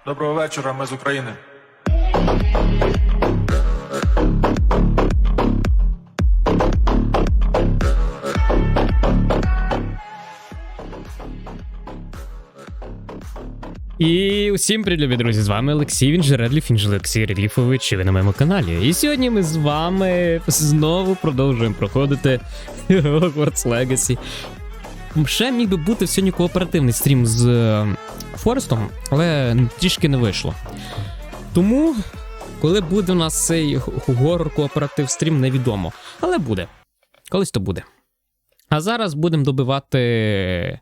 Доброго вечора, ми з України. І усім привіт, любі друзі, з вами Олексій, він же Redgliph, він же Олексій Redgliphovич, і ви на моєму каналі. І сьогодні ми з вами знову продовжуємо проходити Hogwarts Legacy. Ще міг би бути сьогодні кооперативний стрім з Форестом, але трішки не вийшло. Тому, коли буде у нас цей горор-кооператив стрім, невідомо. Але буде. Колись то буде. А зараз будемо добивати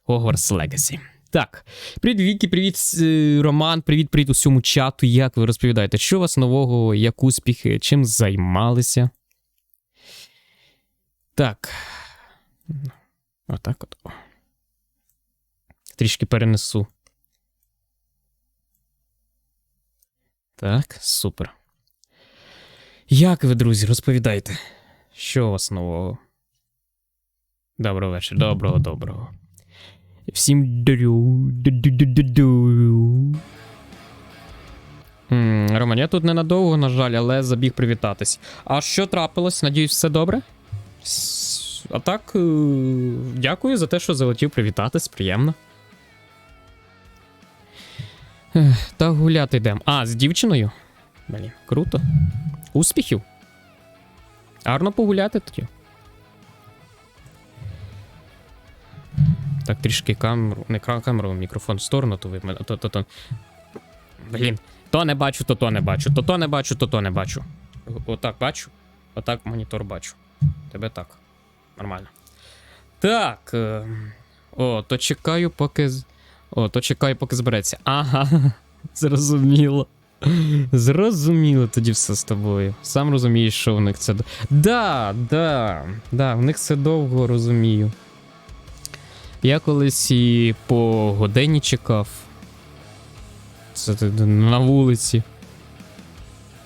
Hogwarts Legacy. Так, привіт Вікі, привіт Роман, привіт усьому чату. Як ви розповідаєте, що у вас нового, як успіхи, чим займалися? Так. Отак от. Трішки перенесу. Так, супер. Як ви, друзі, розповідайте, що у вас нового? Доброго вечора, доброго. Всім Роман, я тут ненадовго, на жаль, але забіг привітатись. А що трапилось? Надіюсь, все добре? А так, дякую за те, що залетів привітатись, приємно. Так, гуляти йдемо. А, з дівчиною? Блін, круто. Успіхів. Гарно погуляти тоді. Так, трішки камеру, не камеру, мікрофон в сторону, то ви мене, то. Блін, то не бачу, то не бачу, то не бачу, то не бачу. Отак бачу, отак монітор бачу. Тебе так. Нормально. Так. То чекаю, поки збереться. Ага, зрозуміло. Зрозуміло тоді все з тобою. Сам розумієш, що в них це... Да, в них це довго, розумію. Я колись і по годині чекав. Це на вулиці.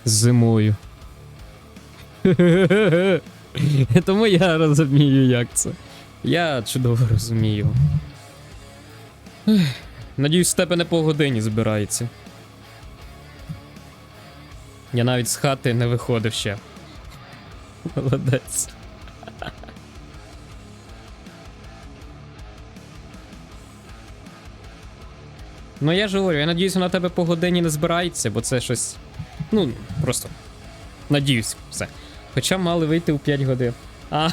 Зимою. Тому я розумію, як це. Я чудово розумію. Надіюсь, з тебе не по годині збирається. Я навіть з хати не виходив ще. Молодець. Ну я ж говорю, я надіюсь, вона тебе по годині не збирається, бо це щось... Ну, просто... Надіюсь, все. Хоча мали вийти у 5 годин. А.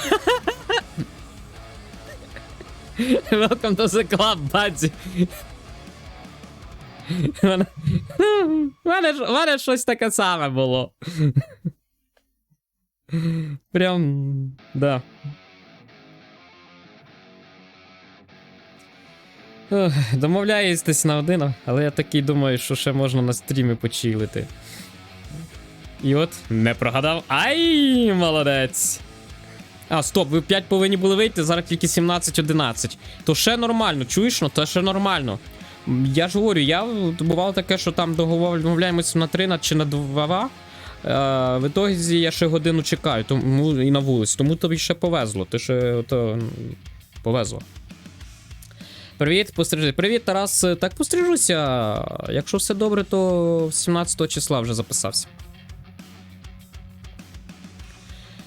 Welcome to the club, buddy. В мене щось таке саме було. Прям, да. Домовляєтесь на один, але я такий думаю, що ще можна на стрімі почилити. І от, не прогадав. Ай, молодець. А, стоп, ви в 5 повинні були вийти, зараз тільки 17:11. То ще нормально, чуєш? Ну, то ще нормально. Я ж говорю, бувало таке, що там домовляємося на 3 чи на 2. В ітозі я ще годину чекаю, тому і на вулиці. Тому тобі ще повезло. Ти ще повезло. Привіт, пострижи. Привіт, Тарас. Так, пострижуся. Якщо все добре, то 17 числа вже записався.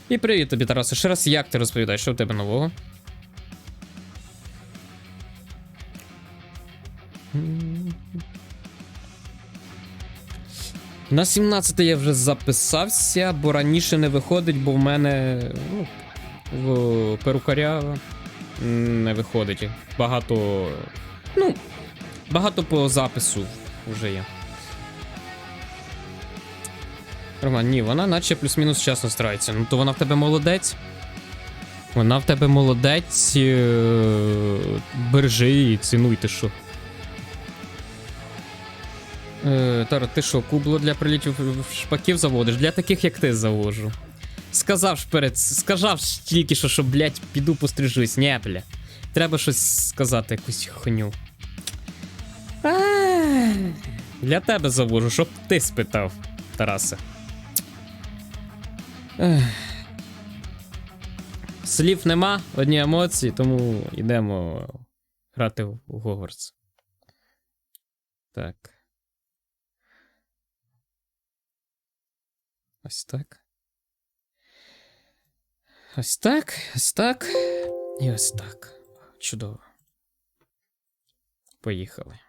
І привіт тобі, Тарасе. Ще раз, як ти розповідаєш, що в тебе нового? На 17 я вже записався, бо раніше не виходить, бо в мене в перукаря не виходить. Багато по запису вже є. Роман, ні, вона наче плюс-мінус вчасно старається. Ну то вона в тебе молодець. Вона в тебе молодець. Бережи її, цінуй, ти що. Тара, ти що, кубло для прилітів шпаків заводиш? Для таких, як ти, завожу. Сказав тільки що, блядь, піду пострижусь. Ні, бля. Треба щось сказати, якусь хню. Для тебе завожу, щоб ти спитав, Тарасе. Слів нема, одні емоції, тому йдемо грати в Hogwarts. Так. Ось так. Ось так, ось так. І ось так. Чудово. Поїхали.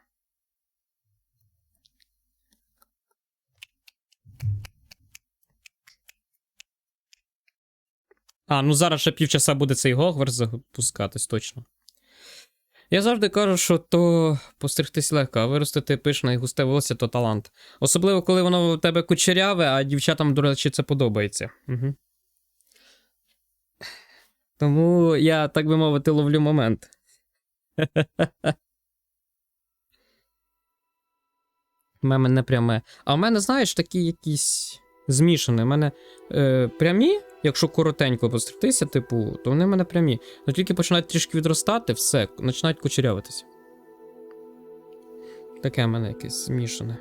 Ну зараз ще півчаса буде цей Hogwarts запускатись, точно. Я завжди кажу, що то постригтись легко, а виростити пишне і густе волосся – то талант. Особливо, коли воно у тебе кучеряве, а дівчатам, до речі, це подобається. Угу. Тому я, так би мовити, ловлю момент. У мене не пряме. А в мене, знаєш, такі якісь змішані. У мене прямі, якщо коротенько постригтися, типу, то вони в мене прямі. Но тільки починають трішки відростати, все, починають кучерявитися. Таке в мене якесь змішане.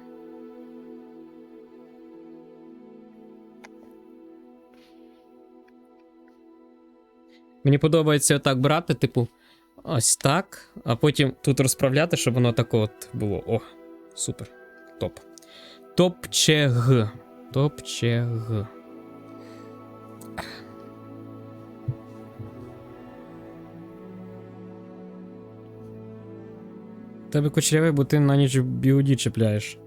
Мені подобається отак брати, типу, ось так, а потім тут розправляти, щоб воно тако от було. О, супер. Топ. Топчег. Топчег. Тебе кучерявий, бо ти на ніч бігуді чіпляєш.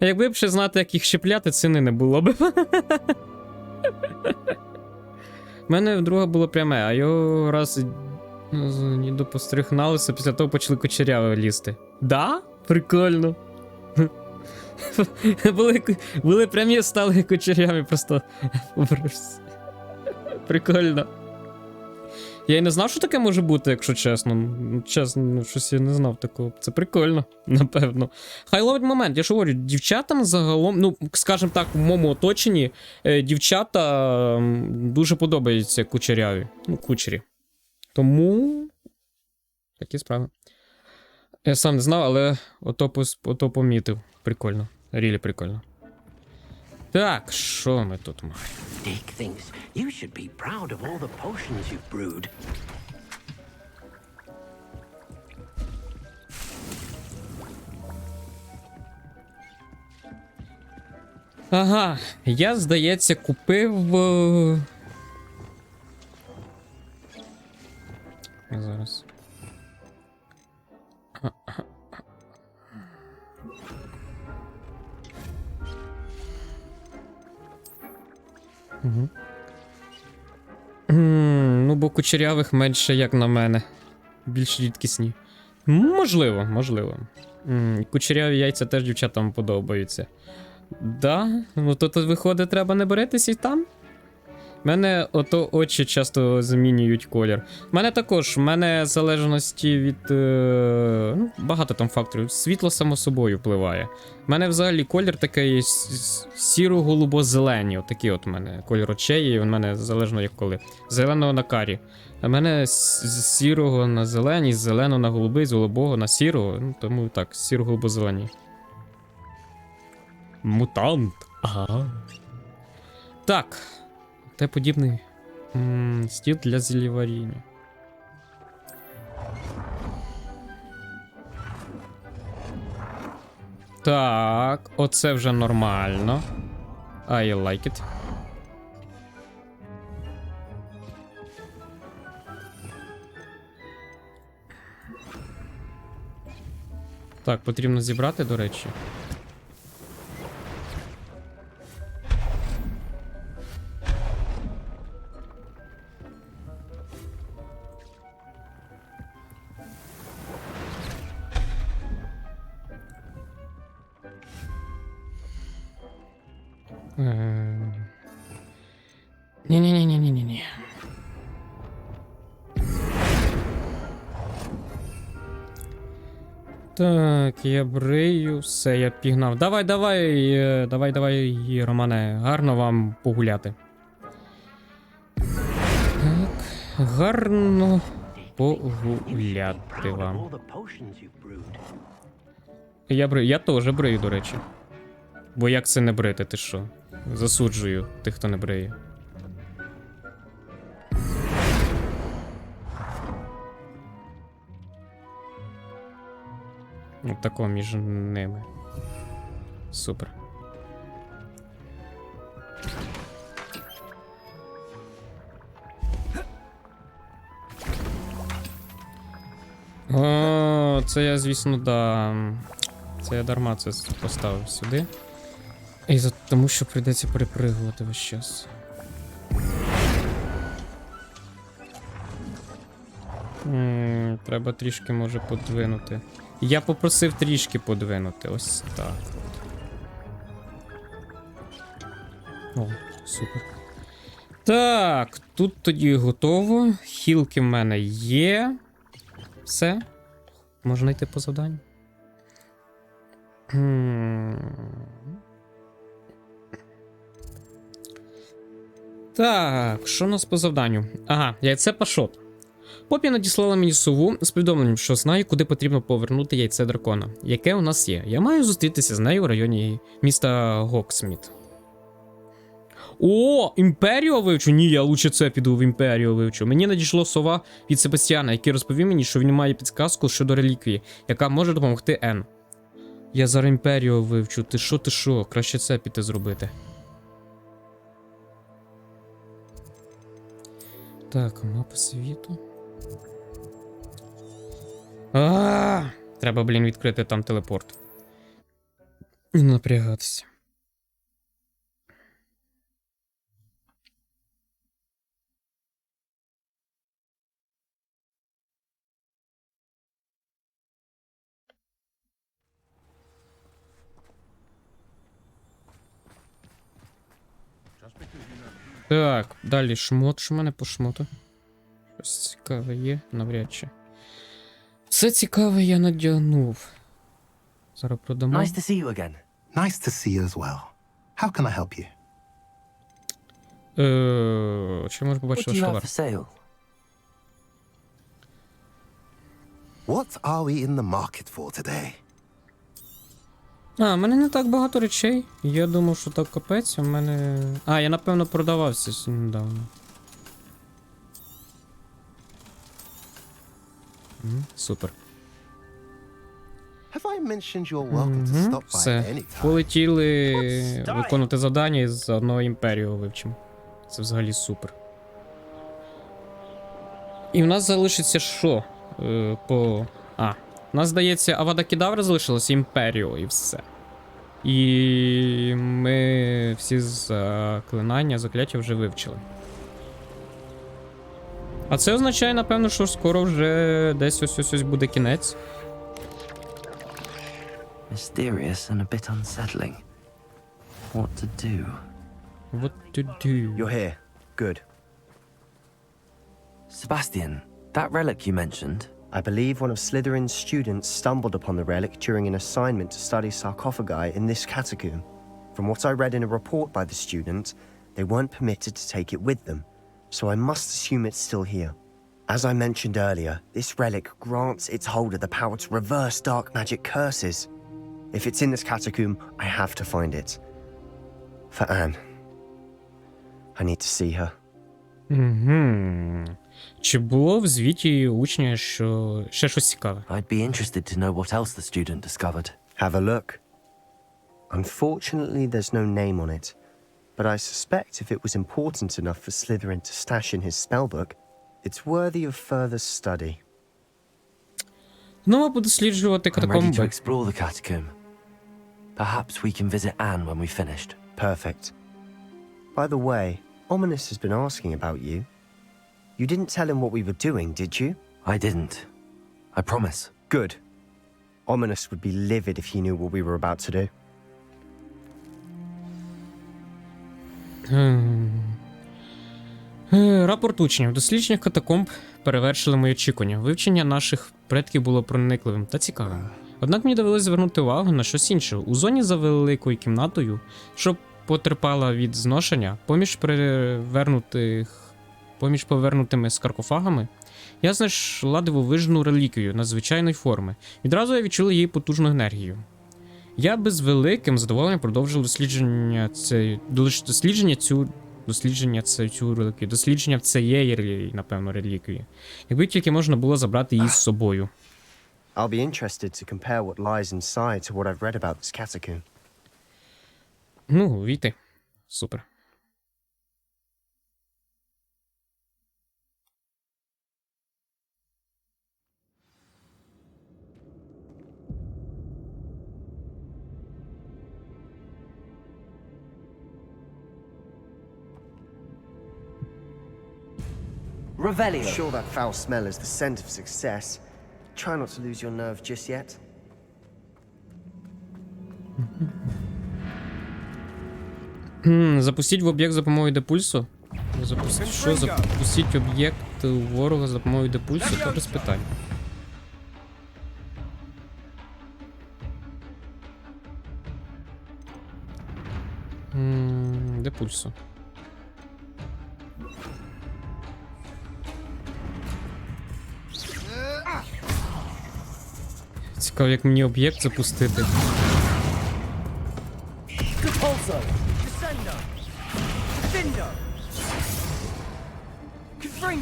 Якби б ще знати, як їх чіпляти, ціни не було б. У мене вдруге було пряме, а його раз ніби постригналися, після того почали кучеряві лізти. Да? Прикольно. Були прямі, стали кучеряві, просто. Прикольно. Я й не знав, що таке може бути, якщо чесно. Чесно, щось я не знав такого. Це прикольно, напевно. Хай ловить момент, я ж говорю, дівчатам загалом, ну, скажімо так, в моєму оточенні, дівчата дуже подобаються кучеряві. Ну, кучері. Тому. Такі справи. Я сам не знав, але ото помітив. Прикольно. Рілі прикольно. Так, що ми тут маємо? Dick thinks you should be proud of all the potions you've brewed. Ага, я, здається, купив... Зараз. Угу. Ну, бо кучерявих менше, як на мене. Більш рідкісні. Можливо, можливо. Кучеряві яйця теж дівчатам подобаються. Да? Ну то тут, виходить, треба не боритися і там? У мене ото очі часто змінюють колір. У мене також, в мене в залежності від... ну, багато там факторів. Світло само собою впливає. У мене взагалі колір такий сіро-голубо-зелені. Отакий от у мене колір очей, і у мене залежно як коли. Зеленого на карі. А в мене з сірого на зелені, з зеленого на голубий, з голубого на сірого. Ну, тому так, сіро-голубо-зелені. Мутант. Ага. Так. Те подібний стіл для зіліваріння. Так, оце вже нормально. I like it. Так, потрібно зібрати, до речі. Ні-ні-ні-ні-ні-ні. Так, я брию, все, я пігнав. Давай, Романе, гарно вам погуляти. Так, гарно погуляти вам. Я теж брию, до речі. Бо як це не брити, ти що? Засуджую тих, хто не бриє. От тако між ними. Супер. це я, звісно, це я дарма це поставив сюди. І тому що прийдеться перепригувати весь час. Треба трішки, може, подвинути. Я попросив трішки подвинути. Ось так. О, супер. Так, тут тоді готово. Хілки в мене є. Все. Можна йти по завданню. Так, що у нас по завданню? Ага, яйце пашот. Попі надіслала мені сову з повідомленням, що знає, куди потрібно повернути яйце дракона, яке у нас є. Я маю зустрітися з нею в районі міста Гоксміт. О, Імперію вивчу? Ні, я лучше це піду в Імперію вивчу. Мені надійшло сова від Себастьяна, який розповів мені, що він має підказку щодо реліквії, яка може допомогти Ен. Я зараз Імперію вивчу. Ти що? Краще це піти зробити. Так, мапа світу. Треба, блін, відкрити там телепорт. І напрягатися. Так, далі шмот. Що в мене по шмоту? Щось цікаве є, навряд чи. Все цікаве я надягнув. Зараз продамо. Nice to see you again. Nice to see you as well. How can I help you? Чи можеш What побачити do you have товар? for sale? What are we in the market for today? В мене не так багато речей. Я думав, що так капець, а в мене... я напевно продавався недавно. Супер. Have I mentioned you're welcome to stop by Все. any time? Полетіли виконувати завдання і заодно Імперію вивчимо. Це взагалі супер. І в нас залишиться що? У нас, здається, Авада Кедавра залишилося, Імперію і все. І ми всі заклинання, закляття вже вивчили. А це означає, напевно, що скоро вже десь ось буде кінець. Mysterious and a bit unsettling. What to do? What to do? You're here. Good. Sebastian, that relic you mentioned. I believe one of Slytherin's students stumbled upon the relic during an assignment to study sarcophagi in this catacomb. From what I read in a report by the student, they weren't permitted to take it with them, so I must assume it's still here. As I mentioned earlier, this relic grants its holder the power to reverse dark magic curses. If it's in this catacomb, I have to find it. For Anne. I need to see her. Чи було в звіті учня, що ще щось цікаве? I'd be interested to know what else the student discovered. Have a look. Unfortunately, there's no name on it, but I suspect if it was important enough for Slytherin to stash in his spellbook, it's worthy of further study. Ну, або досліджувати I'm ready to катакомби. explore the catacomb. Perhaps we can visit Anne when we've finished. Perfect. By the way, Ominous has been asking about you. You didn't tell him what we were doing, did you? I didn't. I promise. Good. Ominous would be livid if he knew what we were about to do. Рапорт учнів. Дослідження катакомб перевершили мої очікування. Вивчення наших предків було проникливим та цікавим. Однак мені довелося звернути увагу на щось інше. У зоні за великою кімнатою, що потерпала від зношення, поміж повернутими саркофагами, я знайшла дивовижну реліквію надзвичайної форми. Відразу я відчула її потужну енергію. Я без великим задоволенням продовжив дослідження цієї, напевно, реліквії. Якби тільки можна було забрати її з собою. I'll be interested to compare what lies inside to what I've read about this catacomb. Ну, війти. Супер. Revelio. I'm sure that foul smell is the scent of success. Try not to lose your nerve just yet. Запустіть в об'єкт за допомогою депульсу. Що запустіть об'єкт ворога за допомогою депульсу? То без питань. Депульсу. Цікаво, як мені об'єкт запустити.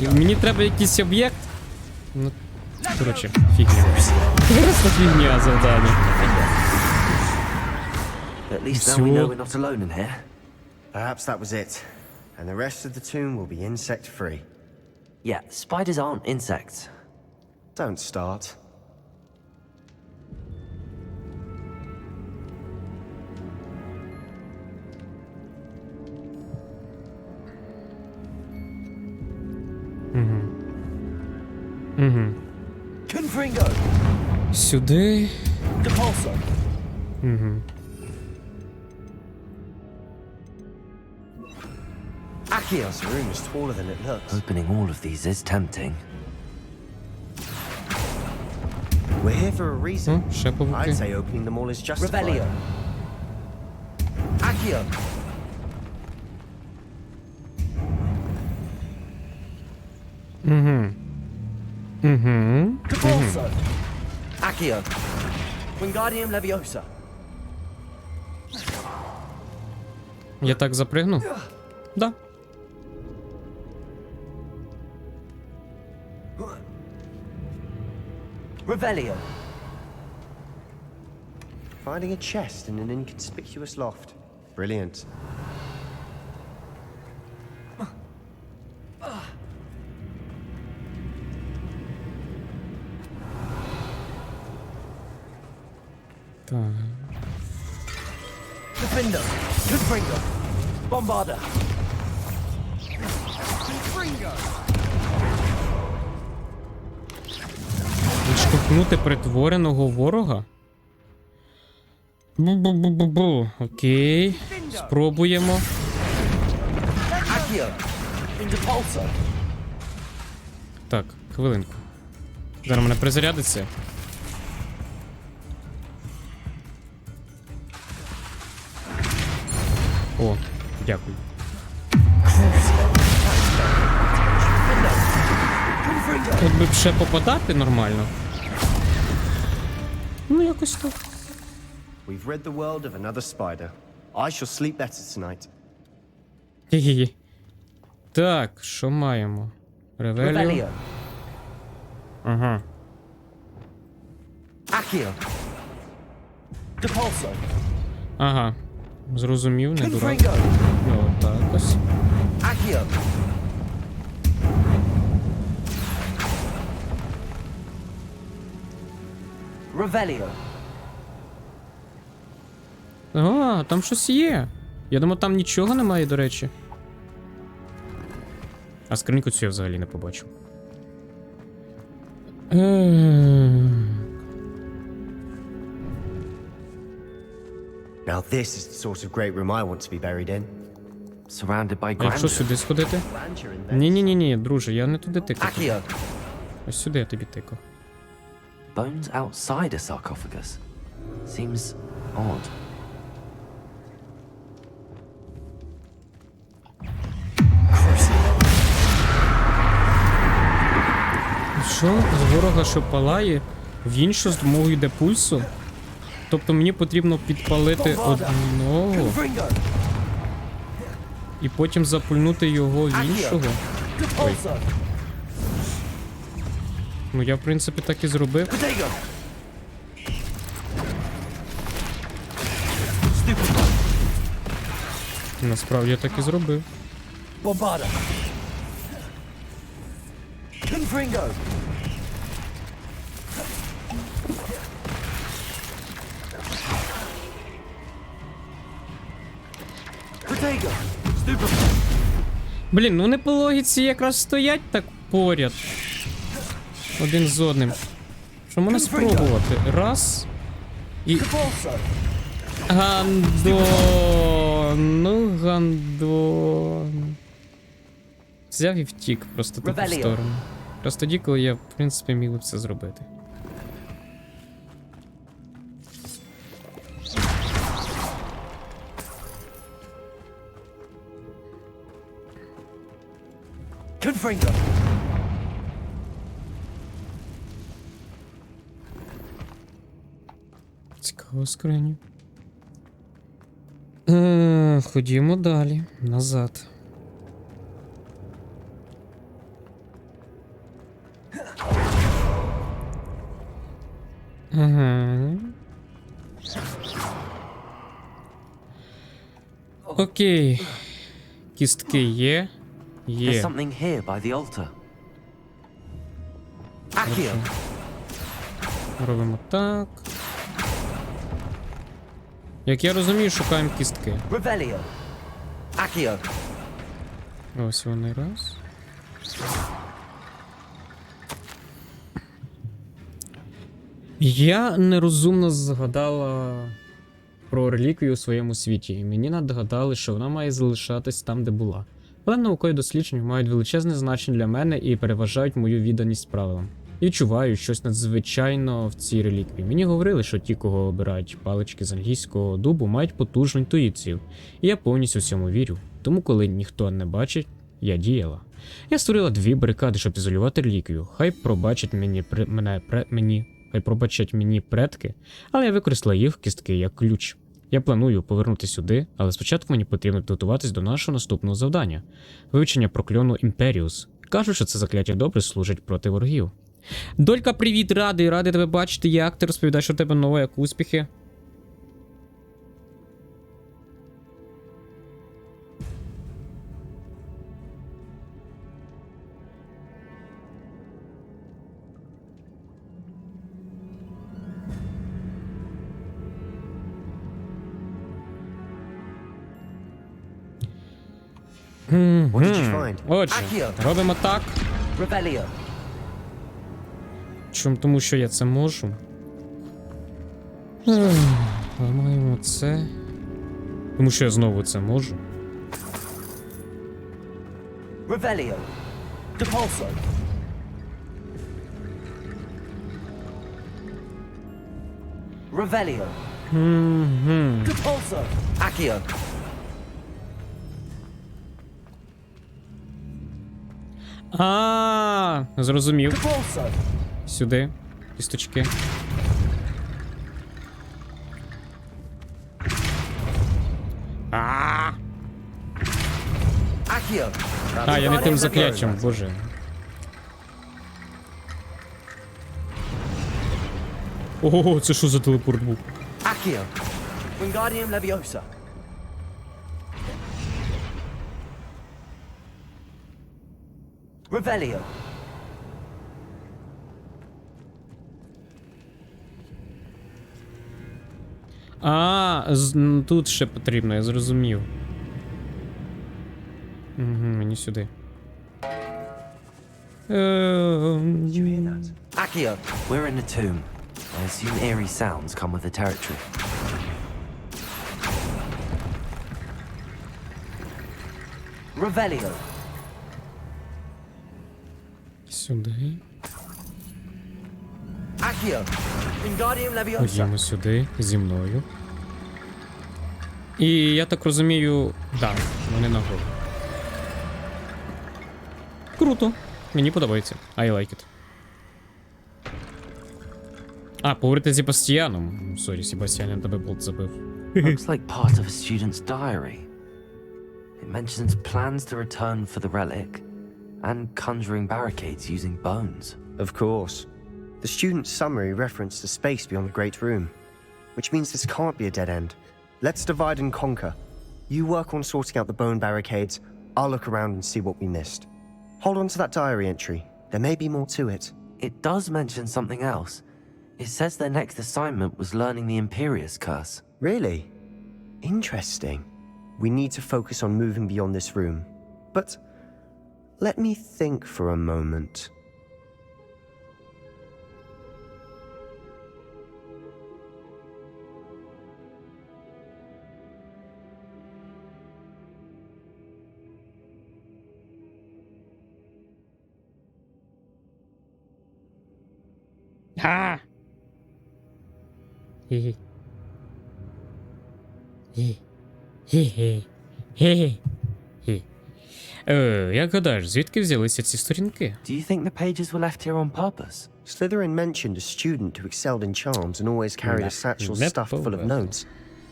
І мені треба якийсь об'єкт. Ну, коротше, фігня. Просто фігня завдання. At least now we know we're not alone in here. Perhaps that was it. And the rest of the tomb will be insect-free. Yeah, spiders aren't insects. Don't start. Confringo. Сюди. Depulso. Accio! This room is taller than it looks. Opening all of these is tempting. We're here for a reason. Ще павуки. I'd say opening them all is justified. Revelio. Accio. Depulso. Accio. Wingardium Leviosa. Я так запригну? Да. Revelio. Finding a chest in an inconspicuous loft. Brilliant. Так. Defender. Confringo. Bombarda. Відштовхнути притвореного ворога? Бу-бу-бу-бу-бу. Окей. Спробуємо. Accio. Indepulso. Так, хвилинку. Зараз мене призарядиться. О, дякую. Якби б ще попадати нормально. Ну, якось так. We've rid the world of another spider. I shall sleep better tonight. Хі-хі-хі. Так, що маємо? Ревеліо. Revelio. Ага. Accio. Depulso. Ага. Зрозумів, не дурак. Confringo. Ну, так ось. Accio. Revelio. А, там щось є. Я думаю, там нічого немає, до речі. А скриньку цю я взагалі не побачив. Now this is the sort of great room I want to be buried in. Surrounded by А якщо grandeur. сюди сходити? Grandeur in there. Ні-ні-ні, друже, я не туди тикав. Accio. Ось сюди я тобі тикав. Bones outside a sarcophagus. Seems odd. Що? З ворога, що палає, в іншу з допомогою йде пульсу? Тобто мені потрібно підпалити одного Confringo. і потім запульнути його в іншого? Depulso. Ну я в принципі так і зробив. Protego. Насправді я так і зробив. Bombarda. Confringo. Protego. Stupefy. Блін, ну вони по логіці якраз стоять так поряд. Один з одним. Що можна спробувати? Раз. І... Гандон. Ну, гандон. Взяв і втік просто тут в сторону. Просто тоді, коли я, в принципі, міг це зробити. Цікаво скриню. Ходімо далі. Назад. Ага. Окей. Кістки є. There's Є. something here by the altar. Accio! Робимо так. Як я розумію, шукаємо кістки. Revelio! Accio! Ось вони раз. Я нерозумно згадала про реліквію у своєму світі, і мені нагадали, що вона має залишатись там, де була. Але наукові дослідження мають величезне значення для мене і переважають мою відданість правилам. І відчуваю щось надзвичайно в цій реліквії. Мені говорили, що ті, кого обирають палички з англійського дубу, мають потужну інтуїцію. І я повністю цьому вірю. Тому, коли ніхто не бачить, я діяла. Я створила 2 барикади, щоб ізолювати реліквію. Хай пробачать мені предки, але я використала їх кістки як ключ. Я планую повернути сюди, але спочатку мені потрібно підготуватись до нашого наступного завдання – вивчення прокльону Імперіус. Кажуть, що це закляття добре служить проти ворогів. Долька, привіт, радий тебе бачити. Як ти розповідаєш, що в тебе нове, як успіхи? What did you find? Отже, робимо так. Revelio! Чому? Тому що я це можу. Ламаємо це. Тому що я знову це можу. Revelio! Depulso! Revelio! Depulso! Accio! Зрозумів. Depulso! Сюди. Кісточки. Accio! Я не тим закляттям, боже. Ого, це що за телепорт був? Accio! Wingardium Leviosa! Revelio! Тут ще потрібно, я зрозумів. Мені сюди. Accio! We're in a tomb. I assume eerie sounds come with the territory. Revelio! Сюди. Accio! Wingardium Leviosa! Ходімо сюди, зі мною. І я так розумію, так, вони нагору. Круто. Мені подобається. I like it. Поговорити з Себастьяном. Сорі, Себастьян, я тебе болт забив. Looks like part of a student's diary. It mentions plans to return for the relic and conjuring barricades using bones. Of course. The student's summary referenced the space beyond the Great Room, which means this can't be a dead end. Let's divide and conquer. You work on sorting out the bone barricades, I'll look around and see what we missed. Hold on to that diary entry. There may be more to it. It does mention something else. It says their next assignment was learning the Imperius curse. Really? Interesting. We need to focus on moving beyond this room. But Let me think for a moment. Ха! Хі-хі. Хі-хі. Як гадаєш, звідки взялися ці сторінки? Do you think the pages were left here on purpose? Slytherin mentioned a student who excelled in charms and always carried a satchel stuffed full of notes.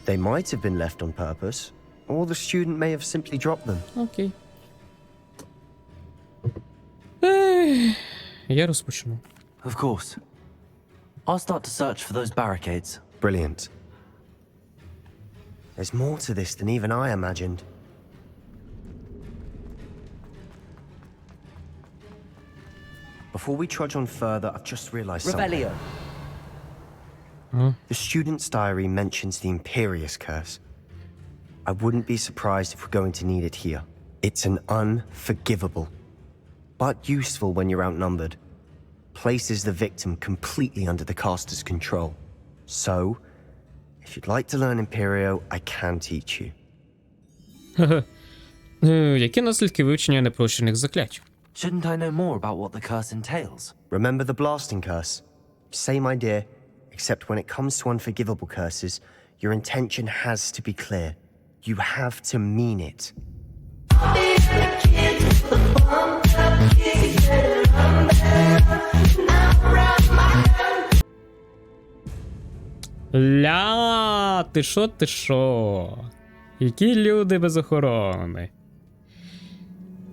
They might have been left on purpose, or the student may have simply dropped them. Окей. Я розпочну. Of course. I'll start to search for those barricades. Brilliant. There's more to this than even I imagined. Before we trudge on further, I've just realized something. The student's diary mentions the Imperious Curse. I wouldn't be surprised if we're going to need it here. It's an unforgivable, but useful when you're outnumbered. Places the victim completely under the caster's control. So, if you'd like to learn Imperio, I can teach you. Які наслідки вивчення непрощених заклять? Shouldn't I know more about what the curse entails? Remember the blasting curse? Same idea, except when it comes to unforgivable curses, your intention has to be clear. You have to mean it. Ля, ти шо? Які люди без охорони?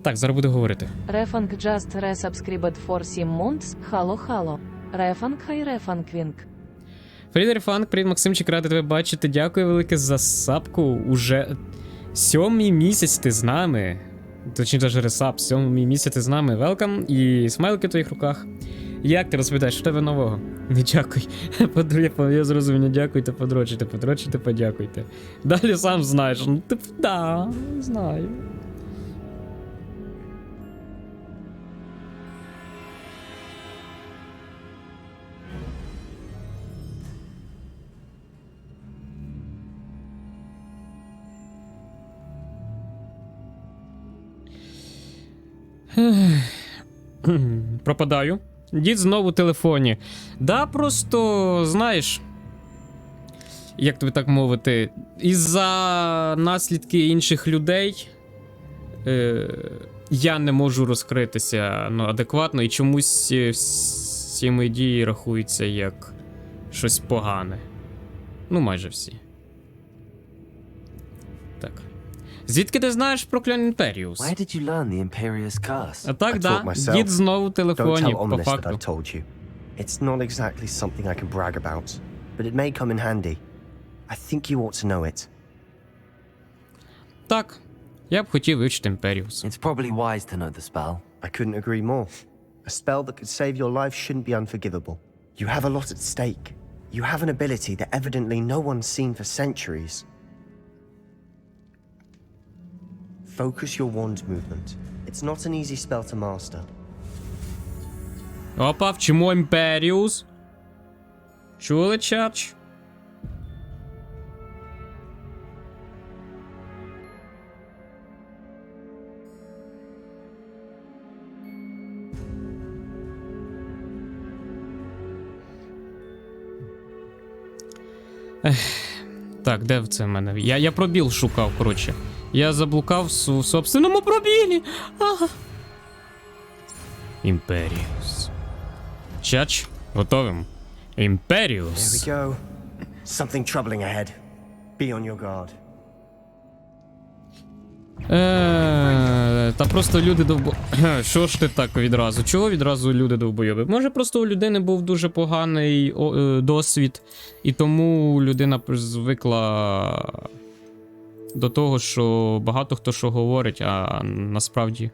Так, зараз буду говорити. Refang just resubscribed for 7 months. Halo. Refang hi refang. Фрідер Фанк, привіт, Максимчик, радий тебе бачити. Дякую велике за сапку. Уже 7-й місяць ти з нами. Точніше, даже ресап, 7-й місяць ти з нами. Велкам і смайлики в твоїх руках. Як ти розповідаєш, що в тебе нового? Не дякуй. Я зрозумів, не дякуйте, подрочите, подякуйте. Далі сам знаєш. Ну, типу, да, знаю. Пропадаю. Дід знову в телефоні. Да, просто, знаєш, як тобі так мовити, із-за наслідки інших людей я не можу розкритися адекватно, і чомусь всі мої дії рахуються як щось погане. Ну, майже всі. Так. Звідки ти знаєш про клан Імперіус? Where did you learn the Imperious curse? А так, I да, taught myself. дід знову в Don't телефоні, tell по Ominous that факту. I've told you. It's not exactly something I can brag about, but it may come in handy. I think you ought to know it. Так, я б хотів вивчити Імперіус. It's probably wise to know the spell. I couldn't agree more. A spell that could save your life shouldn't be unforgivable. You have a lot at stake. You have an ability that evidently no one's seen for centuries. Focus your wand movement. It's not an easy spell to master. Опа, вчимо Імперіус. Чули, чач? Так, де це в мене? Я пробіл шукав, коротше. Я заблукав в собственному пробілі. Ага. Імперіус. Чач, готовим. Імперіус. Here we go. Something troubling ahead. Be on your guard. Та просто люди Що ж ти так відразу? Чого відразу люди довбойоби? Може просто у людини був дуже поганий досвід, і тому людина звикла до того, що багато хто що говорить, а насправді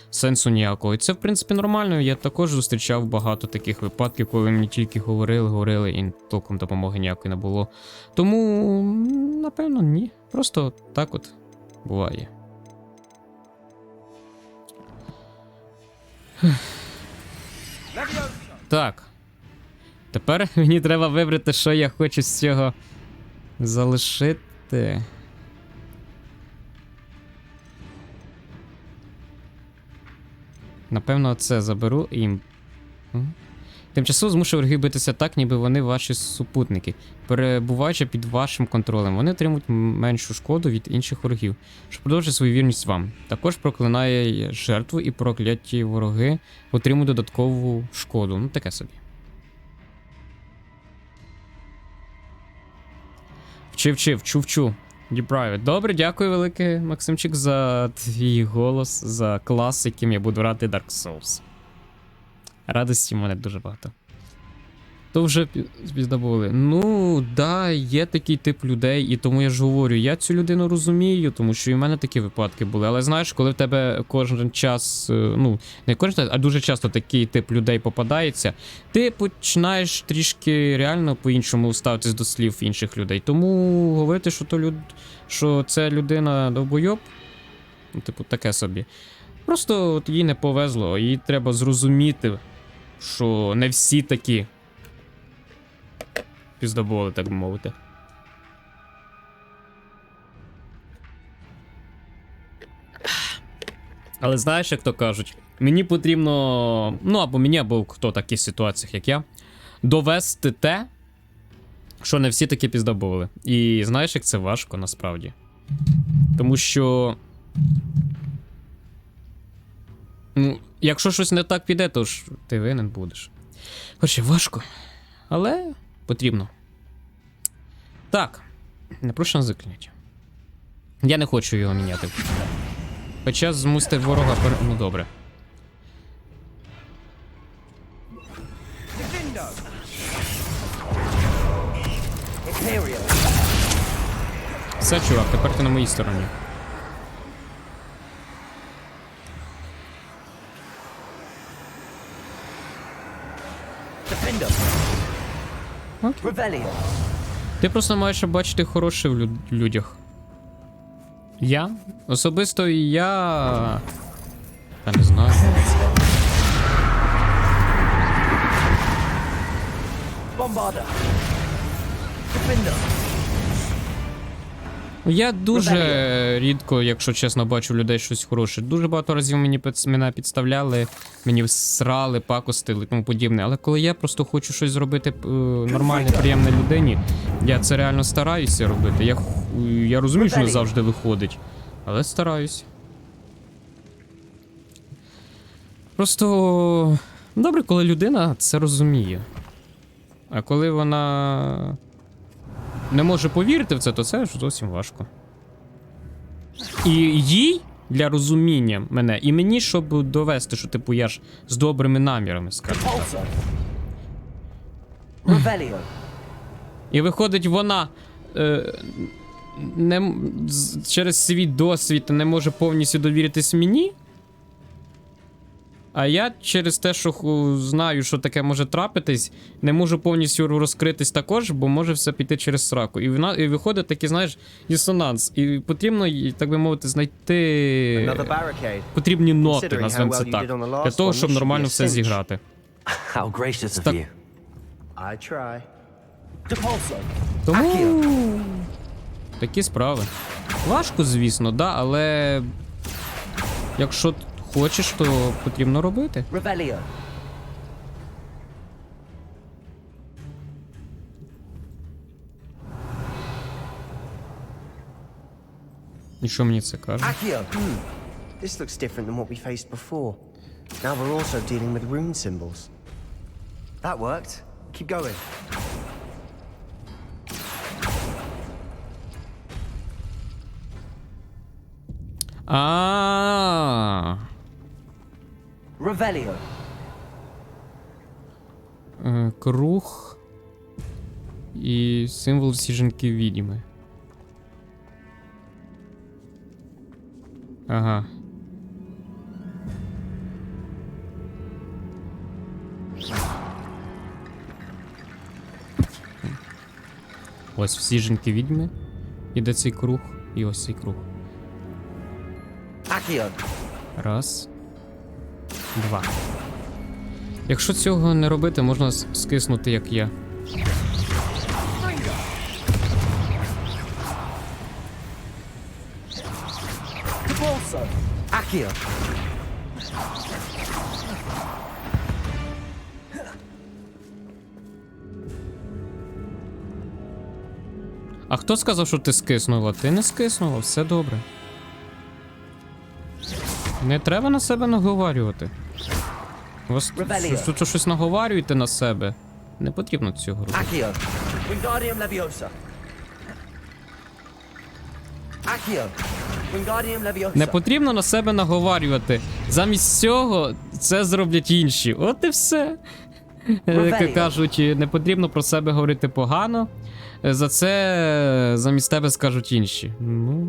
сенсу ніякого. І це, в принципі, нормально. Я також зустрічав багато таких випадків, коли мені тільки говорили, і толком допомоги ніякої не було. Тому, напевно, ні. Просто так от буває. Так. Тепер мені треба вибрати, що я хочу з цього залишити. Напевно, це заберу і... Тимчасово змушує ворогів битися так, ніби вони ваші супутники. Перебуваючи під вашим контролем, вони отримують меншу шкоду від інших ворогів, що продовжує свою вірність вам. Також проклинає жертву і прокляті вороги отримують додаткову шкоду. Ну, таке собі. Чув. Deprived. Добре, дякую велике, Максимчик, за твій голос, за клас, яким я буду грати Dark Souls. Радості в мене дуже багато. То вже піздабули. Ну, да, є такий тип людей, і тому я ж говорю, я цю людину розумію, тому що і в мене такі випадки були. Але знаєш, коли в тебе кожен час, ну, не кожен час, а дуже часто такий тип людей попадається, ти починаєш трішки реально по-іншому ставитись до слів інших людей. Тому говорити, що це людина довбойоб, ну, типу, таке собі. Просто от їй не повезло, їй треба зрозуміти, що не всі такі піздоболи, так би мовити. Але знаєш, як то кажуть, мені потрібно, ну або мені, або хто в таких ситуаціях, як я, довести те, що не всі такі піздоболи. І знаєш, як це важко насправді. Тому що... Ну, якщо щось не так піде, то ж ти винен будеш. Хоч і важко, але потрібно. Так, непрошене заклиття. Я не хочу його міняти. Хоча змусити ворога Ну, добре. Все, чувак, тепер ти на моїй стороні. Ти просто маєш бачити хороше в людях. Я? Особисто я не знаю. Я дуже рідко, якщо чесно, бачу в людей щось хороше. Дуже багато разів мене підставляли, мені всрали, пакостили і тому подібне. Але коли я просто хочу щось зробити нормальне, приємне людині, я це реально стараюся робити. Я розумію, що не завжди виходить, але стараюсь. Просто добре, коли людина це розуміє. А коли вона не може повірити в це, то це ж зовсім важко. І їй для розуміння мене, і мені, щоб довести, що типу я ж з добрими намірами, скажімо так. І виходить, вона через свій досвід не може повністю довіритись мені. А я через те, що знаю, що таке може трапитись, не можу повністю розкритись також, бо може все піти через сраку. І виходить такий, знаєш, дисонанс. І потрібно, так би мовити, знайти потрібні ноти, назвемо це так, для того, щоб нормально все зіграти. How gracious of you. Тому такі справи. Важко, звісно, да, але якщо хочеш, то потрібно робити. І що мені це каже? This looks different than what we faced before. Now we're also dealing with rune symbols. That worked. Keep going. Revelio. Круг і символ сіженки відьми. Ага. Ось всі жінки відьми. Іде цей круг, і ось цей круг. Раз. 2. Якщо цього не робити, можна скиснути, як я. Accio. А хто сказав, що ти скиснула? Ти не скиснула, все добре. Не треба на себе наговарювати. Ви тут щось наговарюєте на себе. Не потрібно цього робити. Accio. Wingardium Leviosa. Accio. Wingardium Leviosa. Не потрібно на себе наговарювати. Замість цього це зроблять інші. От і все. Як кажуть, не потрібно про себе говорити погано. За це замість тебе скажуть інші. Ну.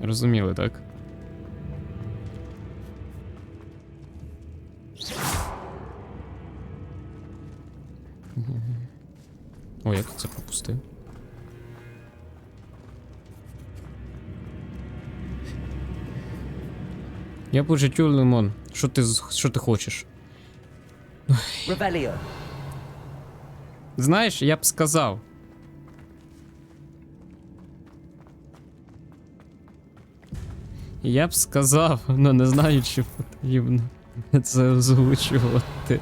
Розуміли, так? О, як це пропустив? Я по життю лимон. Що ти хочеш? Revelio. Знаєш, я б сказав. Я б сказав, але не знаю, чи потрібно це озвучувати.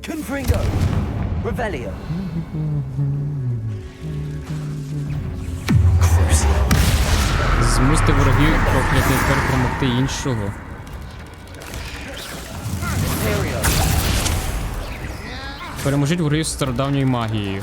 Confringo. Revelio. Змусити ворогів проклятий тепер промогти іншого. Переможіть ворогів стародавньою магією.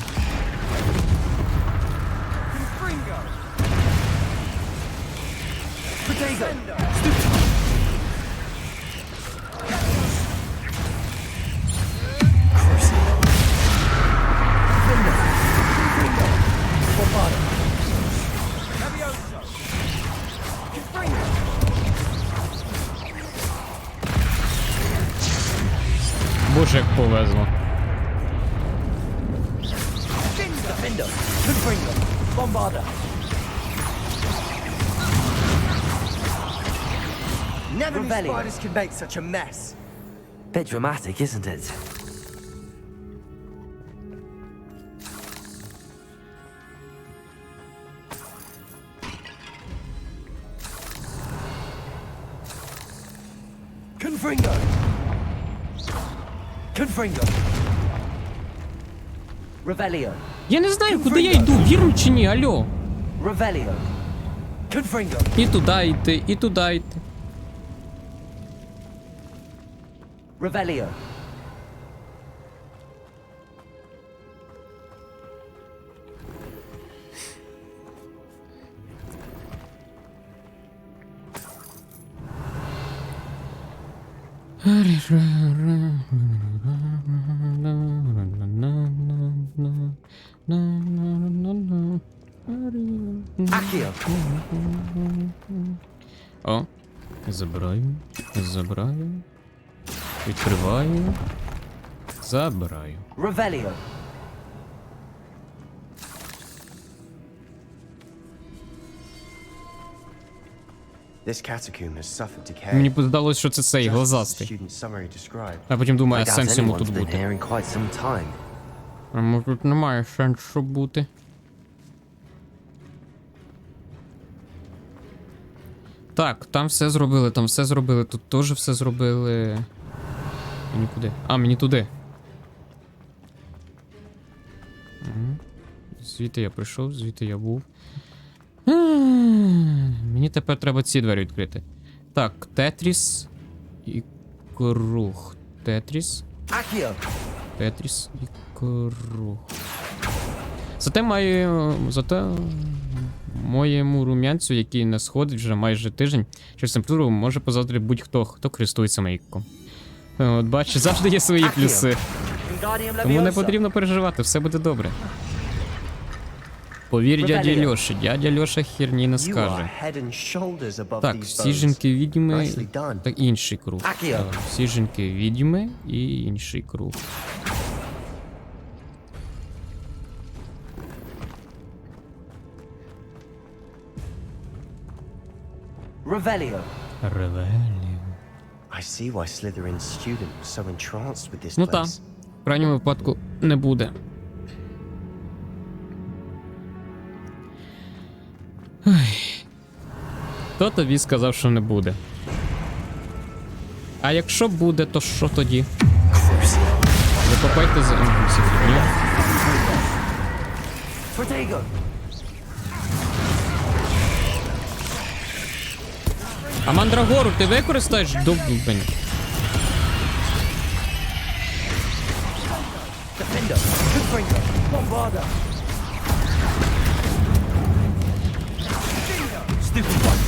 Боже, як повезло. Never knew spiders could make such a mess. Bit dramatic, isn't it? Confringo. Confringo. Revelio. Я не знаю, куди я йду, вірно чи ні, алло. Revelio. Confringo. І туди йти, і туди йти. Revelio. Accio. О, забираю, забираю, відкриваю, забираю. Revelio. This catacomb has suffered decay. Мені здалося, що це цей Just as the глазастий. student's summary described. А потім думаю, I а doubt сенс йому anyone's тут been бути. here in quite some time. А може тут немає сенсу бути. Так, там все зробили, тут теж все зробили. Мені куди? А, мені туди. Угу. Звідти я прийшов, звідти я був. Мені тепер треба ці двері відкрити. Так, Тетріс і круг. Тетріс. Accio. Тетріс і круг. Зате моєму рум'янцю, який не сходить вже майже тиждень, через температуру може позаздрити будь-хто, хто користується мейком. От бачиш, завжди є свої плюси. Wingardium Тому не Leviosa. потрібно переживати, все буде добре. Повір дяді Льоші, дядя Льоша херні не You are скаже. head and shoulders above Так, these всі bones. жінки відьми, Nicely done. так інший круг. Акіо. Так, всі жінки відьми і інший круг. Revelio. Ревелі. I see why Slytherin's student was so entranced with this Ну так, place. в крайньому випадку не буде. Ой. Хто тобі сказав, що не буде? А якщо буде, то що тоді? Закопайте за всі фігню. Protego. А мандрагору ти використаєш? Дубень. Defender. Confringo. Bombarda. Stupid one.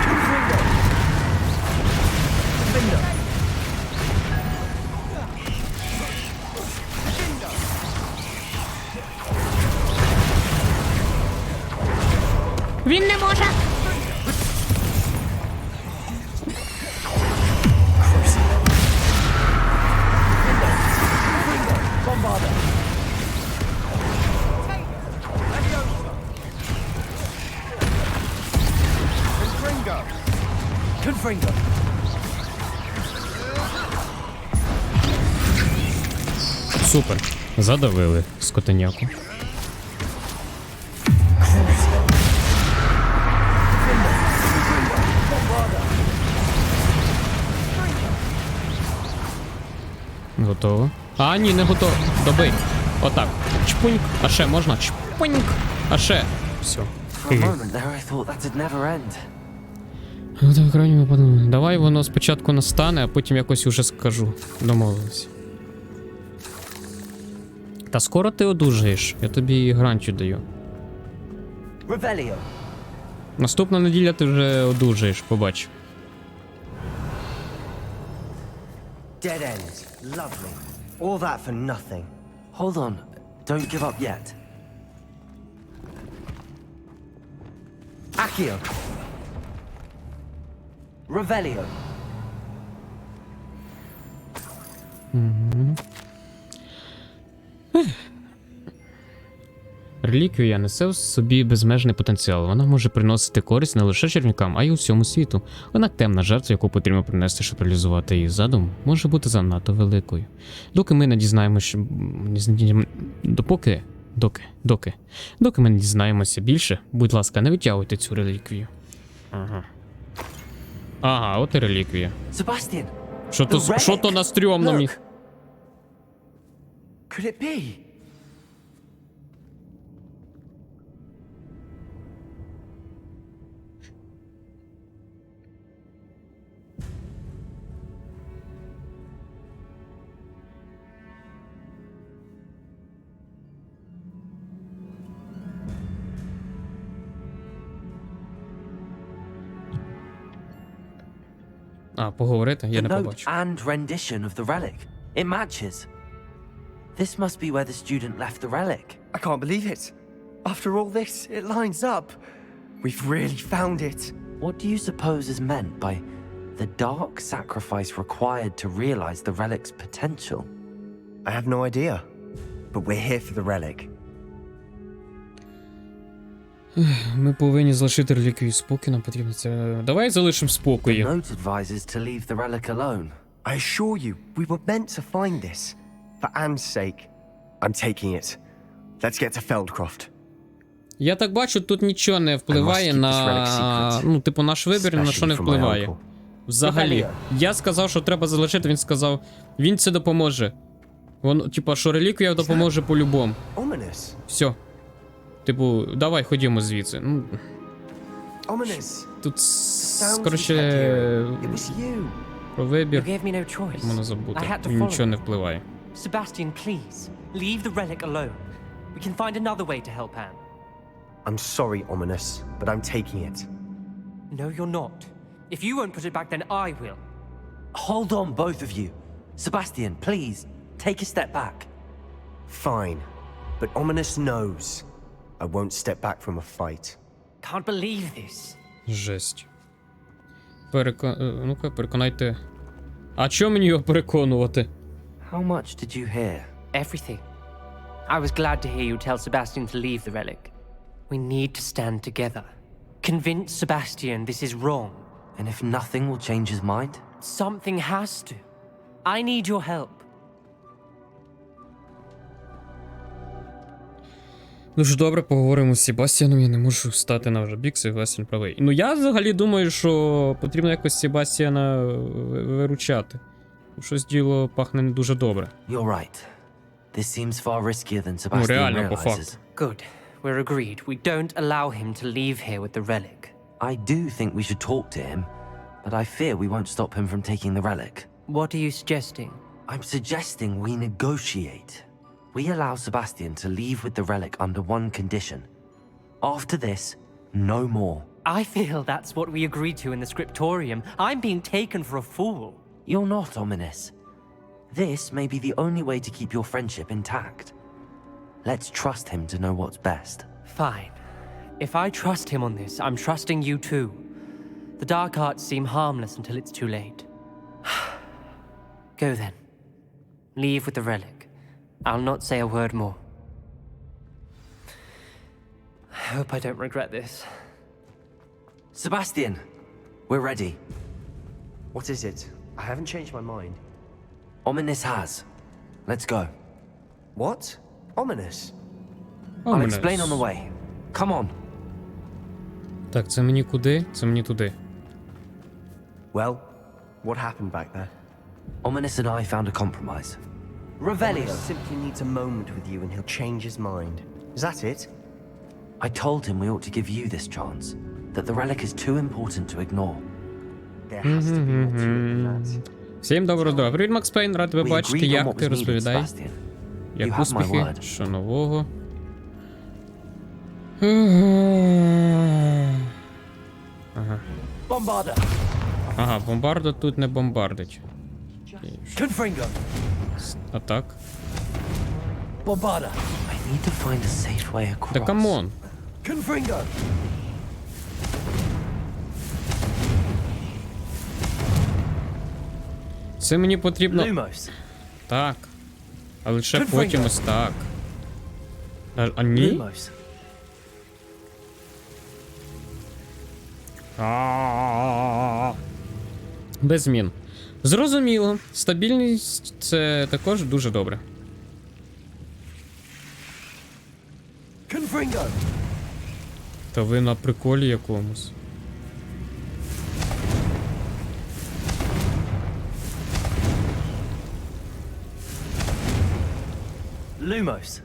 Confringo. Defender. Він не може! Bombarda. Confringo. Супер. Задавили скотиняку. Готово. А, ні, не готово. Добий. Отак. Чпуньк. А ще можна? Чпуньк. А ще. Все. For a moment there I thought that'd never end. Ну так, крайньому подумаю. Давай воно спочатку настане, а потім якось уже скажу. Домовились. Та скоро ти одужаєш. Я тобі гарантію даю. Revelio. Наступна неділя ти вже одужаєш, побач. Dead end. Lovely. All that for nothing. Hold on. Don't give up yet. Accio. Revelio. Реліквія несе в собі безмежний потенціал. Вона може приносити користь не лише черв'якам, а й усьому світу. Однак темна жертва, яку потрібно принести, щоб реалізувати її задум, може бути занадто великою. Доки ми не дізнаємося, доки ми не дізнаємося більше, будь ласка, не витягуйте цю реліквію. Ага, от і реліквія. Sebastian. Що то на стрьомно міг? Could it be? А, поговорити? Я The не note побачив. and rendition of the relic. It matches. This must be where the student left the relic. I can't believe it. After all this, it lines up. We've really found it. What do you suppose is meant by the dark sacrifice required to realize the relic's potential? I have no idea. But we're here for the relic. Ми повинні залишити реліквію спокій, нам потрібно це... Давай залишимо The спокої. note advises to leave the relic alone. I assure you, we were meant to find this. For Anne's sake. I'm taking it. Let's get to Feldcroft. Я так бачу, тут нічого не впливає на... Ну, типу, наш вибір ні на що не впливає. Взагалі. Я сказав, що треба залишити, він сказав, він це допоможе. Воно, типу, що реліквія допоможе по-любому. Ominous. Все. Типу, давай, ходімо звідси. Ну, Ominous. тут, Sounds коротше, It was you. про You вибір gave me no choice. можна I забути. had to Він нічого follow. не впливає. Sebastian, please, leave the relic alone. We can find another way to help Anne. I'm sorry, Ominous, but I'm taking it. No, you're not. If you won't put it back, then I will. Hold on, both of you. Sebastian, please, take a step back. Fine. But Ominous knows I won't step back from a fight. Can't believe this. Жесть. Ну-ка, переконайте. А чого мені його переконувати? How much did you hear? Everything. I was glad to hear you tell Sebastian to leave the relic. We need to stand together. Convince Sebastian this is wrong. And if nothing will change his mind? Something has to. I need your help. Дуже добре, поговоримо з Себастьяном, я не можу стати на вже бік, Себастьян правий. Ну я взагалі думаю, що потрібно якось Себастьяна виручати. Щось діло пахне не дуже добре. You're right. This seems far riskier than Ну Sebastian реально, по realizes. факту. Good. We're agreed. We don't allow him to leave here with the relic. I do think we should talk to him, but I fear we won't stop him from taking the relic. What are you suggesting? I'm suggesting we negotiate. We allow Sebastian to leave with the relic under one condition. After this, no more. I feel that's what we agreed to in the scriptorium. I'm being taken for a fool. You're not, Ominous. This may be the only way to keep your friendship intact. Let's trust him to know what's best. Fine. If I trust him on this, I'm trusting you too. The dark arts seem harmless until it's too late. Go then. Leave with the relic. I'll not say a word more. I hope I don't regret this. Sebastian, we're ready. What is it? I haven't changed my mind. Ominous has. Let's go. What? Ominous? I'll explain on the way. Come on. Так, це мені куди? Це мені туди. Well, what happened back there? Ominous and I found a compromise. Revelio simply needs a moment with you and he'll change his mind. Is that it? I told him we ought to give you this chance, that the relic is too important to ignore. There has to be more to it than that. Всім доброго здоров'я. Привіт, Макс Пейн, рад тебе We бачити. agreed on Як what ти was needed, розповідай? Sebastian. You Як have my успіхи? word. Що нового? Bombarda! Ага, бомбарда тут не бомбардить. Confringo! А так? Bombarda! I need to find a safe way across. Да камон. Confringo! Це мені потрібно... Lumos! Так. А лише Confringo. потім ось так. А ні? Lumos! Без змін. Зрозуміло. Стабільність це також дуже добре. Confringo! Та ви на приколі якомусь. Lumos!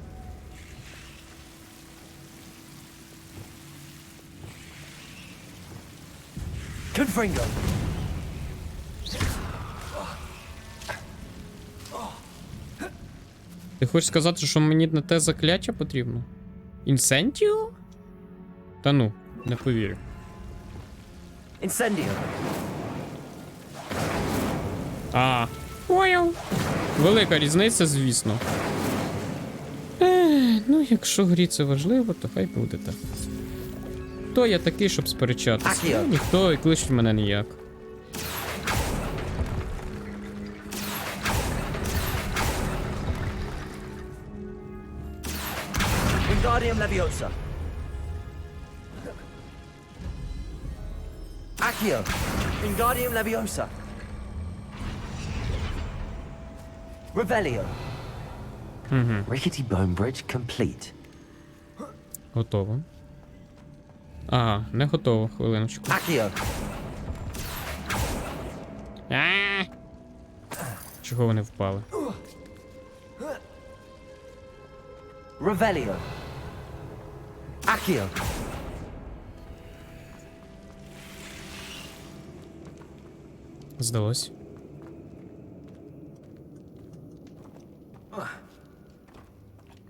Confringo! Ти хочеш сказати, що мені на те закляття потрібно? Інсентіо? Та ну, не повірю. Incendio! А, понял. Велика різниця, звісно. Ну, якщо грі це важливо, то хай буде так. Хто я такий, щоб сперечатися? Акіо. Ніхто і кличуть мене ніяк. Wingardium Leviosa. Accio. Wingardium Leviosa. Revelio. Rickety bone bridge complete. Готово. Ага, не готово, хвилиночку. Accio. Чого вони впали? Revelio. Accio. Здалось.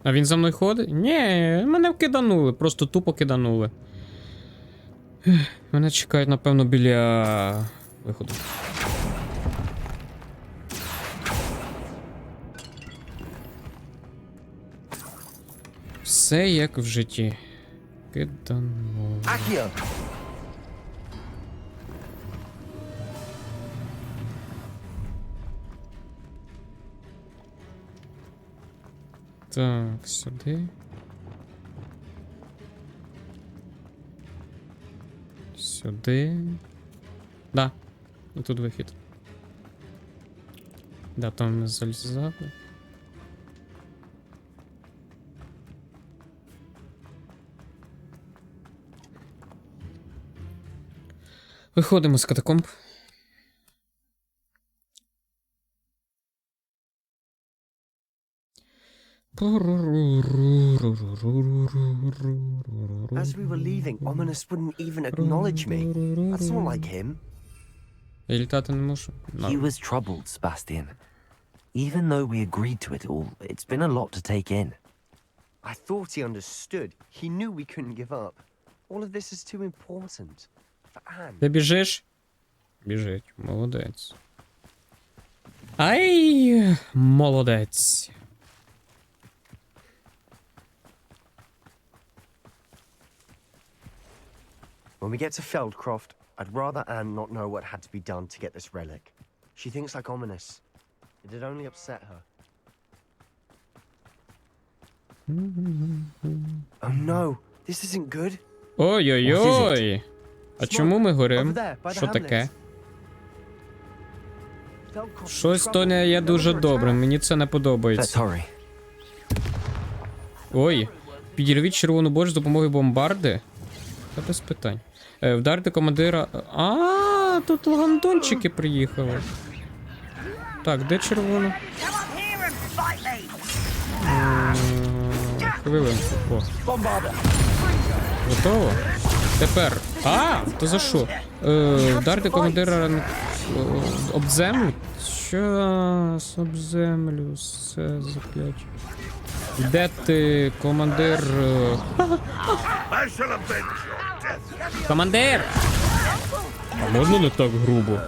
А він за мною ходить? Ні, мене киданули, просто тупо киданули. Мене чекають, напевно, біля виходу. Все як в житті. Кидануло. Accio! Так, сюди. Сюди. Да. І тут вихід. Да, там ми залізали. Виходимо з катакомб. As we were leaving, Ominous wouldn't even acknowledge me. That's not like him. Я літати не можу. He was troubled, Sebastian. Even though we agreed to it all, it's been a lot to take in. I thought he understood. He knew we couldn't give up. All of this is too important. For Anne. Ти біжиш? Біжить. Молодець. Ай! Молодець. When we get to Feldcroft, I'd rather Anne not know what had to be done to get this relic. She thinks like Ominous. It'd only upset her. Oh no, this isn't good. Ой-ой-ой! А чому ми горим? Over there, by the Що таке? Feldcroft. Щось то не є дуже добре, мені це не Let's подобається. hurry. Ой, підірвіть червону борщ з допомогою бомбарди? Та без питань. Вдарити командира... А, тут лондончики приїхали. Так, де червоно? Хвилинку. О. Готово? Тепер. А, то за що? Вдарити командира об землю? Щас, об землю, все заплять. Де ти, командир? Командир! А можна не так грубо?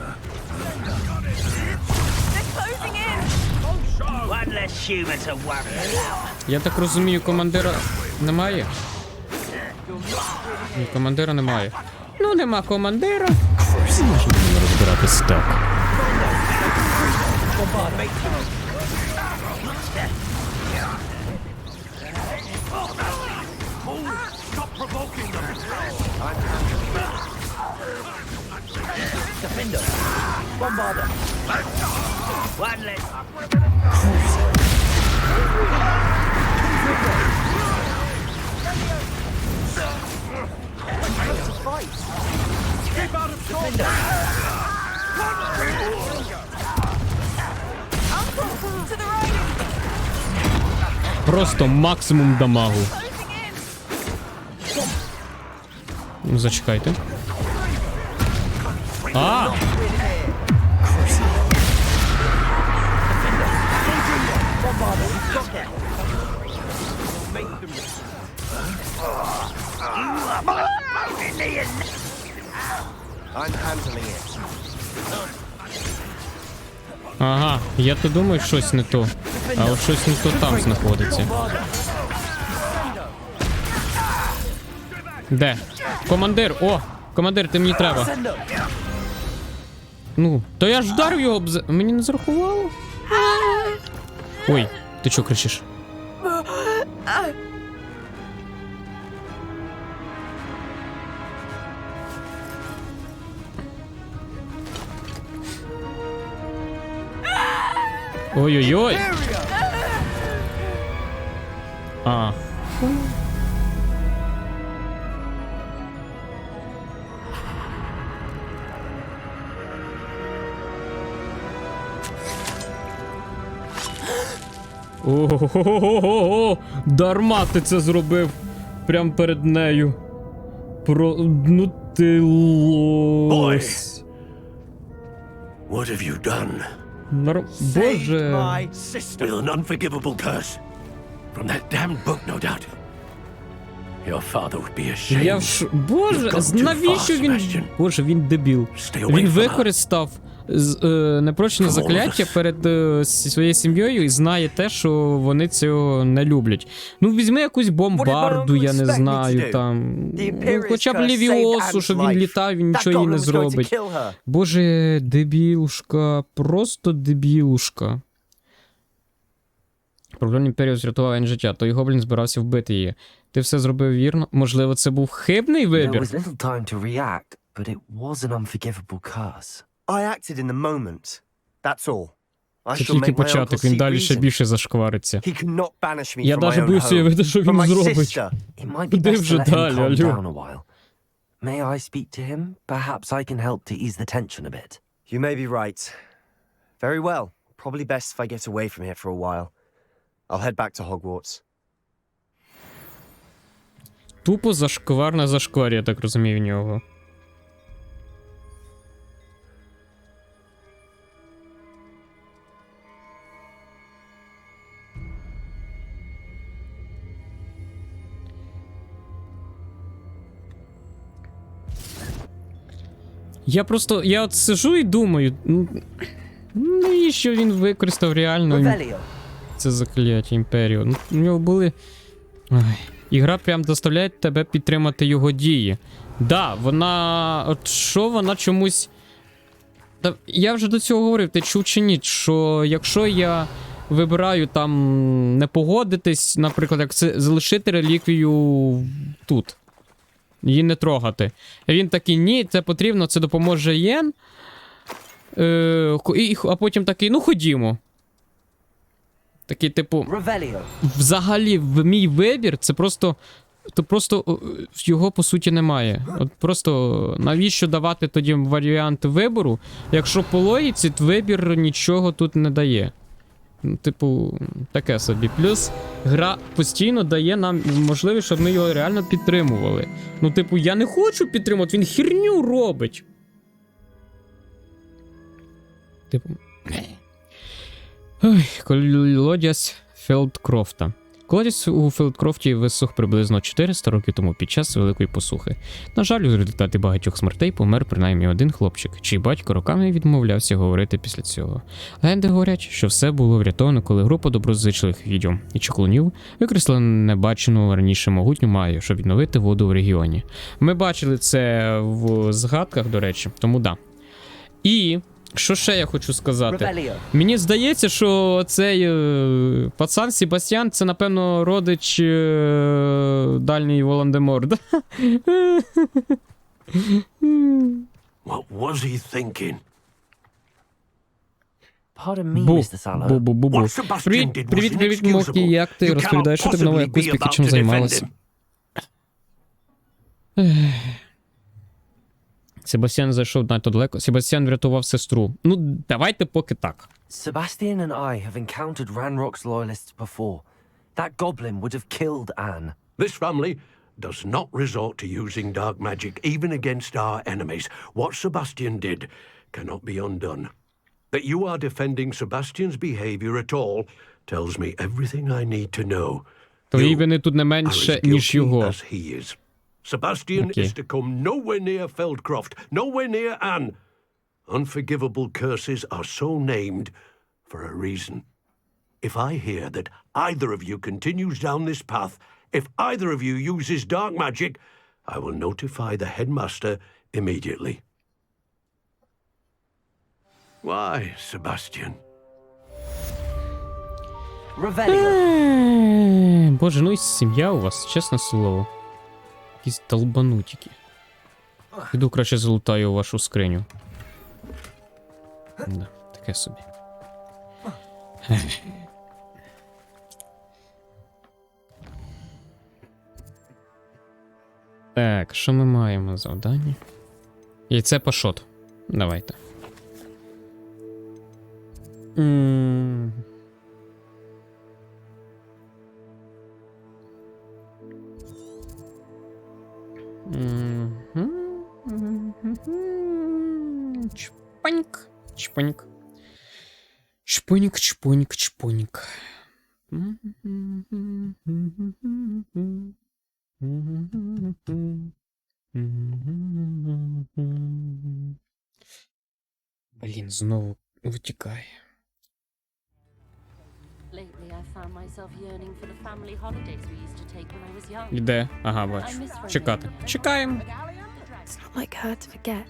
Я так розумію, командира немає? Ні, командира немає. Ну, нема командира. Можемо розбиратись так. Просто максимум дамагу. Ну, зачекайте. А! I'm handling it. Ага, я то думаю, щось не то. А от щось не то там знаходиться. Де? Командир! О! Командир, ти мені треба. Ну, то я ж вдарив його об мені не зарахувало? Ой, ти чого кричиш? Ой-ой-ой! А. Ого-го-го-го! Дарма ти це зробив прямо перед нею. Ну ти лось. What have you done? Боже. My sister. With an unforgivable curse. From that damned book, no doubt. Your father would be ashamed. Я Боже, навіщо він... Боже, він дебіл. Він використав непрочне закляття перед своєю сім'єю і знає те, що вони цього не люблять. Ну, візьми якусь бомбарду, я не знаю, там. Ну, хоча б Лівіосу, щоб він літав, він нічого їй не зробить. Боже, дебілушка, просто дебілушка. Проблемний період зрятував Ен життя, той гоблін збирався вбити її. Ти все зробив вірно? Можливо, це був хибний There вибір? was little time to react, but it was an unforgivable curse. I acted in the moment. That's all. I Це shall тільки make my uncle початок, він see далі ще reason. більше зашквариться. He cannot banish me Я from my навіть own боюся home, уявити, що from він my зробить. sister. It might be Куди best вже to let him далі, calm алло? down a while. May I speak to him? Perhaps I can help to ease the tension a bit. You may be right. Very well. Probably best if I get away from here for a while. I'll head back to Hogwarts. Тупо зашквар на зашквар, я так розумію, в нього. Я от сижу і думаю, навіщо він використав реально це закляття імперію? Ну, у нього були... Ой. Ігра прям доставляє тебе підтримати його дії. Да, вона... От що вона чомусь... Та я вже до цього говорив, ти чув чи ні, що якщо я вибираю там не погодитись, наприклад, як це залишити реліквію тут, її не трогати. Він такий, ні, це потрібно, це допоможе Єн. А потім такий, ну ходімо. Такий, типу, взагалі, мій вибір, це просто його, по суті, немає. От просто, навіщо давати тоді варіант вибору, якщо по логіці вибір нічого тут не дає. Ну, типу, таке собі. Плюс гра постійно дає нам можливість, щоб ми його реально підтримували. Ну, типу, я не хочу підтримувати, він херню робить. Типу... Ой, колодязь Фелдкрофта. Колодязь у Фелдкрофті висох приблизно 400 років тому під час Великої посухи. На жаль, у результаті багатьох смертей помер принаймні один хлопчик, чий батько роками відмовлявся говорити після цього. Легенди говорять, що все було врятовано, коли група доброзичливих відьом і чаклунів використала небачену раніше могутню магію, щоб відновити воду в регіоні. Ми бачили це в згадках, до речі, тому да. І... Що ще я хочу сказати? Мені здається, що цей пацан Себастьян, це, напевно, родич дальній Волан-де-Морт. What was he thinking? Pardon me, Mr. Sallow. Бу-бу-бу-бу. Привіт, Мокі, як ти? Розповідаєш, що ти в новій акустики чим займалася? Себастьян зайшов надто далеко. Себастьян врятував сестру. Ну, давайте поки так. Sebastian and I have encountered Ranrock's loyalists before. That goblin would have killed Anne. This family does not resort to using dark magic even against our enemies. What Sebastian did cannot be undone. That you are defending Sebastian's behavior at all tells me everything I need to know. Твої вини тут не менше, ніж його. Sebastian is to come nowhere near Feldcroft, nowhere near Anne. Unforgivable curses are so named for a reason. If I hear that either of you continues down this path, if either of you uses dark magic, I will notify the headmaster immediately. Why, Sebastian? Боже, ну і сім'я у вас, чесне слово. Якісь долбанутики. Піду краще залутаю вашу скриню. Да, таке собі. Так, що ми маємо завдання? Яйце пашот. Давайте. Чпоньк, чпоньк. Чпоньк, чпоньк, чпоньк. Блін, знову витікає. Lately, I found myself yearning for the family holidays we used to take when I was young. Іде. Ага, бачу. Чекати. Чекаємо. It's not like her to forget.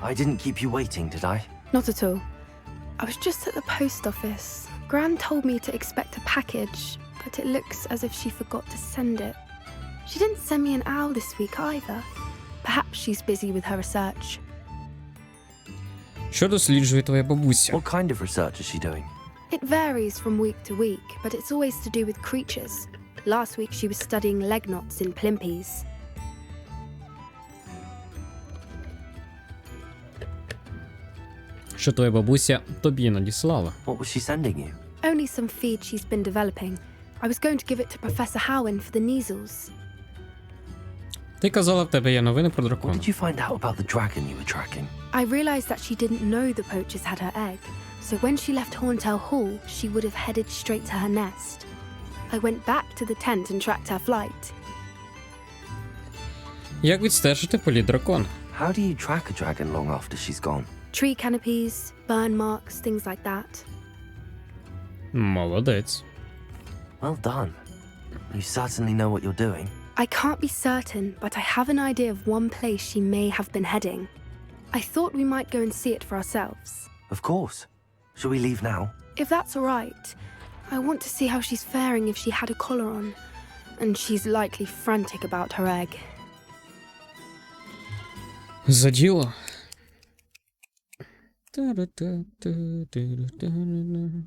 I didn't keep you waiting, did I? Not at all. I was just at the post office. Gran told me to expect a package, but it looks as if she forgot to send it. She didn't send me an owl this week either. Perhaps she's busy with her research. Що досліджує твоя бабуся? What kind of research is she doing? It varies from week to week, but it's always to do with creatures. Last week she was studying leg knots in plimpies. Що твоя бабуся тобі надіслала? What was she sending you? Only some feed she's been developing. I was going to give it to Professor Howen for the measles. Ти казала, в тебе є новини про What дракона. did you find out about the dragon you were tracking? I realized that she didn't know the poachers had her egg, so when she left Horntail Hall, she would have headed straight to her nest. I went back to the tent and tracked her flight. Як відстежити політ дракона? How do you track a dragon long after she's gone? Tree canopies, burn marks, things like that. Молодець. Well done. You certainly know what you're doing. I can't be certain, but I have an idea of one place she may have been heading. I thought we might go and see it for ourselves. Of course. Shall we leave now? If that's all right, I want to see how she's faring if she had a collar on. And she's likely frantic about her egg. За діло.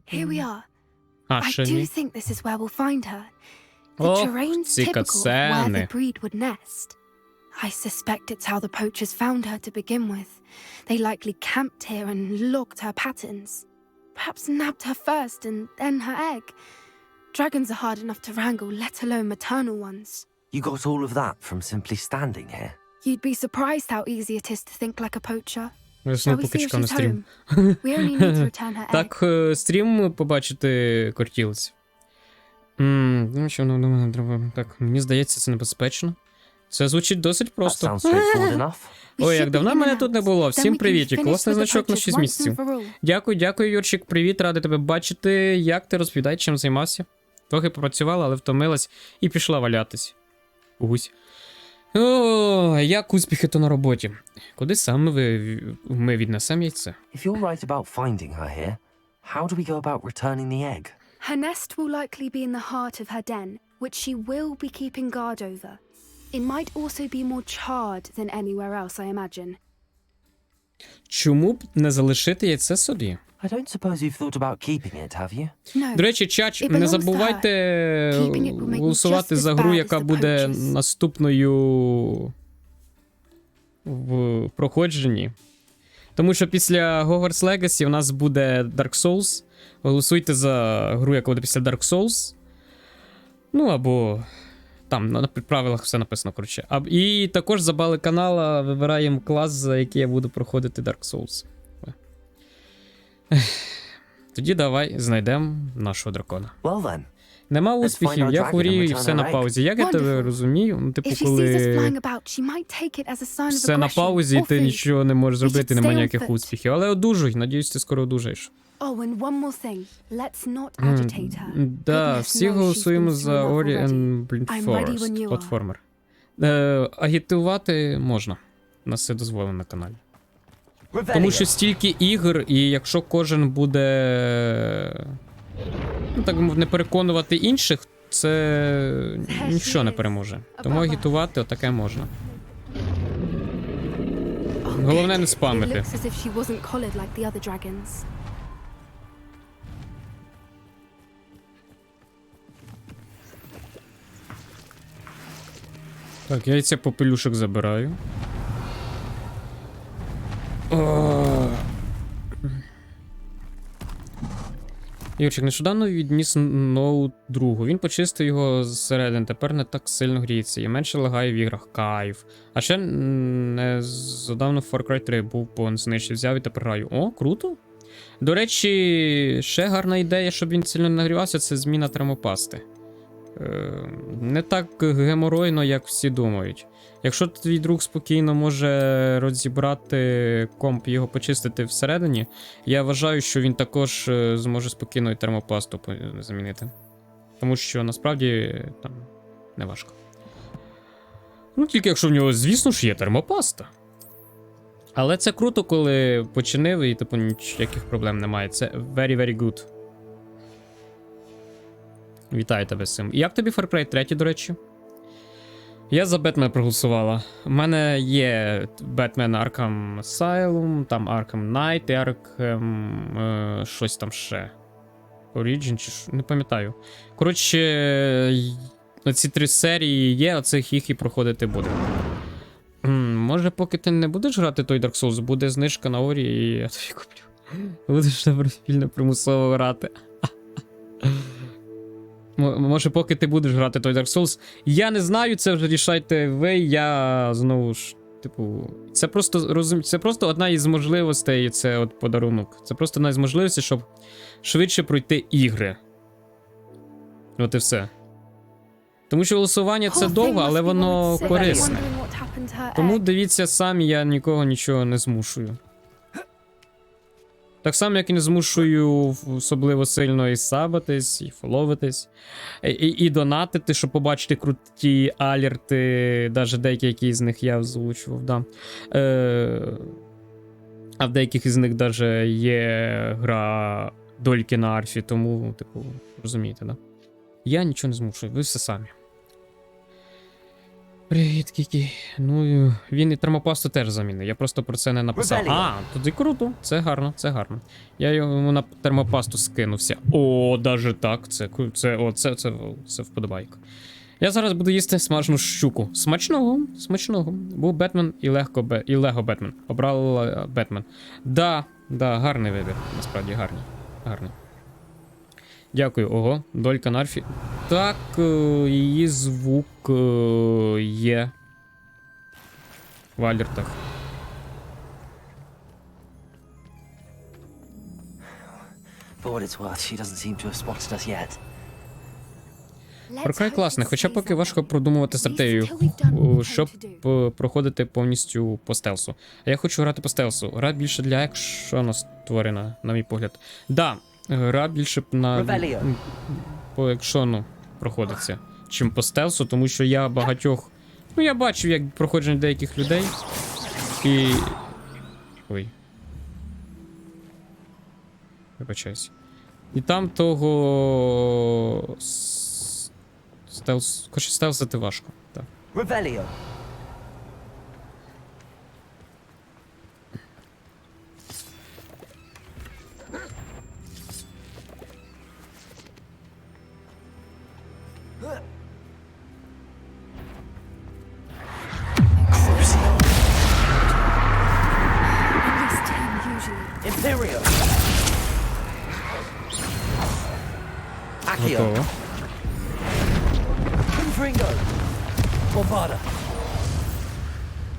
Here we are. А, I ще do ні. think this is where we'll find her. The Ох, terrain's ці typical of where the катсцени. breed would nest. I suspect it's how the poachers found her to begin with. They likely camped here and logged her patterns. Perhaps nabbed her first and then her egg. Dragons are hard enough to wrangle, let alone maternal ones. You got all of that from simply standing here? You'd be surprised how easy it is to think like a poacher. Я Shall знову we поки see if чекав на she's стрім. home? We only need to return her egg. Так, стрім побачити кортілось. Ну, що воно до мене треба. Так, мені здається, це небезпечно. Це звучить досить That просто. sounds straightforward enough. We Ой, should як давно be мене in тут не and було. out. Всім Then we can привітик. finish Класний with the значок на poachers 6 once місяців. and for all. Дякую, Юрчик, привіт, радий тебе бачити. Як ти розповідай, чим займався? Трохи попрацювала, але втомилась і пішла валятись. Гусь. О, як успіхи то на роботі. Куди саме ми віднесемо яйце? If you're right about finding her here, how do we go about returning the egg? Her nest will likely be in the heart of her den, which she will be keeping guard over. It might also be more charred than anywhere else, I imagine. Чому б не залишити яйце собі? I don't suppose you've thought about keeping it, have you? No. До речі, чач, It не belongs to забувайте her. Keeping it will make me голосувати just за as гру, bad as яка the буде poachers. наступною в проходженні. Тому що після Hogwarts Legacy у нас буде Dark Souls. Голосуйте за гру, яка буде після Dark Souls. Ну, або там на правилах все написано, коротше. І також за бали канала вибираємо клас, за який я буду проходити Dark Souls. Тоді давай знайдемо нашого дракона. Well then. Нема Let's find успіхів, our я dragon хворію and і return все our на egg. паузі. Як я тебе Wonderful. розумію? Ну, типу, If she sees us коли flying about, she might take it as a sign of все на aggression паузі, і or ти food. нічого не можеш зробити, should немає stay on ніяких foot. успіхів. Але одужуй, надіюсь, ти скоро одужаєш. Oh, and one more thing. Let's not agitate her. Да, Goodness всі knows голосуємо she's been за through enough Ori already. and Blind I'm ready when Forest, you are. платформер. Агітувати можна. У нас все дозволено на каналі. Тому що стільки ігор, і якщо кожен буде, ну, так би мовити, не переконувати інших, це нічого не переможе. Тому агітувати отаке можна. Oh, Головне good. не It спамити. looks as if she wasn't collared like the other dragons. Так, яйця попелюшок забираю. О. Юрчик, нещодавно відніс ноут другу. Він почистив його зсередини, тепер не так сильно гріється і менше лагає в іграх. Кайф. А ще незадавно в Far Cry 3 був по знищив, взяв і тепер граю. О, круто. До речі, ще гарна ідея, щоб він сильно не нагрівався, це зміна термопасти. не так геморойно, як всі думають. Якщо твій друг спокійно може розібрати комп і його почистити всередині, я вважаю, що він також зможе спокійно і термопасту замінити. Тому що насправді там не важко. Ну, тільки якщо в нього, звісно ж, є термопаста. Але це круто, коли починив і типу ніяких проблем немає. Це very good. Вітаю тебе з цим. Як тобі Far Cry 3, до речі? Я за Бетмен проголосувала. У мене є Batman Arkham Asylum, там Arkham Knight і Arkham... щось там ще. Origin чи що? Не пам'ятаю. Коротше, ці 3 серії є, оцих їх і проходити буде. Може, поки ти не будеш грати той Dark Souls, буде знижка на Орі і я тобі куплю. Будеш добровільно примусово грати. Може, поки ти будеш грати той Dark Souls. Я не знаю, це вже рішайте ви, я знову ж, типу... Це просто одна із можливостей, це от подарунок. Це просто одна із можливостей, щоб швидше пройти ігри. От і все. Тому що голосування це довго, але воно корисне. Тому дивіться самі, я нікого нічого не змушую. Так само, як і не змушую особливо сильно і сабатись, і фоловитись, і донатити, щоб побачити круті алерти, навіть деякі, які з них я озвучував, да. А в деяких із них навіть є гра дольки на арфі, тому, типу, розумієте, да? Я нічого не змушую, ви все самі. Привіт, Кікі. Ну, він і термопасту теж замінив, я просто про це не написав. А, тоді круто, це гарно, це гарно. Я йому на термопасту скинувся. О, даже так, це вподобайка. Я зараз буду їсти смажену щуку. Смачного, смачного. Був Бетмен і Лего Бетмен. Обрала Бетмен. Да, гарний вибір, насправді гарний. Гарний. Дякую, ого, долька на арфі. Так, її звук є в алертах. Far Cry класний, хоча поки важко продумувати стратегію, щоб проходити повністю по стелсу. А я хочу грати по стелсу. Гра більше для екшону створена, на мій погляд. Да, гра більше по екшону проходиться, чим по стелсу, тому що я багатьох... Ну, я бачив, як проходження деяких людей. І... Ой. Вибачаюсь. І там того... Стелс... Короче, стелсити важко. Так. Revelio. Imperio. Accio. Готово. Confringo. Bombarda.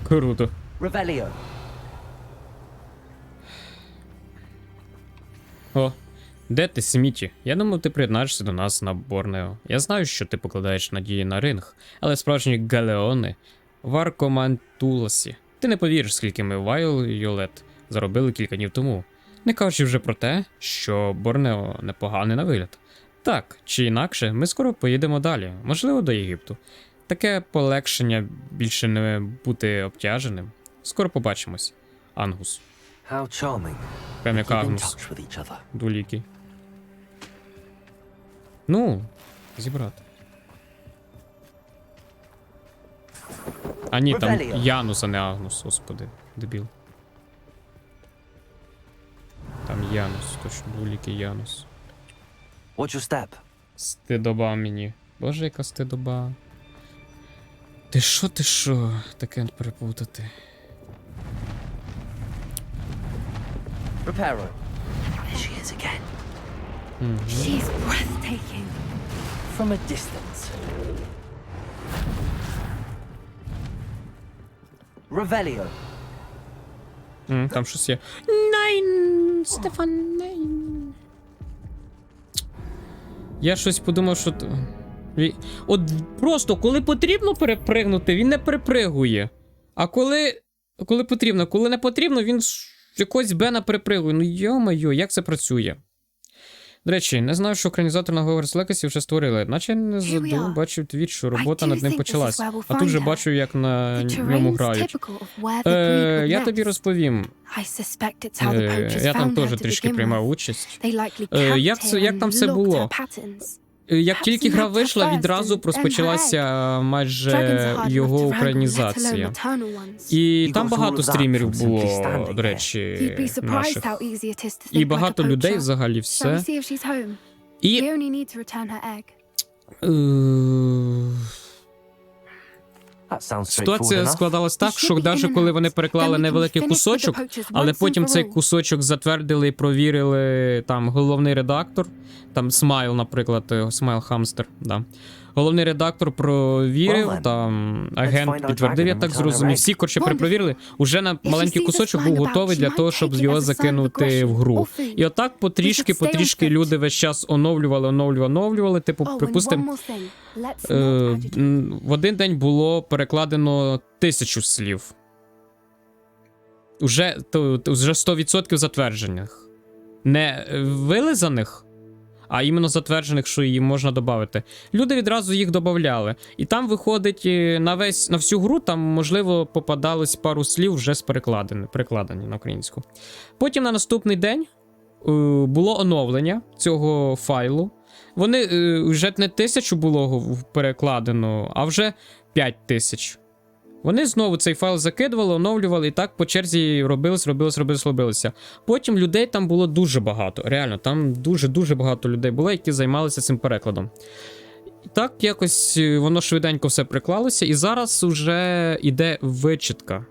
Круто. Revelio. О, де ти, Сміті? Я думав, ти приєднаєшся до нас на Борнео. Я знаю, що ти покладаєш надії на ринг, але справжні галеони в Аркомантуласі. Ти не повіриш, скільки ми Вайолет заробили кілька днів тому. Не кажучи вже про те, що Борнео непоганий на вигляд. Так, чи інакше, ми скоро поїдемо далі, можливо, до Єгипту. Таке полегшення більше не бути обтяженим. Скоро побачимось. Ангус. How charming. Прям як Keep in Агнус. touch with each other. Дуліки. Ну, зібрати. А ні, там Янус, а не Агнус, господи, дебіл. Там Янус, точно, Дуліки Янус. Watch your step. Стидоба мені. Боже, яка стидоба. Ти що? Таке переплутати. Reparo. There she is again. She's breathtaking. From a distance. Revelio. Там щось є. Найн! Стефан, найн. Я щось подумав, що... От просто, коли потрібно перепригнути, він не перепригує. А коли потрібно, коли не потрібно, він якось Бена перепригує. Ну йо-моє, як це працює? До речі, не знаю, що екранізатор на Hogwarts Legacy вже створили. Наче не бачив твіт, що робота над ним почалась. А тут вже бачу, як на ньому грають. Я тобі розповім. Я там теж трішки приймав участь. Як там все було? Як тільки гра вийшла, відразу розпочалася майже його українізація. І там багато стрімерів було, до речі, наших. І багато людей взагалі все. І... Ситуація складалась так, що навіть коли вони переклали невеликий кусочок, але потім цей кусочок затвердили і провірили там головний редактор, там Смайл, наприклад, Смайл Хамстер, да. Головний редактор провірив, там агент підтвердив, я так зрозумів. Всі, коротше, перепровірили. Уже на маленький кусочок був готовий для того, щоб його закинути в гру. І отак потрішки люди весь час оновлювали. Типу, припустимо, в один день було перекладено 1000 слів. Уже 100% затверджених. Не вилизаних, а іменно затверджених, що її можна додати. Люди відразу їх додавали. І там виходить, на всю гру, там, можливо, попадалось пару слів вже перекладені на українську. Потім на наступний день було оновлення цього файлу. Вони вже не 1000 було перекладено, а вже 5000. Вони знову цей файл закидували, оновлювали, і так по черзі робилося. Потім людей там було дуже багато. Реально, там дуже багато людей було, які займалися цим перекладом. І так якось воно швиденько все приклалося, і зараз вже йде вичитка.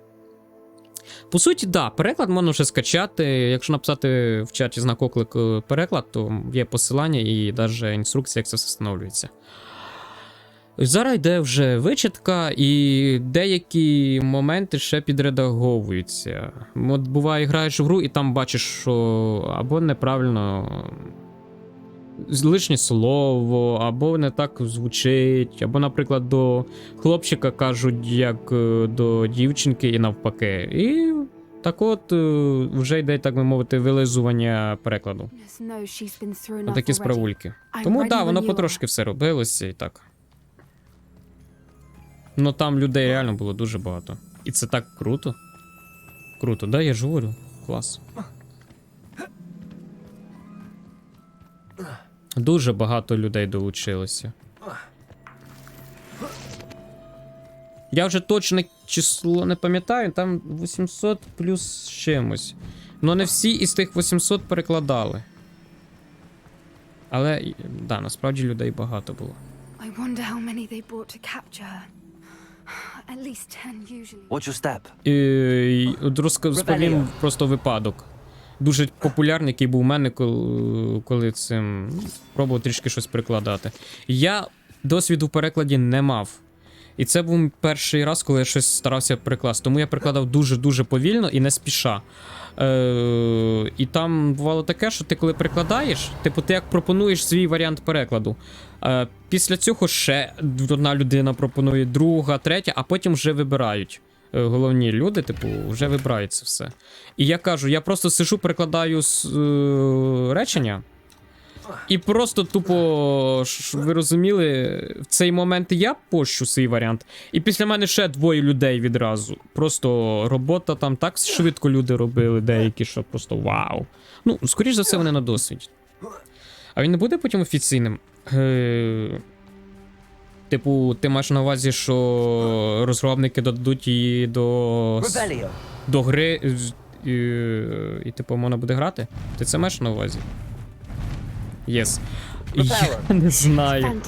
По суті, да, переклад можна вже скачати. Якщо написати в чаті знак оклик переклад, то є посилання і навіть інструкція, як це все встановлюється. Зараз йде вже вичитка, і деякі моменти ще підредаговуються. От буває, граєш в гру, і там бачиш, що або неправильно лишнє слово, або не так звучить, або, наприклад, до хлопчика кажуть, як до дівчинки, і навпаки. І так от вже йде, так би мовити, вилизування перекладу. Отакі справульки. Тому так, воно потрошки все робилося і так. Ну там людей реально було дуже багато. І це так круто. Круто, да, я ж говорю. Клас. Дуже багато людей долучилося. Я вже точне число не пам'ятаю, там 800 плюс чимось. Но не всі із тих 800 перекладали. Але, да, насправді людей багато було. What's your step? Розповім просто випадок. Дуже популярний, який був у мене, коли цим пробував трішки щось перекладати. Я досвіду в перекладі не мав. І це був перший раз, коли я щось старався перекласти. Тому я перекладав дуже повільно і не спіша. І там бувало таке, що ти коли перекладаєш, типу ти як пропонуєш свій варіант перекладу. Після цього ще одна людина пропонує, друга, третя, а потім вже вибирають. Головні люди, типу, вже вибирають це все. І я кажу, я просто сижу, перекладаю речення, і просто тупо, ви розуміли, в цей момент я пощу свій варіант, і після мене ще двоє людей відразу. Просто робота там так швидко люди робили, деякі, що просто вау. Ну, скоріш за все, вони на досвіді. А він не буде потім офіційним? Типу, ти маєш на увазі, що розробники додадуть її до гри, і типу, можна буде грати? Ти це маєш на увазі? Єс. Я не знаю.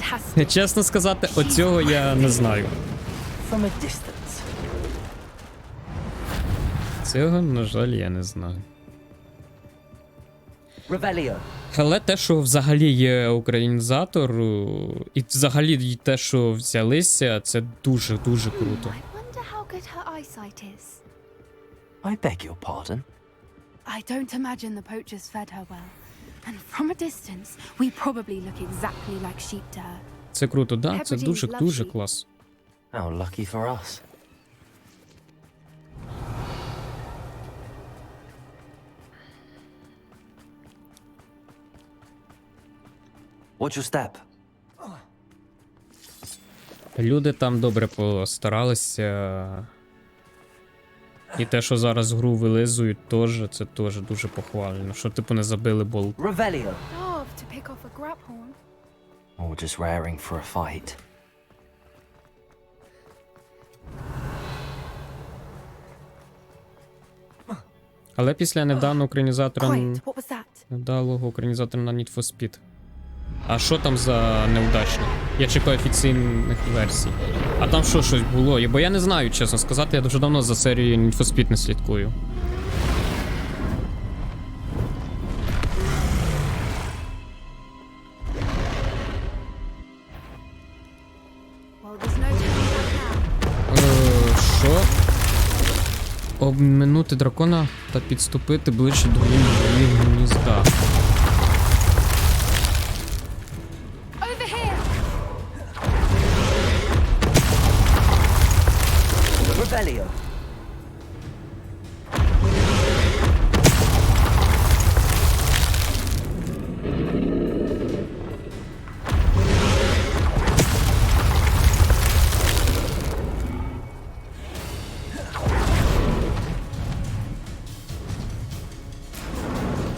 Чесно сказати, оцього я не знаю. Цього, на жаль, я не знаю. Але те, що взагалі є українізатор, і взагалі те, що взялися, це дуже круто. I beg your pardon? I don't imagine the poachers fed her well. And from a distance, we probably look exactly like sheep to her. Це круто, да? Це дуже клас. How lucky for us. What's your step? Люди там добре постаралися. І те, що зараз гру вилизують, це теж дуже похвально. Що типу не забили болт. Revelio. Love to pick off a grapphorn. Or just raring for a fight. Але після невдалого українізатора... Quiet, what was that? Невдалого українізатора на Need for Speed. А що там за неудачне? Я чекаю офіційних версій. А там що, щось було? Бо я не знаю, чесно сказати, я дуже давно за серією Need for Speed не слідкую. Well, there's no turning back now. Що? Обминути дракона та підступити ближче до її гнізда. Over here! Revelio.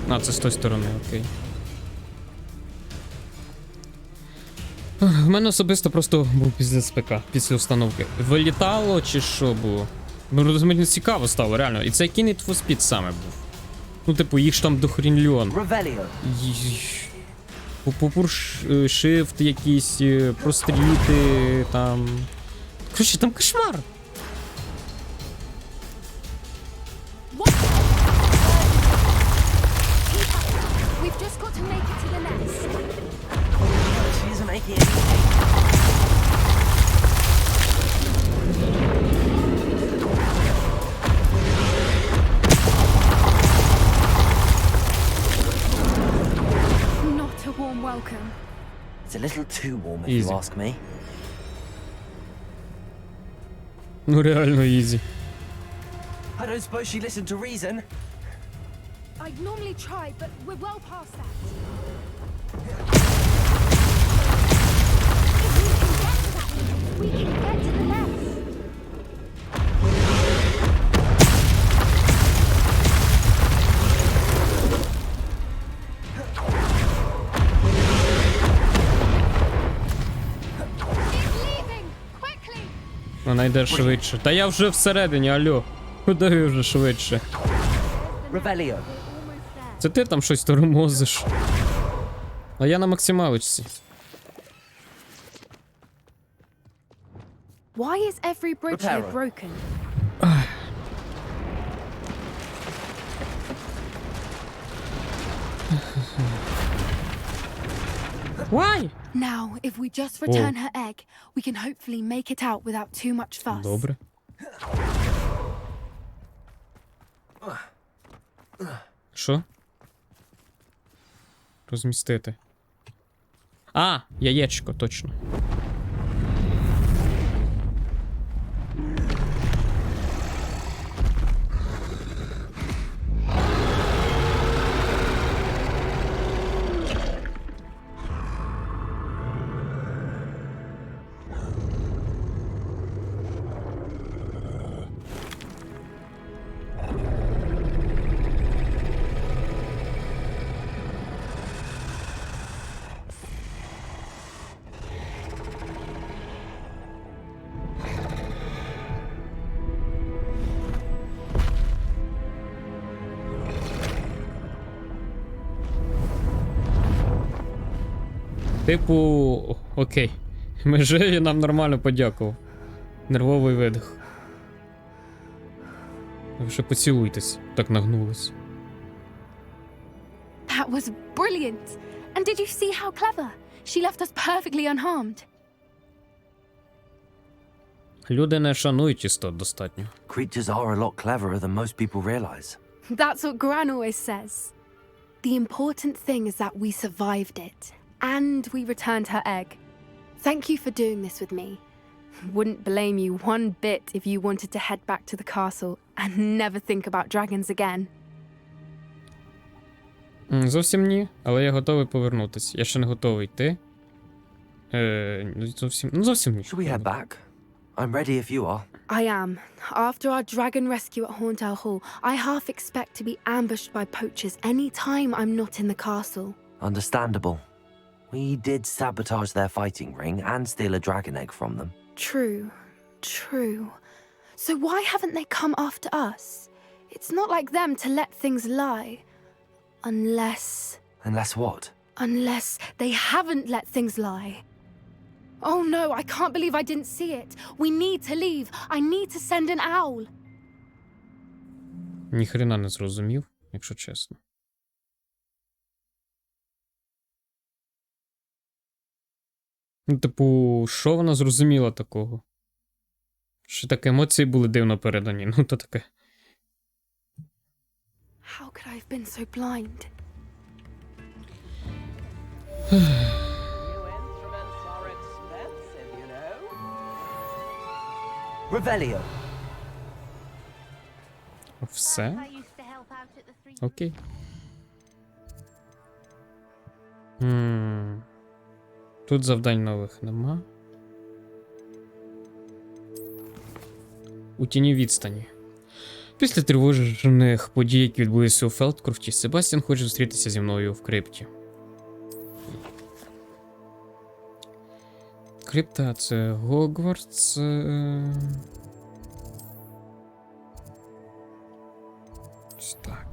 А, це з тої сторони, окей. В мене особисто просто був піздець ПК після установки. Вилітало чи що було? Ну, розумію, цікаво стало, реально. І це який Need for Speed саме був. Ну, типу, їх ж там дохрінльон. Revelio. Shift якісь, простріти, там... Короче, там кошмар. We've just got to make it to the nest. She isn't making anything. Not a warm welcome. It's a little too warm if Easy. you ask me. Ну, реально ізі. I don't suppose she listened to reason. I'd normally try, but we're well past that. If we can get to the nest. It's leaving! Quickly! Вона йде швидше. Та я вже всередині, алло. Куди я вже швидше? Revelio. Це ти там щось тормозиш. А я на максималочці. Why is every bridge here Reparo. broken? Why? Now, if we just return her egg, we can hopefully make it out without too much fuss. Добре. Що? Розмістити. А, яєчко, точно. Типу, окей. Ми живі, нам нормально подякував. Нервовий видих. Ви ще поцілуйтесь, так нагнулись. That was brilliant! And did you see how clever? She left us perfectly unharmed. Люди не шанують істот достатньо. Creatures are a lot cleverer than most people realize. That's what Gran always says. The important thing is that we survived it. And we returned her egg. Thank you for doing this with me. Wouldn't blame you one bit if you wanted to head back to the castle and never think about dragons again. Зовсім ні, але я готовий повернутися. Я ще не готовий йти. Зовсім ні. Should we head back? I'm ready if you are. I am. After our dragon rescue at Horndale Hall, I half expect to be ambushed by poachers any time I'm not in the castle. Understandable. We did sabotage their fighting ring and steal a dragon egg from them. True. True. So why haven't they come after us? It's not like them to let things lie. Unless Unless what? they haven't let things lie. Oh no, I can't believe I didn't see it. We need to leave. I need to send an owl. Ніхрена не зрозумів, якщо чесно. Типу, що вона зрозуміла такого? Що так емоції були дивно передані, ну то таке. How could I have been so blind? Revelio. Все? Окей. Тут завдань нових нема. У тіні відстані. Після тривожних подій, які відбулися у Фелдкрофті, Себастьян хоче зустрітися зі мною в крипті. Крипта — це Гогвартс. Ось так.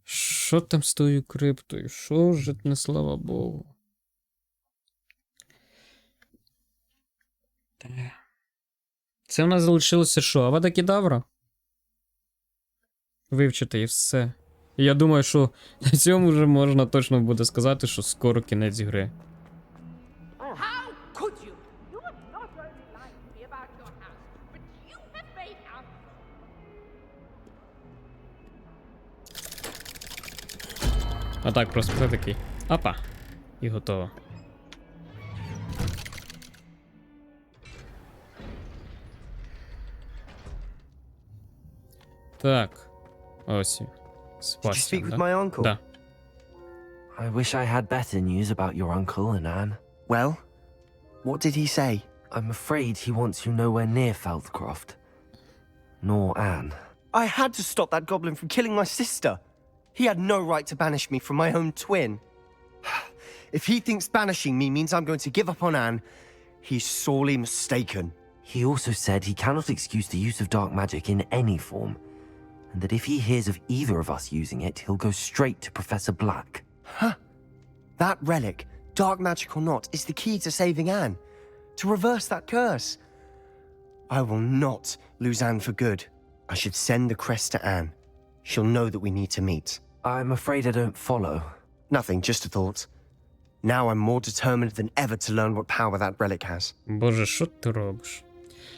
Що там з тою криптою? Що ж, не слава Богу. Це в нас залишилося що? Авада Кедавра? Вивчити і все. І я думаю, що на цьому вже можна точно буде сказати, що скоро кінець гри. А так, просто це такий. Апа. І готово. Так. Ось він. Did you speak with my uncle? Да. I wish I had better news about your uncle and Anne. Well, what did he say? I'm afraid he wants you nowhere near Feldcroft. Nor Anne. I had to stop that goblin from killing my sister. He had no right to banish me from my own twin. If he thinks banishing me means I'm going to give up on Anne, he's sorely mistaken. He also said he cannot excuse the use of dark magic in any form, and that if he hears of either of us using it, he'll go straight to Professor Black. Huh. That relic, dark magic or not, is the key to saving Anne. To reverse that curse. I will not lose Anne for good. I should send the crest to Anne. She'll know that we need to meet. I'm afraid I don't follow. Nothing, just a thought. Now I'm more determined than ever to learn what power that relic has. Боже, що ти робиш?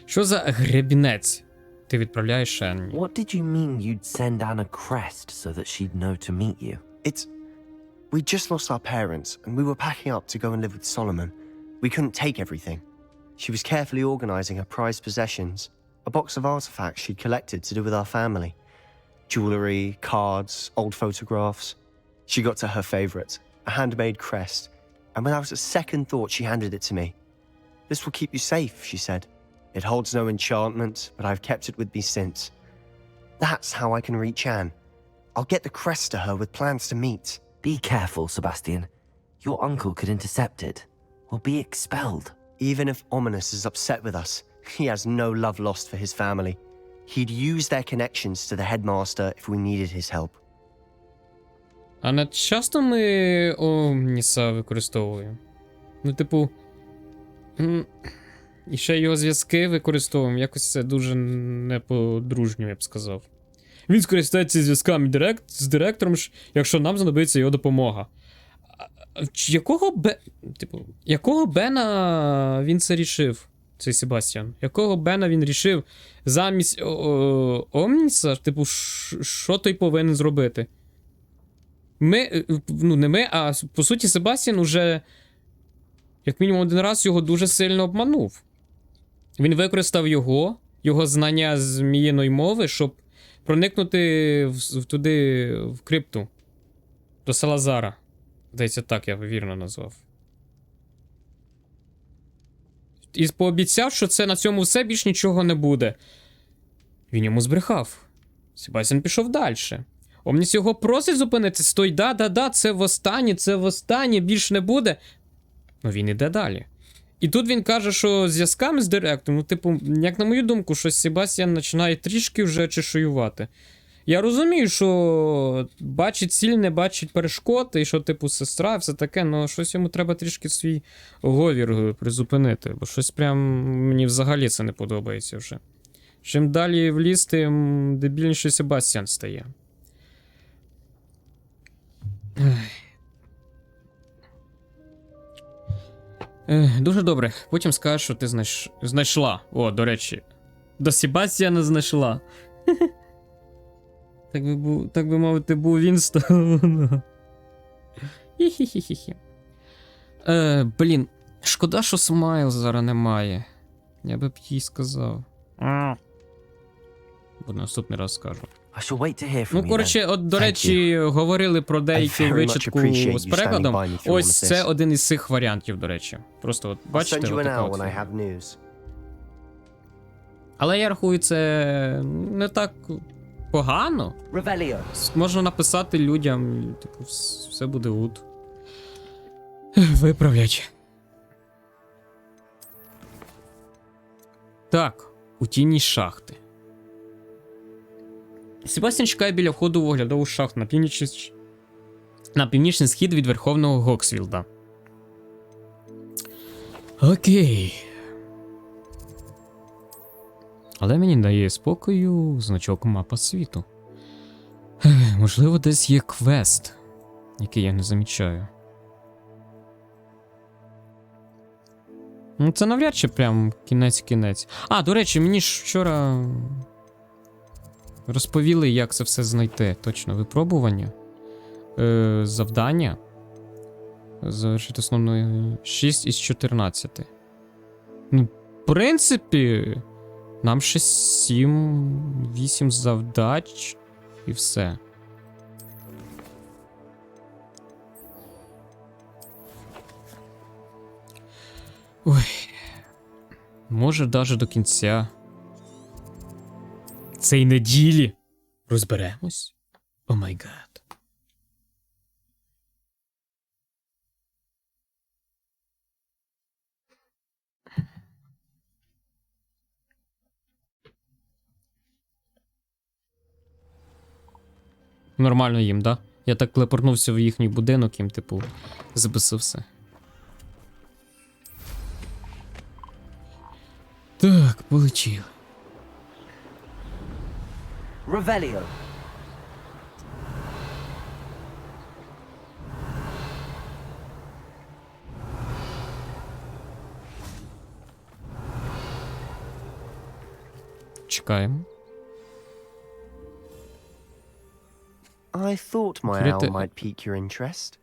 Що за гребінець ти відправляєш Анні? What did you mean you'd send Anne a crest so that she'd know to meet you? We just lost our parents, and we were packing up to go and live with Solomon. We couldn't take everything. She was carefully organizing her prized possessions, a box of artifacts she'd collected to do with our family. Jewelry, cards, old photographs. She got to her favorite, a handmade crest, and without a second thought she handed it to me. This will keep you safe, she said. It holds no enchantment, but I've kept it with me since. That's how I can reach Anne. I'll get the crest to her with plans to meet. Be careful, Sebastian. Your uncle could intercept it, or be expelled. Even if Ominous is upset with us, he has no love lost for his family. He'd use their connections to the headmaster if we needed his help. А не часто ми Омніса використовуємо? Ну, типу. І ще його зв'язки використовуємо. Якось це дуже не по-дружньому, я б сказав. Він скористається зв'язками з директором, якщо нам знадобиться його допомога. Якого Бена він це рішив, цей Себастьян? Якого Бена він рішив замість Омніса? Типу, що той повинен зробити? Не ми, а по суті Себастьян уже як мінімум один раз його дуже сильно обманув. Він використав його знання зміїної мови, щоб проникнути туди, в крипту. До Салазара. Здається, так я вірно назвав. І пообіцяв, що це на цьому все, більш нічого не буде. Він йому збрехав. Себастьян пішов далі. Омніс його просить зупинитися. Стой, да, це востаннє, більш не буде. Ну він іде далі. І тут він каже, що зв'язками з директором, ну, типу, як на мою думку, що Себастьян починає трішки вже чешуювати. Я розумію, що бачить ціль, не бачить перешкод, і що, типу, сестра, все таке, але щось йому треба трішки свій говір призупинити, бо щось прям мені взагалі це не подобається вже. Чим далі в ліс, тим дебільніше Себастьян стає. Дуже добре. Потім скажеш, що ти знайшла. О, до речі. До Себастьяна знайшла. Так би мовити, був Вінстон. Хі-хі-хі-хі. Блін, шкода, що Смайл зараз немає. Я би б їй сказав. Бо наступний раз скажу. Ну, коротше, от, до речі, говорили про деякі вичатку з перекладом. Ось це один із цих варіантів, до речі. Просто от, бачите, отака от. Але я рахую, це не так погано. Можна написати людям, типу, все буде гуд. Виправлять. Так, у тіні шахти. Себастьян чекає біля входу в оглядову шахту на північний схід від Верховного Гоксвілда. Окей. Але мені дає спокою значок мапа світу. Можливо, десь є квест, який я не замічаю. Ну, це навряд чи прям кінець. А, до речі, мені ж вчора розповіли, як це все знайти. Точно, випробування. Завдання. Завершити основною 6 із 14. Ну, в принципі, нам ще 7-8 завдач і все. Ой. Може, навіть до кінця цієї неділі розберемось? О май гад. Нормально їм, да? Я так телепортнувся в їхній будинок, їм, типу, записав все. Так, полетіли. Revelio. Чекаємо. I thought my owl might pique your interest.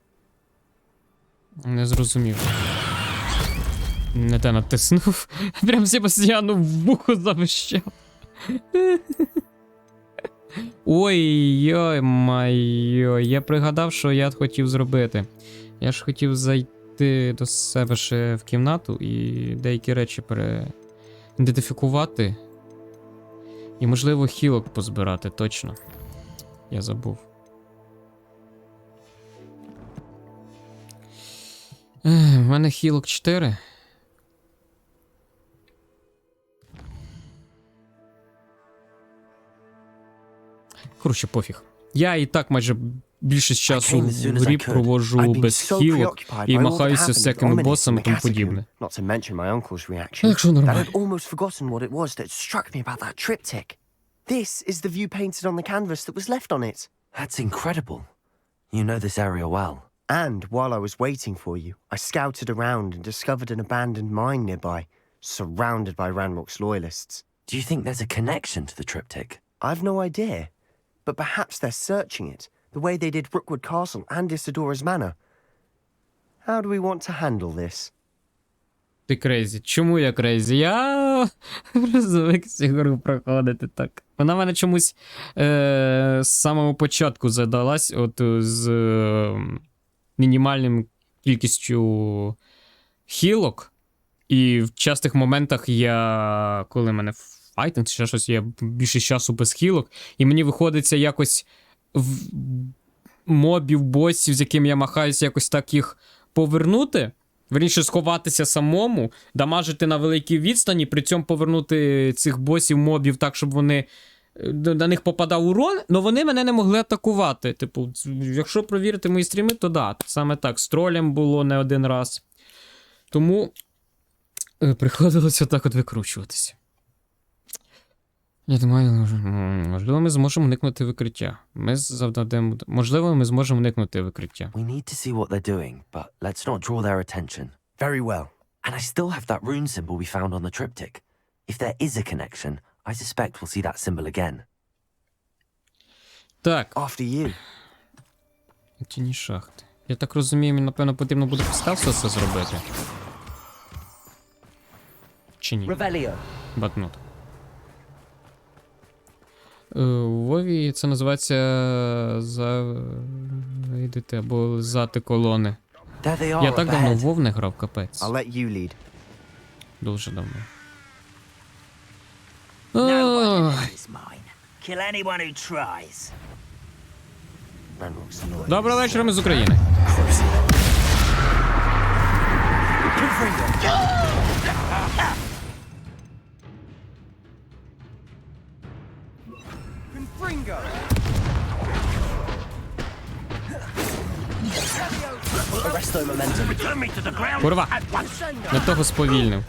Не зрозумів. Не те натиснув. Прям Себастьяну в вухо завищав. Ой-ой, майой. Я пригадав, що я хотів зробити. Я ж хотів зайти до себе ще в кімнату і деякі речі переідентифікувати. І, можливо, хілок позбирати, точно. Я забув. У мене хілок 4. Коротше, пофіг. Я і так майже більшість часу в грі проводжу без хілок і махаюся всякими босами і тому подібне. Якщо нормально. This is the view painted on the canvas that was left on it. That's incredible. You know this area well. And while I was waiting for you, I scouted around and discovered an abandoned mine nearby, surrounded by Ranrock's loyalists. Do you think there's a connection to the triptych? I've no idea, but perhaps they're searching it, the way they did Rookwood Castle and Isidora's Manor. How do we want to handle this? Ти крейзі. Чому я крейзі? Я звик цю гру проходити так. Вона в мене чомусь з самого початку задалась от з мінімальним кількістю хілок. І в частих моментах я, коли в мене файтинг, ще щось, я більше часу без хілок, і мені виходиться якось мобів, босів, з якими я махаюся, якось так їх повернути. Верніше, сховатися самому, дамажити на великій відстані, при цьому повернути цих босів, мобів так, щоб вони, на них попадав урон, але вони мене не могли атакувати. Типу, якщо провірити мої стріми, то да, саме так, з тролем було не один раз. Тому приходилося так от викручуватися. Я думаю, можливо, ми зможемо уникнути викриття. Можливо, ми зможемо уникнути викриття. We need to see what they're doing, but let's not draw their attention. Very well. And I still have that rune symbol we found on the triptych. If there is a connection, I suspect we'll see that symbol again. Так. After you. Тіні шахти. Я так розумію, мені, напевно, потрібно буде підставство це зробити. Чи ні? Revelio. Батнут. У Вові це називається зайдете або зати колони. There they are Я так давно в up ahead. Вов не грав, капець. I'll let you lead. Дуже давно. Is mine. Kill anyone who tries. Доброго вечора, ми з України. Arresto momentum. Курва! Не того сповільнив.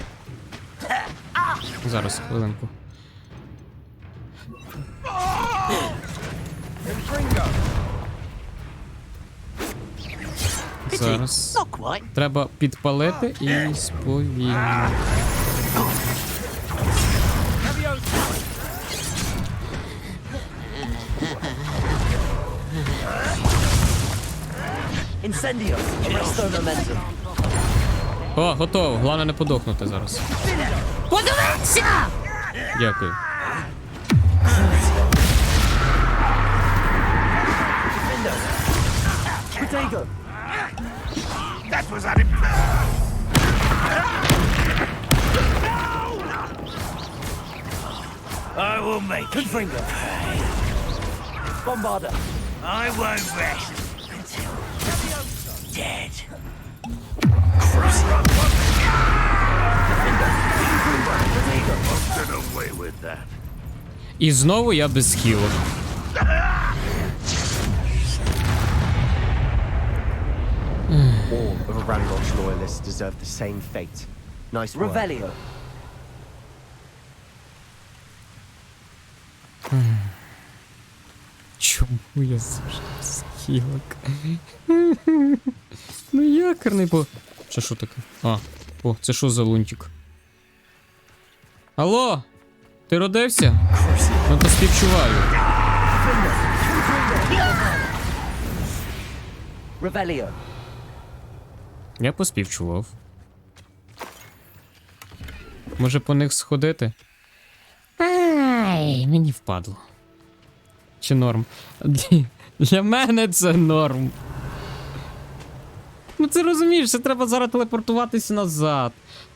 Зараз, хвилинку. Зараз. Треба підпалити і сповільнити. Incendio. Arresto momentum. О, готово. Головне не подохнути зараз. Подивіться! Дякую. Potato. That was at him. I will make Confringo. Bombarder. I won't rest until dead. Get away with that. І знову я без хілок. All of Ranrock's loyalists deserve the same fate. Nice work. Revelio. Чому я завжди без хілок? Ну якорний по... Це що таке? А, о, це що за лунтик? Алло? Ти родився? Ну то співчуваю. Revelio. Я поспівчував. Може по них сходити? Ай, мені впадло. Чи норм? Для мене це норм. Ну ти розумієш, це треба зараз телепортуватися назад.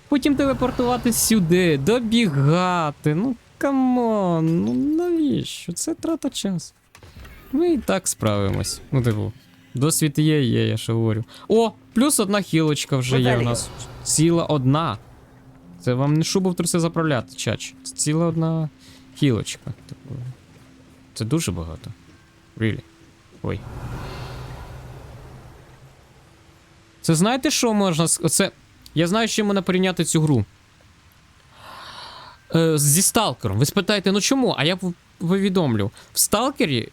Потім телепортуватись сюди, добігати. Ну камон, ну навіщо? Це трата часу. Ми і так справимось. Ну типу, досвід є, я ще говорю. О, плюс одна хілочка вже є у нас. Ціла одна. Це вам не шубу в труси заправляти, чач. Це ціла одна хілочка. Типу, це дуже багато. Really. Ой. Це знаєте, що можна... Оце... Я знаю, з чим можна порівняти цю гру. Зі Сталкером. Ви спитаєте, ну чому? А я повідомлю. В Сталкері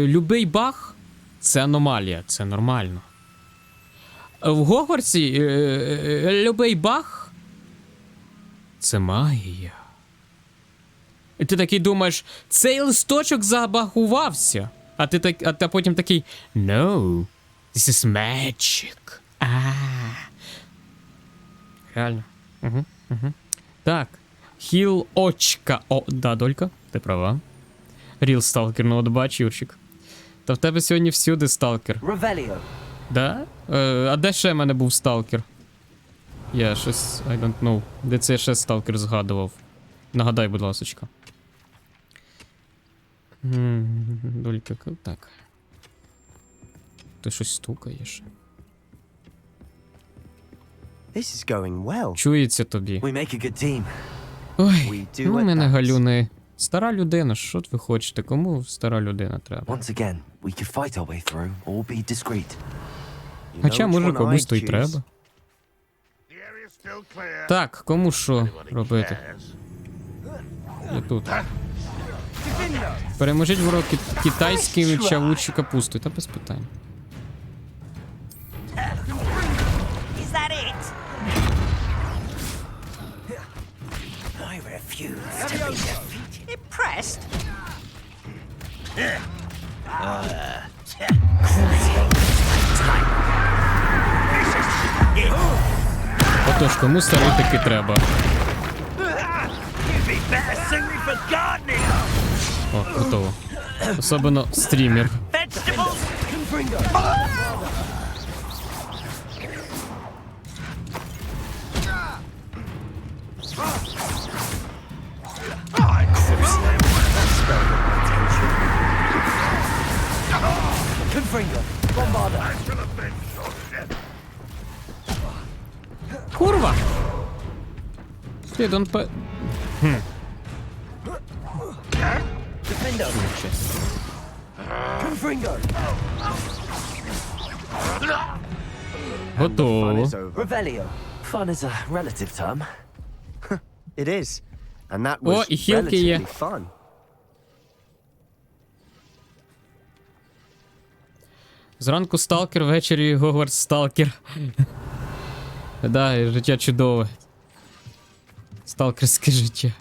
любий баг – це аномалія, це нормально. В Гогвартсі любий баг – це магія. І ти такий думаєш, цей листочок забагувався. А ти потім такий, no, this is magic. Реально. Так. Хіл очка. О, да, Долька, ти права. Ріл сталкер, ну от бач, Юрчик. Та в тебе сьогодні всюди сталкер. Revelio. Да? А де ще в мене був сталкер? Я щось, I don't know. Де це я ще сталкер згадував? Нагадай, будь ласочка. Долька, так. Ти щось стукаєш. This is going well. Чується тобі. We make a good team. Ой, ну мене галюни. Стара людина, що ви хочете? Кому стара людина треба? Once again, we could fight our way through or be discreet. Хоча, може, комусь то й треба. Так, кому що робити? Я тут. Переможіть ворог китайською чавучою капустою, та без питань. Is that it? I refuse to be defeated. Impressed? Отож, кому старий таки треба? О, готово. Особливо стрімер. Курва! Ти донпе... Готово. Revelio. Fun is a relative term. It is. And that О, was і хілки є. relatively fun. Зранку сталкер, ввечері Hogwarts сталкер. Да, і життя чудове. Сталкерське життя.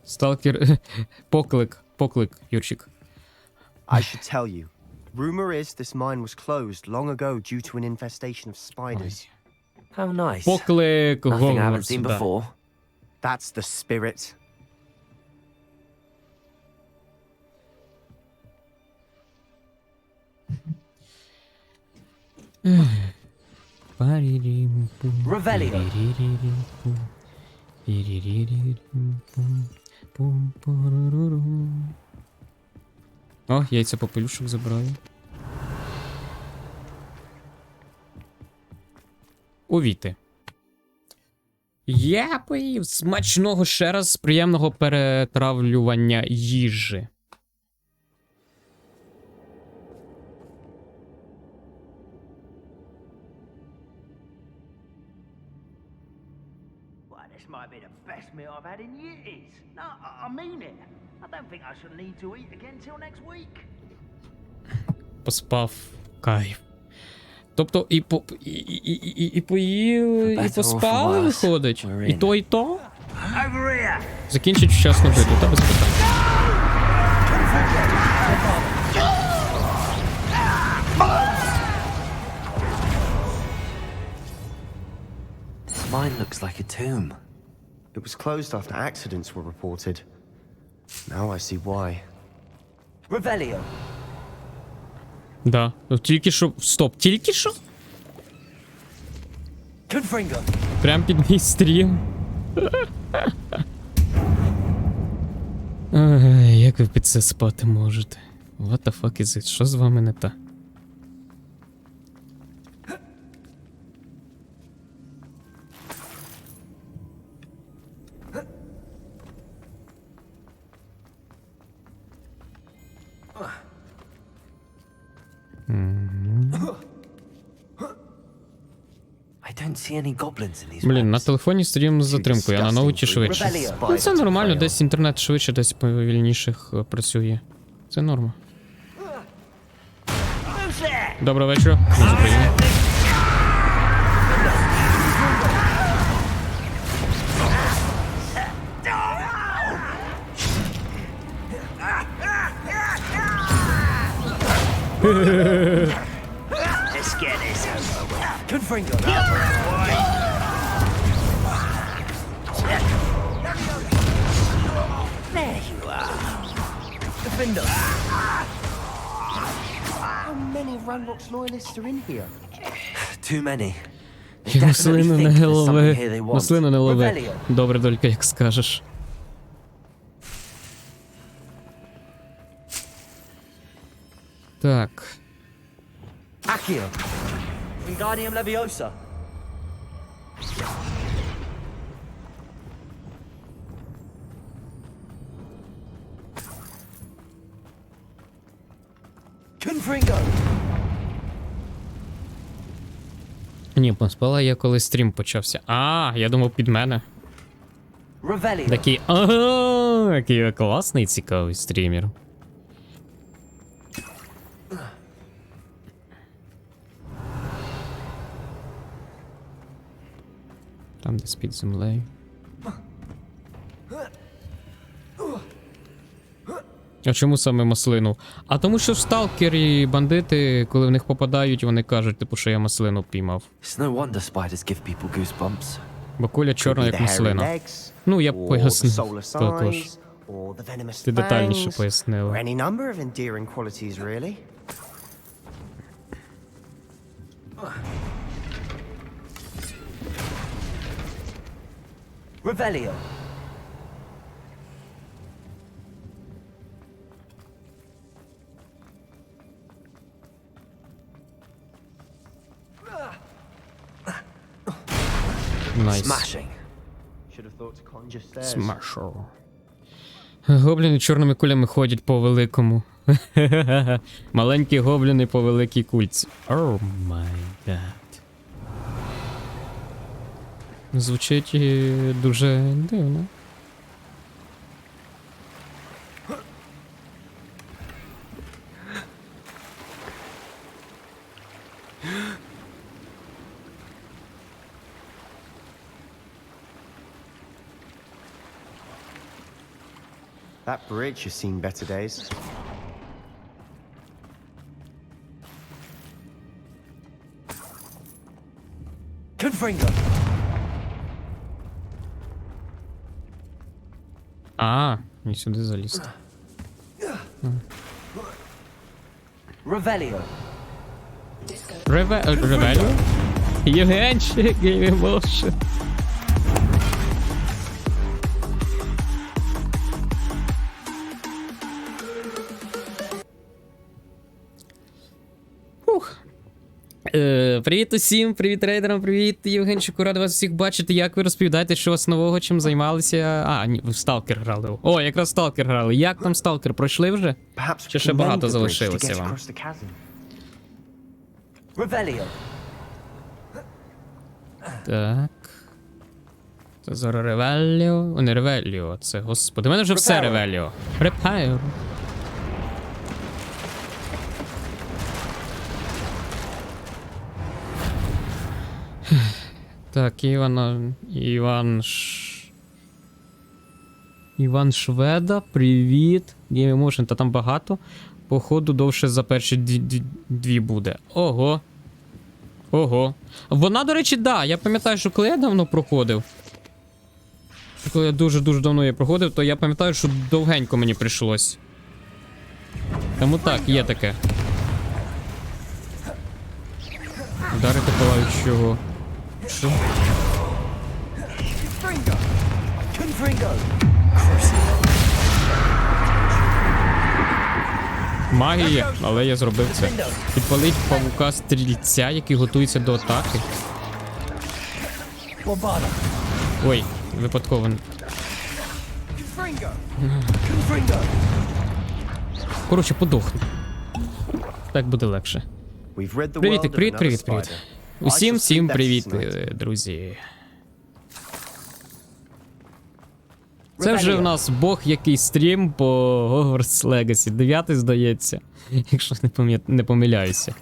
Сталкер... Поклик, Юрчик. I should tell you. Rumor is this mine was closed long ago due to an infestation of spiders. How nice. Поклик Nothing I haven't Hogwarts, seen да. before. That's the spirit. Revelio. О, яйця попелюшок забираю. Увійти. Я поїв смачного ще раз, приємного перетравлювання їжі. Well, this might be the best meal I've had in years. No, I mean it. I don't think I should need to eat again till next week. Поспав. Кайф. Тобто і поїли, і поспали, виходить? І то, і то? Закінчить вчасно битву, та без питань. Mine looks like a tomb. It was closed after accidents were reported. Now I see why. Revelio. Да. Ну, тільки що... Стоп, тільки що? Confringo. Прям під мій стрім. Ой, як ви під це спати можете? What the fuck is it? Що з вами не та? I don't see any goblins in these Блін, на webs. телефоні стрім з затримкою, а на ноуті швидше. Ну, це нормально, десь інтернет швидше, десь повільніших працює. Це норма. Доброго вечора. Ми з України. Let's get this over with. Confringo. There you are. Defender. How many Ranrock's loyalists are in here? Too many. They Я definitely маслину think не there's something лови. here they want. Маслину не лови. Revelio. Добре, Долька, як скажеш. Так. Accio. Wingardium Leviosa. Confringo. Ні, поспала я, коли стрім почався. А, я думав під мене. Revelio. Такий, ага, який я класний, цікавий стрімер. Там десь під землею. А чому саме маслину? А тому що сталкери, бандити, коли в них попадають, вони кажуть, типу, що я маслину піймав. It's no wonder spiders give people goosebumps. Бо куля чорна, як маслина. Ну, я б пояснив також. Ти детальніше пояснила. Any number of endearing qualities, really. Revelio. Найс. Smashing. Should have thought to conjure stairs. Смашо. Гобліни чорними кулями ходять по великому. Маленькі гобліни по великій кульці. О май гад. Звучить дуже дивно. That bridge has seen better days. Confringo. А, і сюди заліз. Revelio. Ревелю? Євгенчик, геймемоушен. Привіт усім, привіт рейдерам, привіт Євгенчику, радий вас всіх бачити. Як ви розповідаєте, що вас нового, чим займалися? А, ні, ви в Сталкер грали. О, якраз Сталкер грали. Як там Сталкер? Пройшли вже? Чи ще багато залишилося вам? Revelio. Так. Це зараз Ревеліо. О, не Ревеліо, це, господи, у мене вже все Ревеліо. Репайр. Так, Іван Шведа, привіт. Геймемоушен, та там багато. Походу довше за перші дві буде. Ого. Ого. Вона, до речі, да, я пам'ятаю, що коли я давно проходив. Коли я дуже-дуже давно її проходив, то я пам'ятаю, що довгенько мені прийшлось. Тому так, є таке. Ударити палаючого. Що? Магія, але я зробив це. Підпалить павука стрільця, який готується до атаки. Ой, випадково. Коротше, подохну. Так буде легше. Привіт. Усім привіт, друзі. Це вже в нас бог який стрім по Hogwarts Legacy. 9-й, здається, якщо не помиляюся.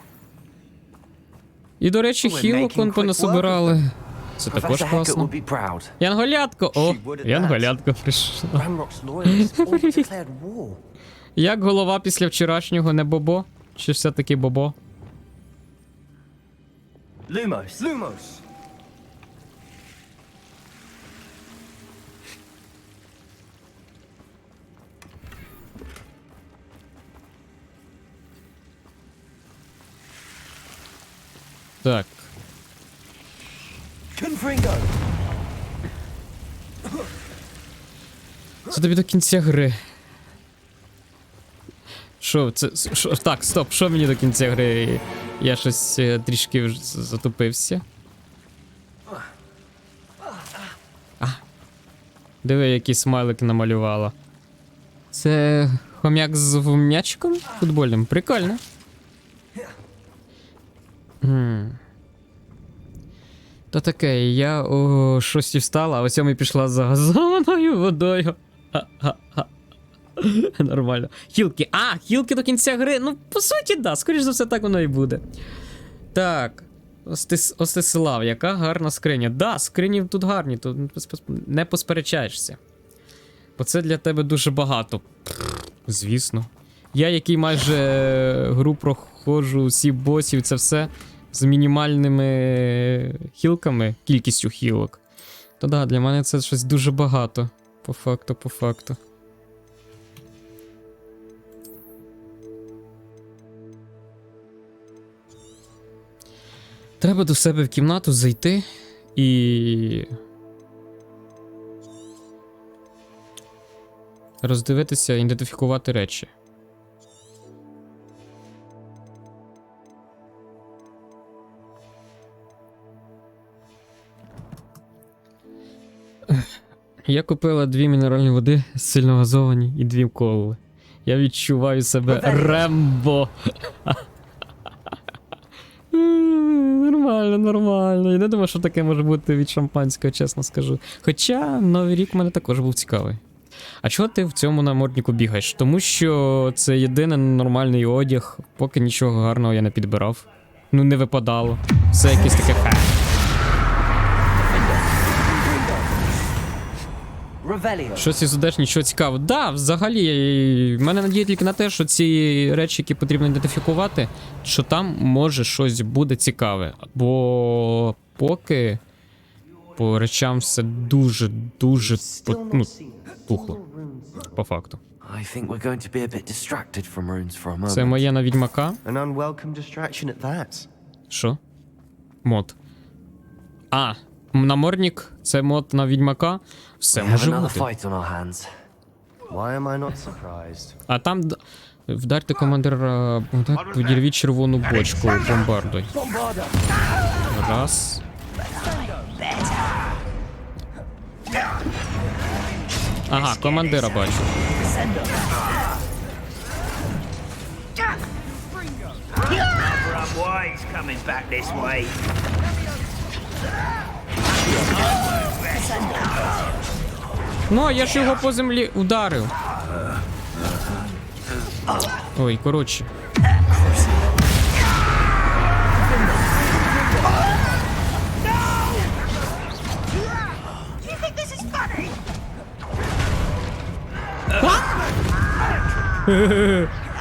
І, до речі, хілок он понасобирали. Це також класно. Янголятко! О, Янголятко прийшла. Як голова після вчорашнього, не бобо? Чи все-таки Бобо? Lumos! Lumos! Так. Confringo! Це тобі до кінця гри. Що, це... Шо, так, стоп, що мені до кінця гри? Я щось трішки вже затупився. Диви, який смайлик намалювала. Це хом'як з м'ячиком футбольним? Прикольно. То таке, я о 6 встала, а о 7 пішла за газованою водою. Нормально. Хілки. А, хілки до кінця гри. Ну, по суті, да, скоріш за все, так воно і буде. Так. Остислав, яка гарна скриня. Да, скрині тут гарні, тут не посперечаєшся. Бо це для тебе дуже багато. Звісно. Я, який майже гру проходжу, всі босів, це все з мінімальними хілками, кількістю хілок. То да, для мене це щось дуже багато. По факту. Треба до себе в кімнату зайти і роздивитися, ідентифікувати речі. Я купила 2 мінеральні води, сильно газовані, і 2 коли. Я відчуваю себе Рембо. Нормально. Я не думаю, що таке може бути від шампанського, чесно скажу. Хоча Новий рік в мене також був цікавий. А чого ти в цьому наморднику бігаєш? Тому що це єдиний нормальний одяг, поки нічого гарного я не підбирав. Ну, не випадало. Все якесь таке хе. Щось із одеж, нічого цікавого. Да, взагалі, в мене надія тільки на те, що ці речі, які потрібно ідентифікувати, що там може щось буде цікаве. Бо поки по речам все дуже тухло. По факту. Це моє на відьмака. Що? Мод. А, намордник, це мод на відьмака. Все може бути. А там вдарте командира, підірвіть червону бочку бомбардою. Раз. Ага, командира бачу. Ну, а я ж його по землі ударив. Ой, коротше.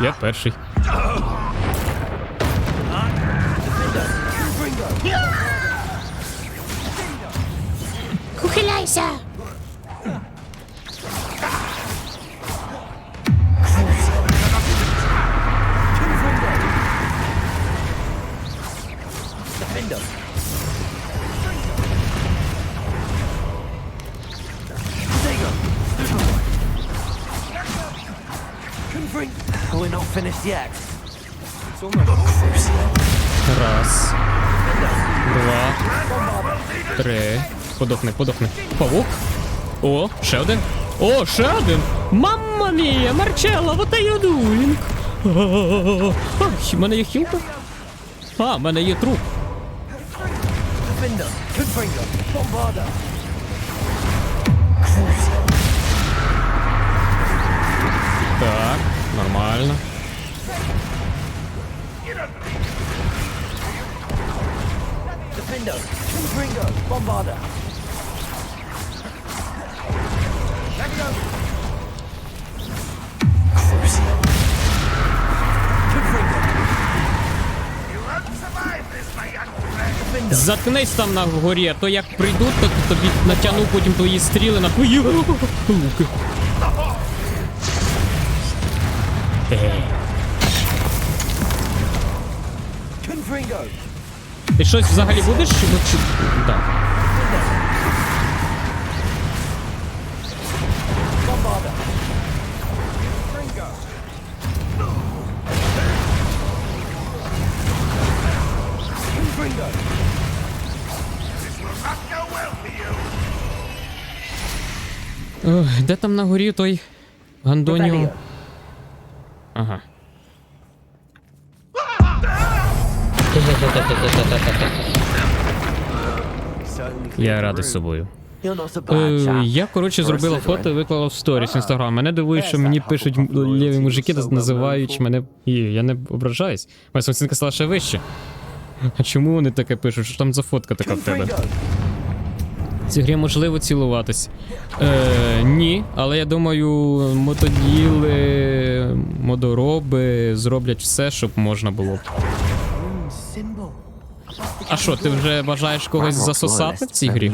Я перший. Ухиляйся! Раз. Два. Три. Подохни. Павук. О, ще один. О, ще один. Мамма мія, Марчелло, what are you doing? В мене є хілка? А, в мене є труп. Так, нормально. Заткнись там на горі, а то як прийдуть, то тобі натягну потім твої стріли на твої луки. Ти щось взагалі будеш? Так. Ох, де там на горі той Гандоніо? Ага. Я радий з собою. Я, коротше, зробила фото і виклала в сторіс Інстаграм. Мене дивує, що мені пишуть ліві мужики, називають мене... І я не ображаюсь. Моя самооцінка стала ще вище. А чому вони таке пишуть? Що там за фотка така в тебе? В цій грі можливо цілуватись. Ні, але я думаю, мотоділи, модороби зроблять все, щоб можна було. А що, ти вже бажаєш когось засосати в цій грі?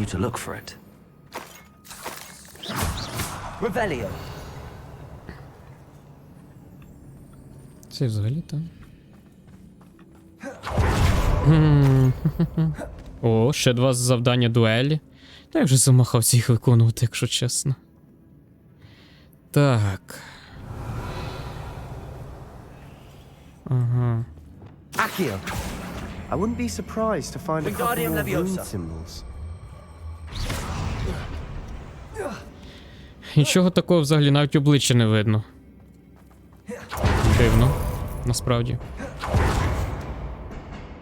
Це взагалі там. О, ще 2 завдання дуелі. Та я вже замахався їх виконувати, якщо чесно. Так. Ага. I wouldn't be surprised to find a couple more rune symbols. Нічого такого взагалі, навіть обличчя не видно. Дивно, насправді.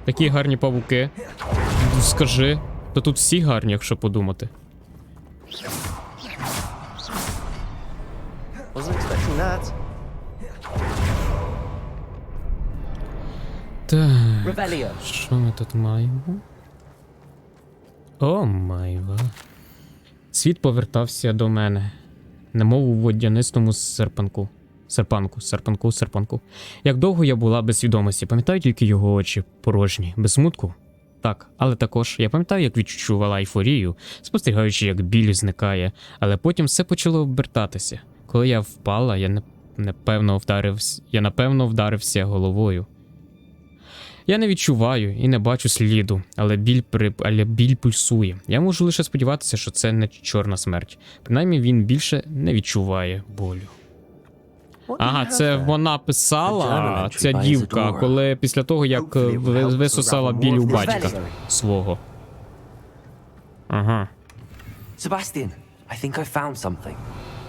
Такі гарні павуки. Скажи, то тут всі гарні, якщо подумати. Wasn't expecting that. Так, що ми тут маємо? О, майва. Світ повертався до мене, немов у водянистому серпанку. Як довго я була без свідомості, пам'ятаю тільки його очі, порожні, без смутку. Так, але також я пам'ятаю, як відчувала ейфорію, спостерігаючи, як біль зникає, але потім все почало обертатися. Коли я впала, я напевно вдарився головою. Я не відчуваю і не бачу сліду, але біль пульсує. Я можу лише сподіватися, що це не чорна смерть. Принаймні він більше не відчуває болю. Ага, це вона писала, ця дівка, коли після того, як висосала біль у батька свого. Ага. Sebastian, I think I found something.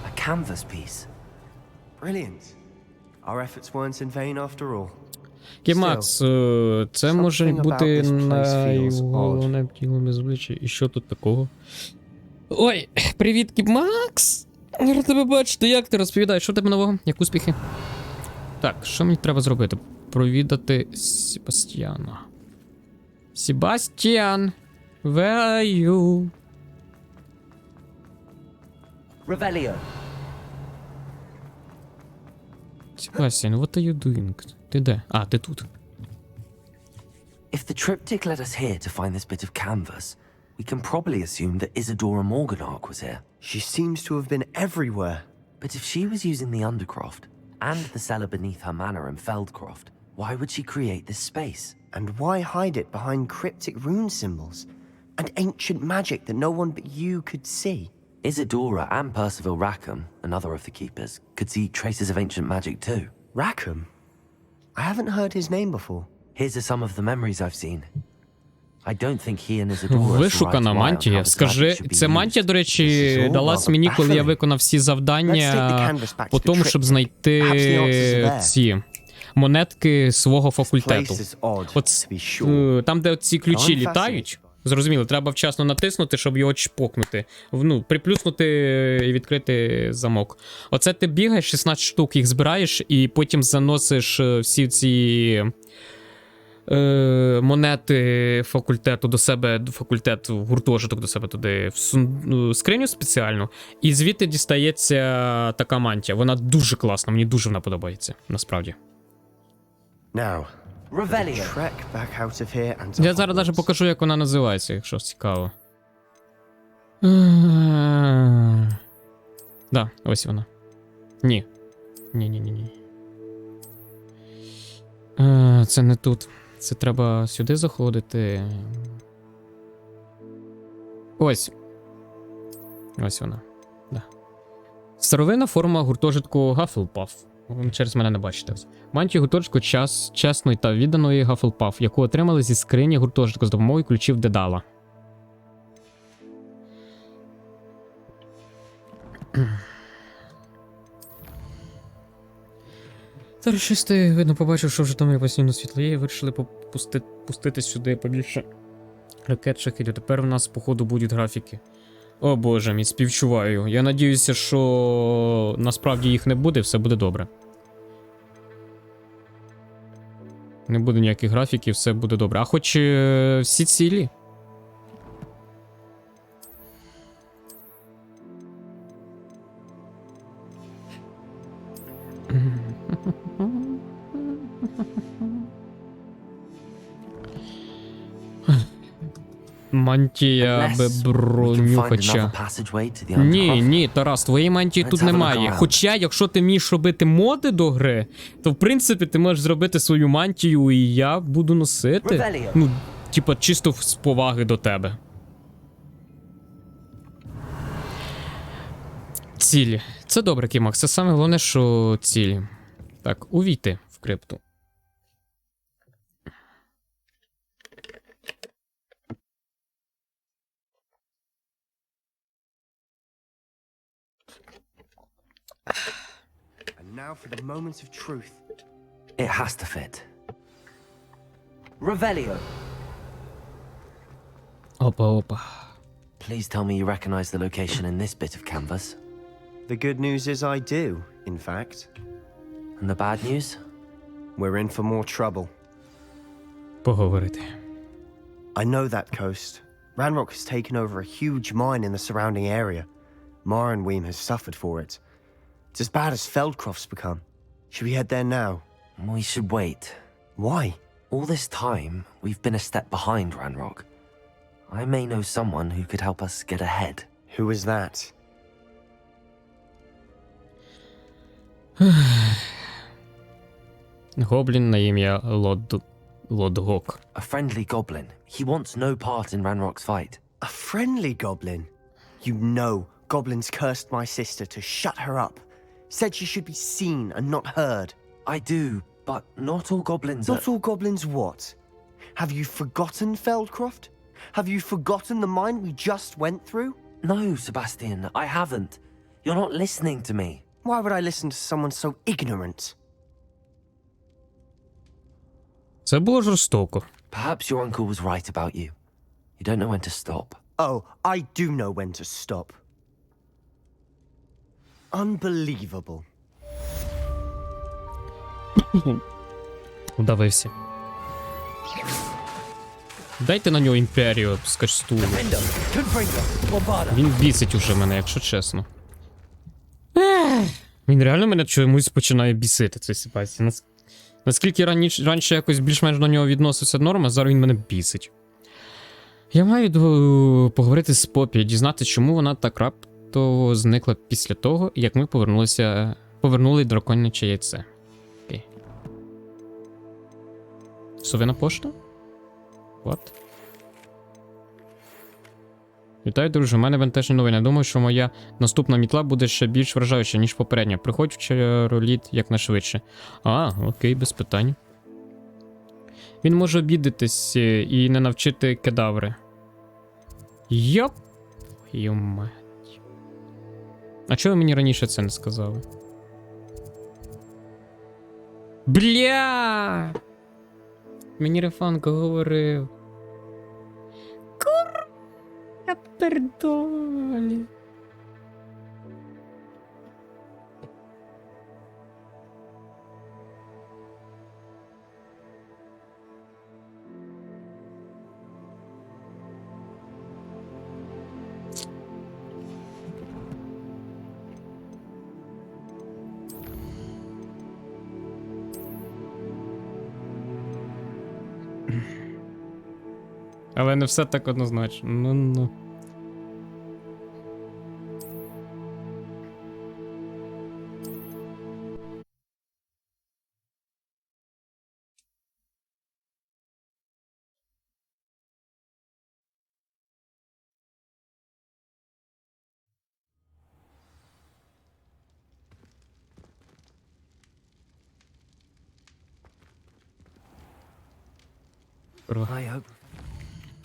A canvas piece. Brilliant. Our efforts weren't in vain after all. Кімакс, це може бути найголовне тіло без обличчя. І що тут такого? Ой, привіт, Кімакс! Рада тебе бачити, як ти розповідаєш, що в тебе нового? Як успіхи? Так, що мені треба зробити? Провідати Себастьяна. Себастьян, where are you? Revelio. Себастьян, what are you doing? Ти де? А, ти тут. If the triptych led us here to find this bit of canvas, we can probably assume that Isadora Morganach was here. She seems to have been everywhere. But if she was using the Undercroft and the cellar beneath her manor in Feldcroft, why would she create this space? And why hide it behind cryptic rune symbols and ancient magic that no one but you could see? Isadora and Percival Rackham, another of the keepers, could see traces of ancient magic too. Rackham? I haven't heard his name before. His are some of the memories I've seen. I don't think he and Isadora. Вишукана мантія. Скажи, це мантія, до речі, далась мені, коли я виконав всі завдання по тому, щоб знайти ці монетки свого факультету. От там, де ці ключі літають, зрозуміло, треба вчасно натиснути, щоб його чпокнути. Ну, приплюснути і відкрити замок. Оце ти бігаєш, 16 штук їх збираєш, і потім заносиш всі ці монети факультету до себе, факультет, гуртожиток до себе туди, в скриню спеціальну, і звідти дістається така мантія. Вона дуже класна, мені дуже вона подобається, насправді. Now, Revelio. Trek back out of here and to Я зараз навіть Hogwarts. покажу, як вона називається, якщо цікаво. Да, ось вона. Ні. Ні. Це не тут. Це треба сюди заходити. Ось. Ось вона. Да. Старовинна форма гуртожитку Гафлпаф. Ви через мене не бачите. Мантію гуртожитку чесної та відданої Гафлпаф, яку отримали зі скрині гуртожитку з допомогою ключів Дедала. Старшисти, видно, побачив, що вже там постійно світліє, і вирішили пустити сюди побільше ракет шахідів. Тепер у нас, походу, будуть графіки. О боже мій, співчуваю. Я надіюся, що насправді їх не буде, все буде добре. Не буде ніяких графіків, все буде добре. А хоч всі цілі. Мантія бронюхача. Ні, Тарас, твоєї мантії тут немає. Хоча, якщо ти вмієш робити моди до гри, то в принципі ти можеш зробити свою мантію і я буду носити. Ну, типа, чисто з поваги до тебе. Цілі. Це добре, Кімакс. Це саме головне, що цілі. Так, увійти в крипту. And now for the moment of truth. It has to fit. Revelio. Опа. Please tell me you recognize the location in this bit of canvas. The good news is I do, in fact. And the bad news? We're in for more trouble. Поговорити. I know that coast. Ranrock has taken over a huge mine in the surrounding area. Morinweem has suffered for it. It's as bad as Feldcroft's become. Should we head there now? We should wait. Why? All this time, we've been a step behind Ranrock. I may know someone who could help us get ahead. Who is that? Гоблін на ім'я Лодгок. A friendly goblin. He wants no part in Ranrock's fight. A friendly goblin? You know goblins cursed my sister to shut her up. Said she should be seen and not heard. I do, but not all goblins Not all goblins what? Have you forgotten Feldcroft? Have you forgotten the mine we just went through? No, Sebastian, I haven't. You're not listening to me. Why would I listen to someone so ignorant? Це було жорстоко. Perhaps your uncle was right about you. You don't know when to stop. Oh, I do know when to stop. Unbelievable. Удавився. Дайте на нього імперію з кастулу. Він бісить уже мене, якщо чесно. Він реально мене чомусь починає бісити, цей Себастьян. Наскільки раніше якось більш-менш до нього відносився норма, зараз він мене бісить. Я маю поговорити з Попі, дізнати, чому вона так раптово зникла після того, як ми повернули драконяче яйце. Окей. Совина пошта? What? Вітаю, друже, у мене бентежні новини. Думаю, що моя наступна мітла буде ще більш вражаюча, ніж попередня. Приходь в чароліт якнайшвидше. Окей, без питань. Він може обідатись і не навчити кедаври. Йоп! Йомать. А чого ви мені раніше це не сказали? Бля! Мені Рефанко говорив. Я пердолі. Але не все так однозначно. Ну.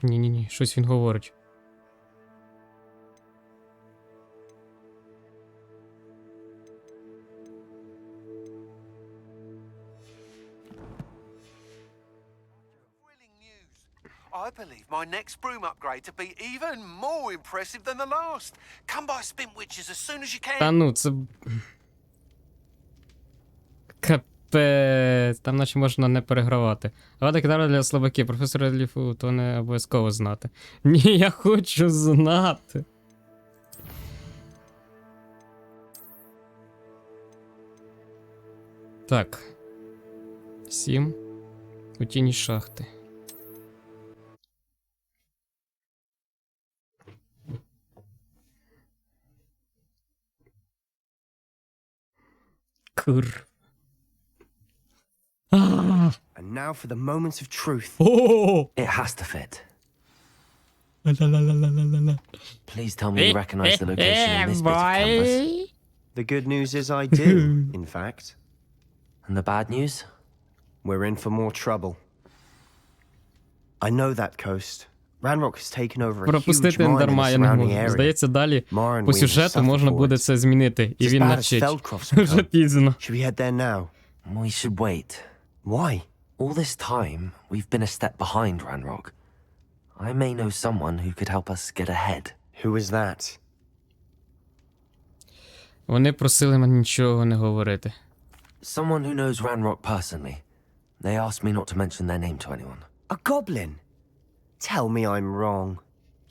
Ні, щось він говорить. I believe my next broom upgrade to be even more impressive than the last. Come by Spintwitches as soon as you can. Та ну, це... Капець, там наче можна не перегравати. Рада кидара для слабаків. Професор Redgliph, то не обов'язково знати. Ні, я хочу знати. Так. 7. У тіні шахти. Кур. And now for the moments of truth. It has to fit. Please tell me you recognize the location in this bit of canvas. The good news is I do, in fact. And the bad news? We're in for more trouble. I know that coast. Ranrock has taken over a huge Пропустити mine in дарма the я не surrounding можу. area. Здається, далі Morin по Weaver сюжету suffered можна for буде it. це змінити. І It's as він bad as навчить. Feldcroft's Вже become. пізно. Should we head there now? We should wait. Why? All this time, we've been a step behind Ranrock. I may know someone who could help us get ahead. Who is that? Вони просили мене нічого не говорити. Someone who knows Ranrock personally. They asked me not to mention their name to anyone. A goblin? Tell me I'm wrong.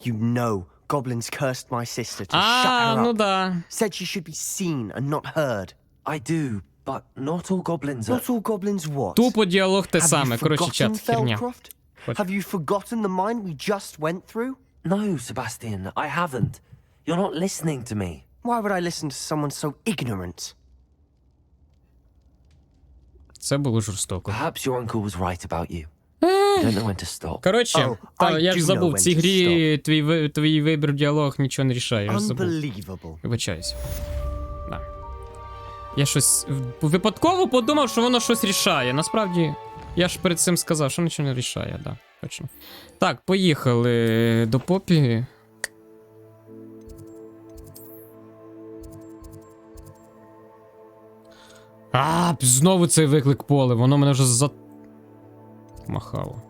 You know goblins cursed my sister to shut her ну up. да. Said she should be seen and not heard. I do, but not all goblins are... Not all goblins what? Тупо діалог те Have you саме. Коротше, forgotten чат, херня. Feldcroft? Have you forgotten the mine we just went through? No, Sebastian, I haven't. You're not listening to me. Why would I listen to someone so ignorant? Це було жорстоко. Perhaps your uncle was right about you. You don't know when to stop. Коротше, я ж забув, в цій грі твій вибір діалог нічого не рішає, я ж забув. Unbelievable. Вибачаюсь. Да. Я щось випадково подумав, що воно щось рішає. Насправді, я ж перед цим сказав, що нічого не рішає, да, точно. Так, поїхали до Попі. Знову цей виклик поле, воно мене вже махало.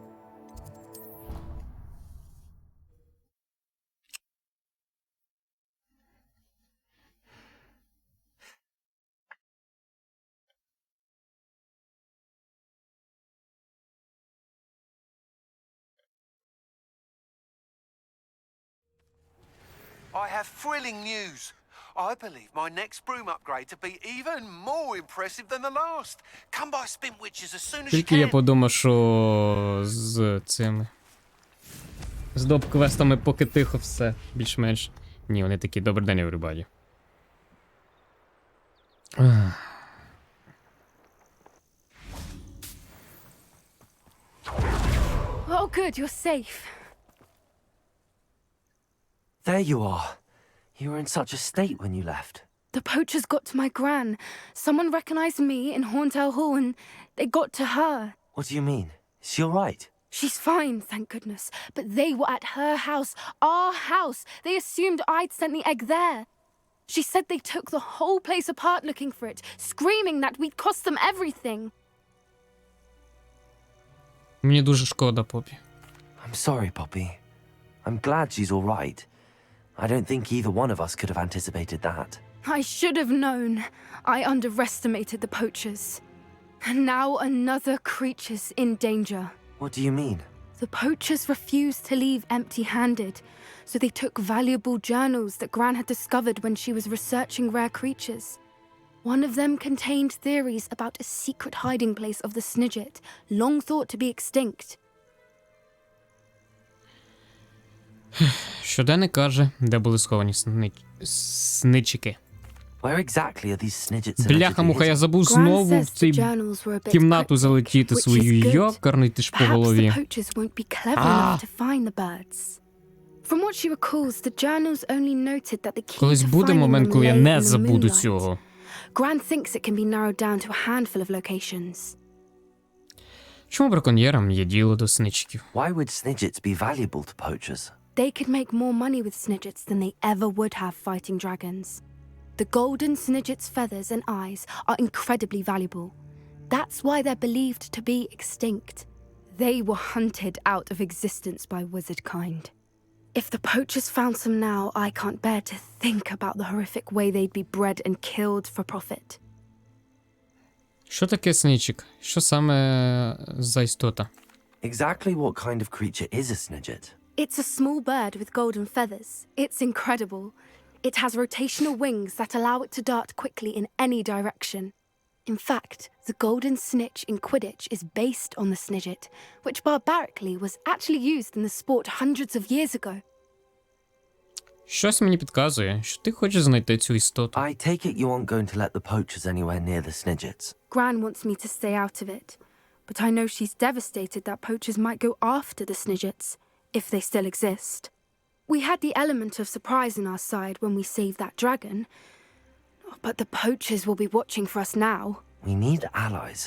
I have thrilling news. I believe my next broom upgrade to be even more impressive than the last. Come by Spintwitches as soon as you Тільки я can. подумав, що з цими... З доп-квестами поки тихо все, більш-менш. Ні, вони такі, добрий день, everybody. Oh, good, you're safe. There you are. You were in such a state when you left. The poachers got to my gran. Someone recognized me in Horntail Hall and they got to her. What do you mean? Is she all right? She's fine, thank goodness. But they were at her house, our house. They assumed I'd sent the egg there. She said they took the whole place apart looking for it, screaming that we'd cost them everything. Мені дуже шкода, Попі. I'm sorry, Poppy. I'm glad she's all right. I don't think either one of us could have anticipated that. I should have known. I underestimated the poachers. And now another creature's in danger. What do you mean? The poachers refused to leave empty-handed, so they took valuable journals that Gran had discovered when she was researching rare creatures. One of them contained theories about a secret hiding place of the Snidget, long thought to be extinct. Щоденник каже, де були сховані сничики. Where exactly are these snidgets Бляха-муха, я забув Gran знову says в the цю journals were a bit кімнату cryptic, залетіти which is свою good. йокарний ти ж по Perhaps the голові. poachers won't be clever enough to find the birds. From what she recalls, the journals only noted that the key Колись to буде finding момент, them коли я lay не in the забуду moonlight. цього. Gran thinks it can be narrowed down to a handful of locations. Чому браконьєрам є діло до сничків? Why would snidgets be valuable to poachers? They could make more money with snidgets than they ever would have fighting dragons. The golden snidget's feathers and eyes are incredibly valuable. That's why they're believed to be extinct. They were hunted out of existence by wizard kind. If the poachers found some now, I can't bear to think about the horrific way they'd be bred and killed for profit. Що таке сничик? Що саме за істота? Exactly what kind of creature is a snidget? It's a small bird with golden feathers. It's incredible. It has rotational wings that allow it to dart quickly in any direction. In fact, the golden snitch in Quidditch is based on the snidget, which barbarically was actually used in the sport hundreds of years ago. Щось мені підказує, що ти хочеш знайти цю істоту. I take it you aren't going to let the poachers anywhere near the snidgets. Gran wants me to stay out of it, but I know she's devastated that poachers might go after the snidgets, if they still exist. We had the element of surprise on our side when we saved that dragon, but the poachers will be watching for us now. We need allies.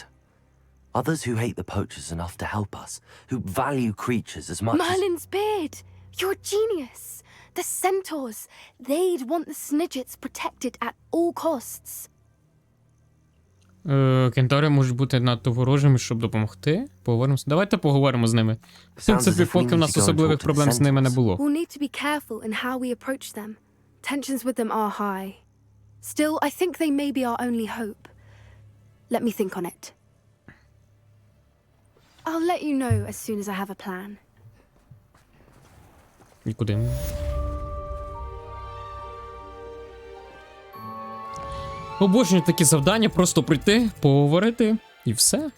Others who hate the poachers enough to help us, who value creatures as much Merlin's beard! You're a genius! The centaurs! They'd want the snidgets protected at all costs. Кентаври можуть бути надто ворожими, щоб допомогти. Поговоримо. Давайте поговоримо з ними. В принципі, поки в нас особливих проблем з ними не було. We'll need to be careful in how we approach them. Tensions with them are high. Still, I think they may be our only hope. Let me think on it. I'll let you know as soon as I have a plan. Нікуди. Обожнюю такі завдання, просто прийти, поговорити і все.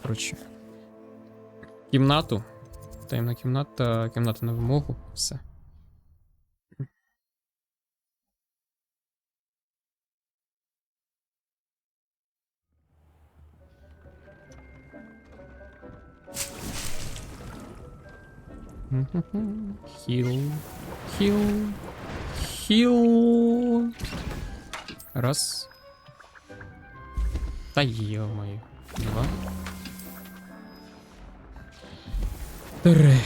Коротше. Кімнату. Таємна кімната, кімната на вимогу. Все. Хіл. Хіл. Хіл. Раз. Та йо-моє. Два. Три.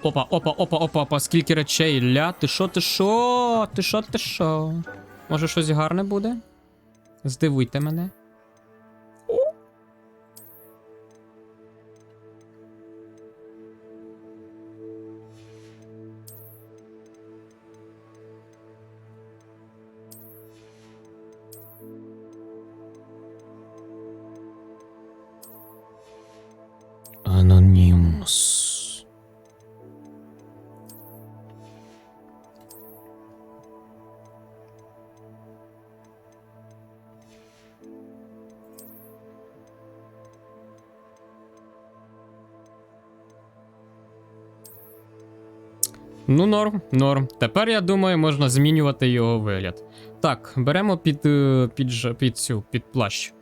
Опа, опа, опа, опа, опа, скільки речей, ля, ти шо, ти шо, ти шо, ти шо? Може щось гарне буде? Здивуйте мене. Анонімус. Ну, норм, норм. Тепер, я думаю, можна змінювати його вигляд. Так, беремо під плащ.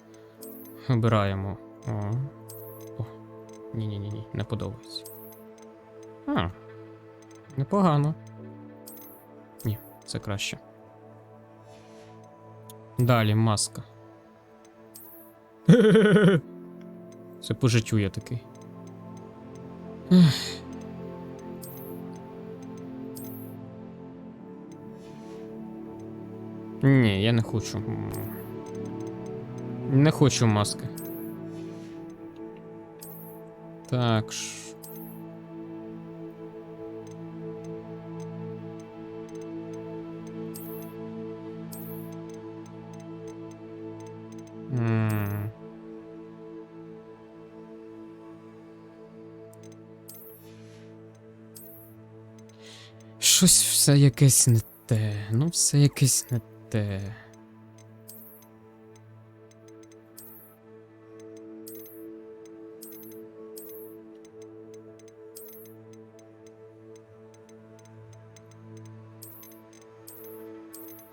Обираємо. О. Ні-ні-ні, не подобається. Непогано. Ні, це краще. Далі, маска. Це по життю я такий. Ні, я не хочу. Не хочу маски. Так. щось все якесь не те. Ну, все якесь не те.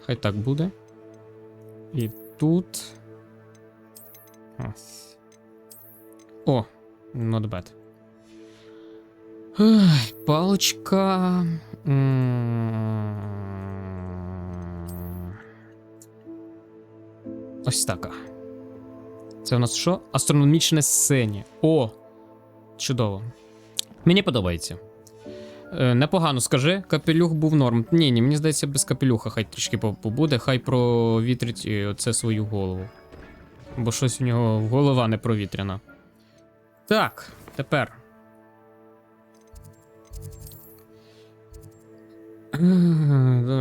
Хай так буде. І тут. Ось. О, not bad. Ай, паличка. Ось така. Це у нас що? Астрономічне синє. О! Чудово. Мені подобається. Непогано, скажи, капелюх був норм. Ні, мені здається, без капелюха хай трішки побуде, хай провітрить оце свою голову. Бо щось у нього голова не провітряна. Так, тепер.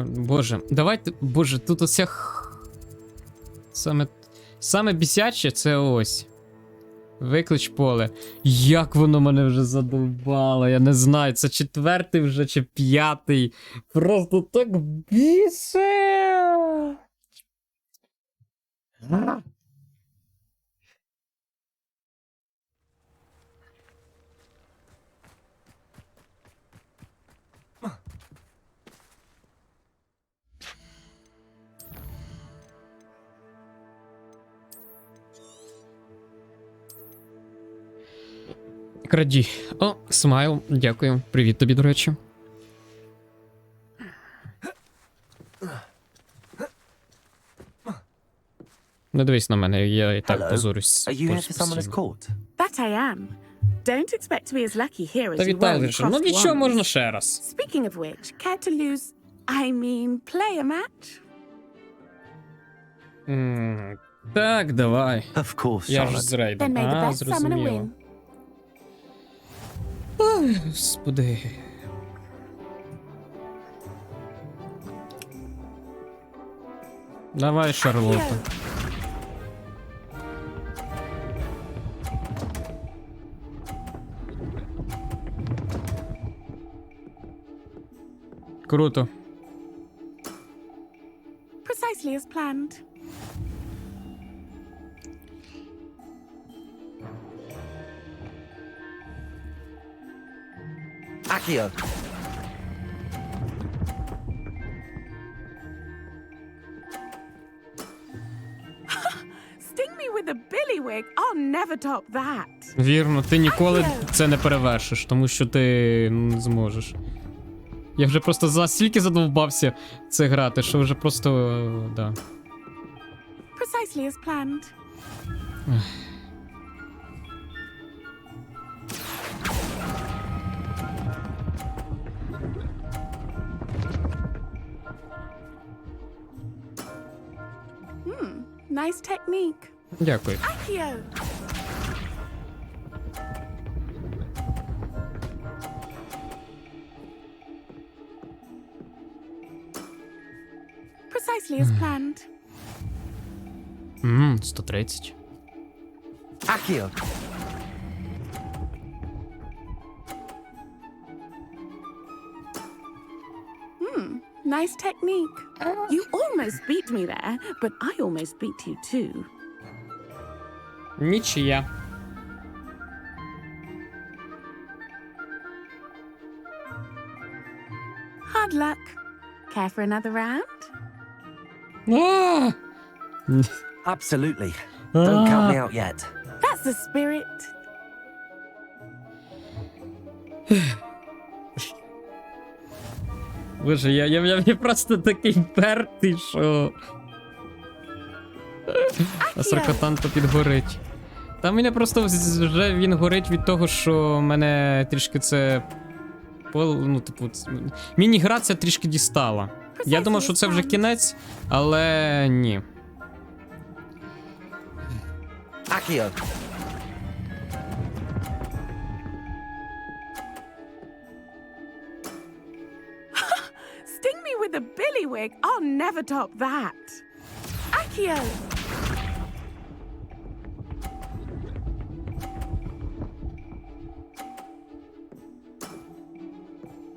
Боже, давайте. Боже, тут оця. Саме бісяче це ось. Виклич поле. Як воно мене вже задовбало, я не знаю, це 4-й вже чи 5-й. Просто так бісить. Краді. О, смайл, дякую. Привіт тобі, до речі. Не дивись на мене, я і так позорюсь. Are you here for someone as court? That I am. Don't expect to be as lucky here as Та you вітаю, were in Рішер. Ну Croft нічого, once. можна ще раз. Speaking of which, care to lose, I mean, play a match? Так, давай. Of course, Я ж Charlotte. з рейдом. Then may the А, best summoner зрозуміло. win. Ой, господи. Давай, Шарлотта. Круто. Precisely as planned. Accio. Sting me with a billywig, I'll never top that. Вірно, ти ніколи це не перевершиш, тому що ти не зможеш. Я вже просто настільки задовбався це грати, що вже просто, да. Precisely as planned. Nice technique. Дякую. Accio. Precisely as planned. 130. Accio. Nice technique. You almost beat me there, but I almost beat you too. Нічия. Hard luck. Care for another round? А! Absolutely. Don't count me out yet. That's the spirit. Боже, я просто такий пертий, що... А Саркатан то підгорить. Та мене просто вже він горить від того, що мене трішки це... Ну, типу, міні-гра це трішки дістала. Я думав, що це вже кінець, але ні. Accio. Sting me with a billywig, I'll never top that. Accio.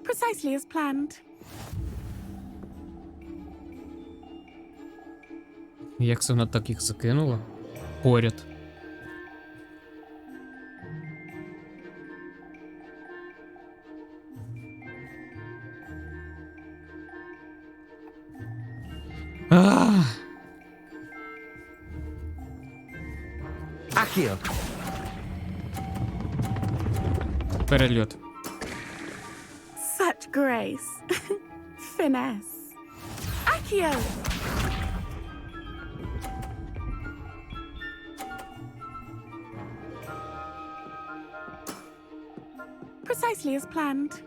Precisely as planned. Як це вона так їх закинула? Поряд. Accio! Перельот. Such grace. Finesse. Accio! Precisely as planned.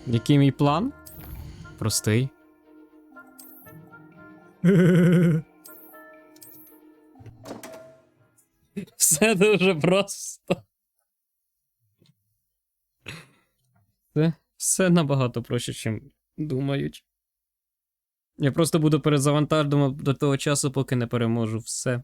Який мій план? Простий. Все дуже просто. Все набагато проще, ніж думають. Я просто буду перезавантажувати до того часу, поки не переможу. Все.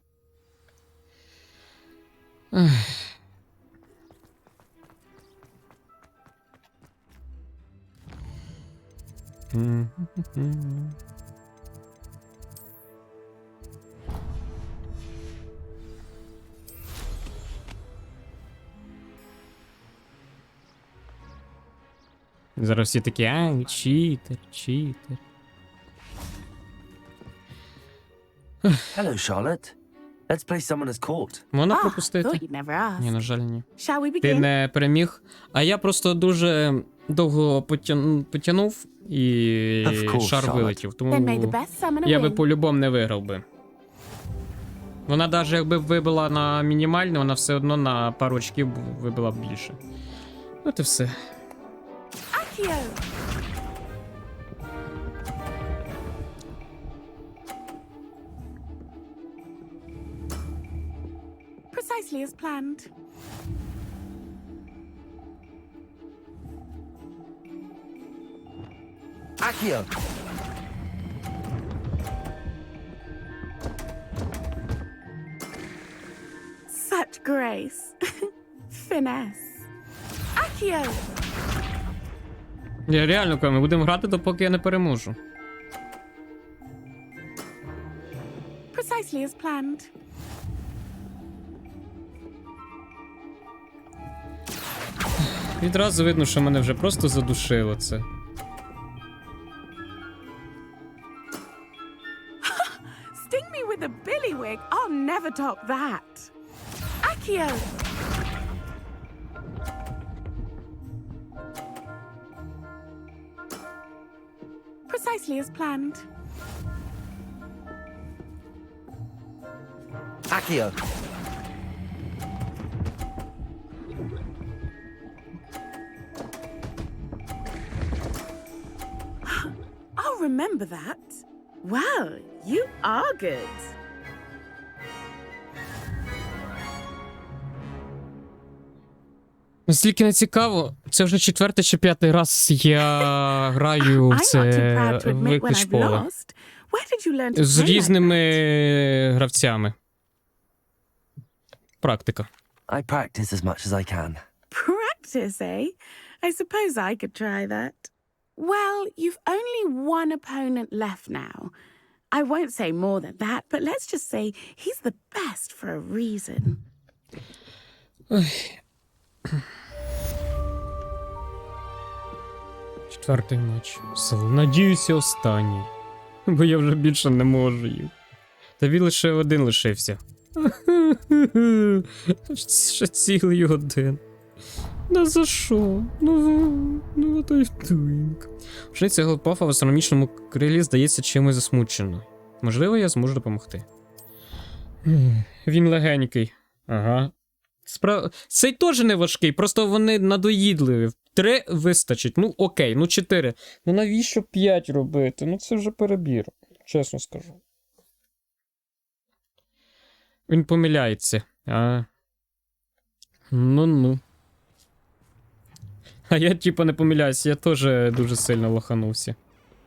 Зараз всі такі, читер, читер. Hello, Charlotte. Let's play someone as caught. Можна Thought пропустити? you'd never ask. Ні, на жаль, ні. Shall we Ти begin? не переміг. А я просто дуже довго потягнув і Of course, шар Charlotte. вилетів. Then may the Тому best summoner я би win. по-любому не виграв би. Вона навіть якби вибила на мінімальну, вона все одно на пару очків вибила б більше. От і все. Accio! Precisely as planned. Accio! Such grace. Finesse. Accio! Я реально кажу, ми будемо грати, допоки я не переможу. Precisely as planned. Відразу видно, що мене вже просто задушило це. Sting me with a billywig. I'll never top that. Accio! Precisely as planned. Accio! I'll remember that. Well, you are good. Настільки не цікаво, це вже 4-й чи 5-й раз я граю в I'm not too це proud to admit when виклич I've поле. lost. Where did you learn to З play like різними гравцями. Практика. I practice as much as I can. Practice, eh? I suppose I could try that. Well, you've only one opponent left now. I won't say more than that, but let's just say he's the best for a reason. Четвертий матч. Надіюся, останній. Бо я вже більше не можу їх. Та він лише один лишився. Ще цілий один. Да за що? Ну, what are you doing? Учениця Глипофа в астрономічному крилі здається чимось засмучено. Можливо, я зможу допомогти. Він легенький. Ага. Цей теж не важкий, просто вони надоїдливі. 3 вистачить. Ну окей, ну 4. Ну навіщо 5 робити? Ну це вже перебір. Чесно скажу. Він помиляється. Ну. А я типа не помиляюсь, я теж дуже сильно лоханувся.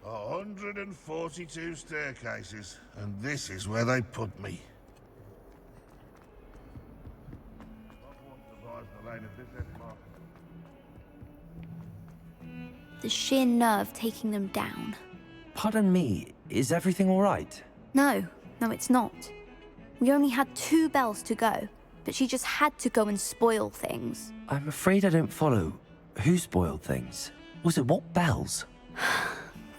142 staircases, and this is where they put me. The sheer nerve taking them down. Pardon me, is everything all right? No, it's not. We only had 2 bells to go, but she just had to go and spoil things. I'm afraid I don't follow. Who spoiled things? Was it what bells?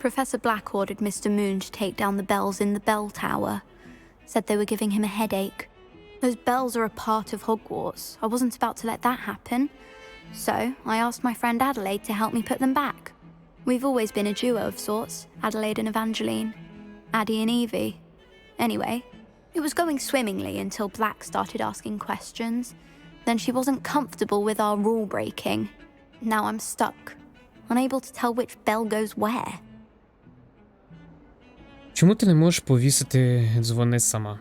Professor Black ordered Mr. Moon to take down the bells in the bell tower. Said they were giving him a headache. Those bells are a part of Hogwarts. I wasn't about to let that happen. So I asked my friend Adelaide to help me put them back. We've always been a duo of sorts, Adelaide and Evangeline. Addie and Evie. Anyway, it was going swimmingly until Black started asking questions. Then she wasn't comfortable with our rule breaking. Now I'm stuck, unable to tell which bell goes where. Чому ти не можеш повісити дзвони сама?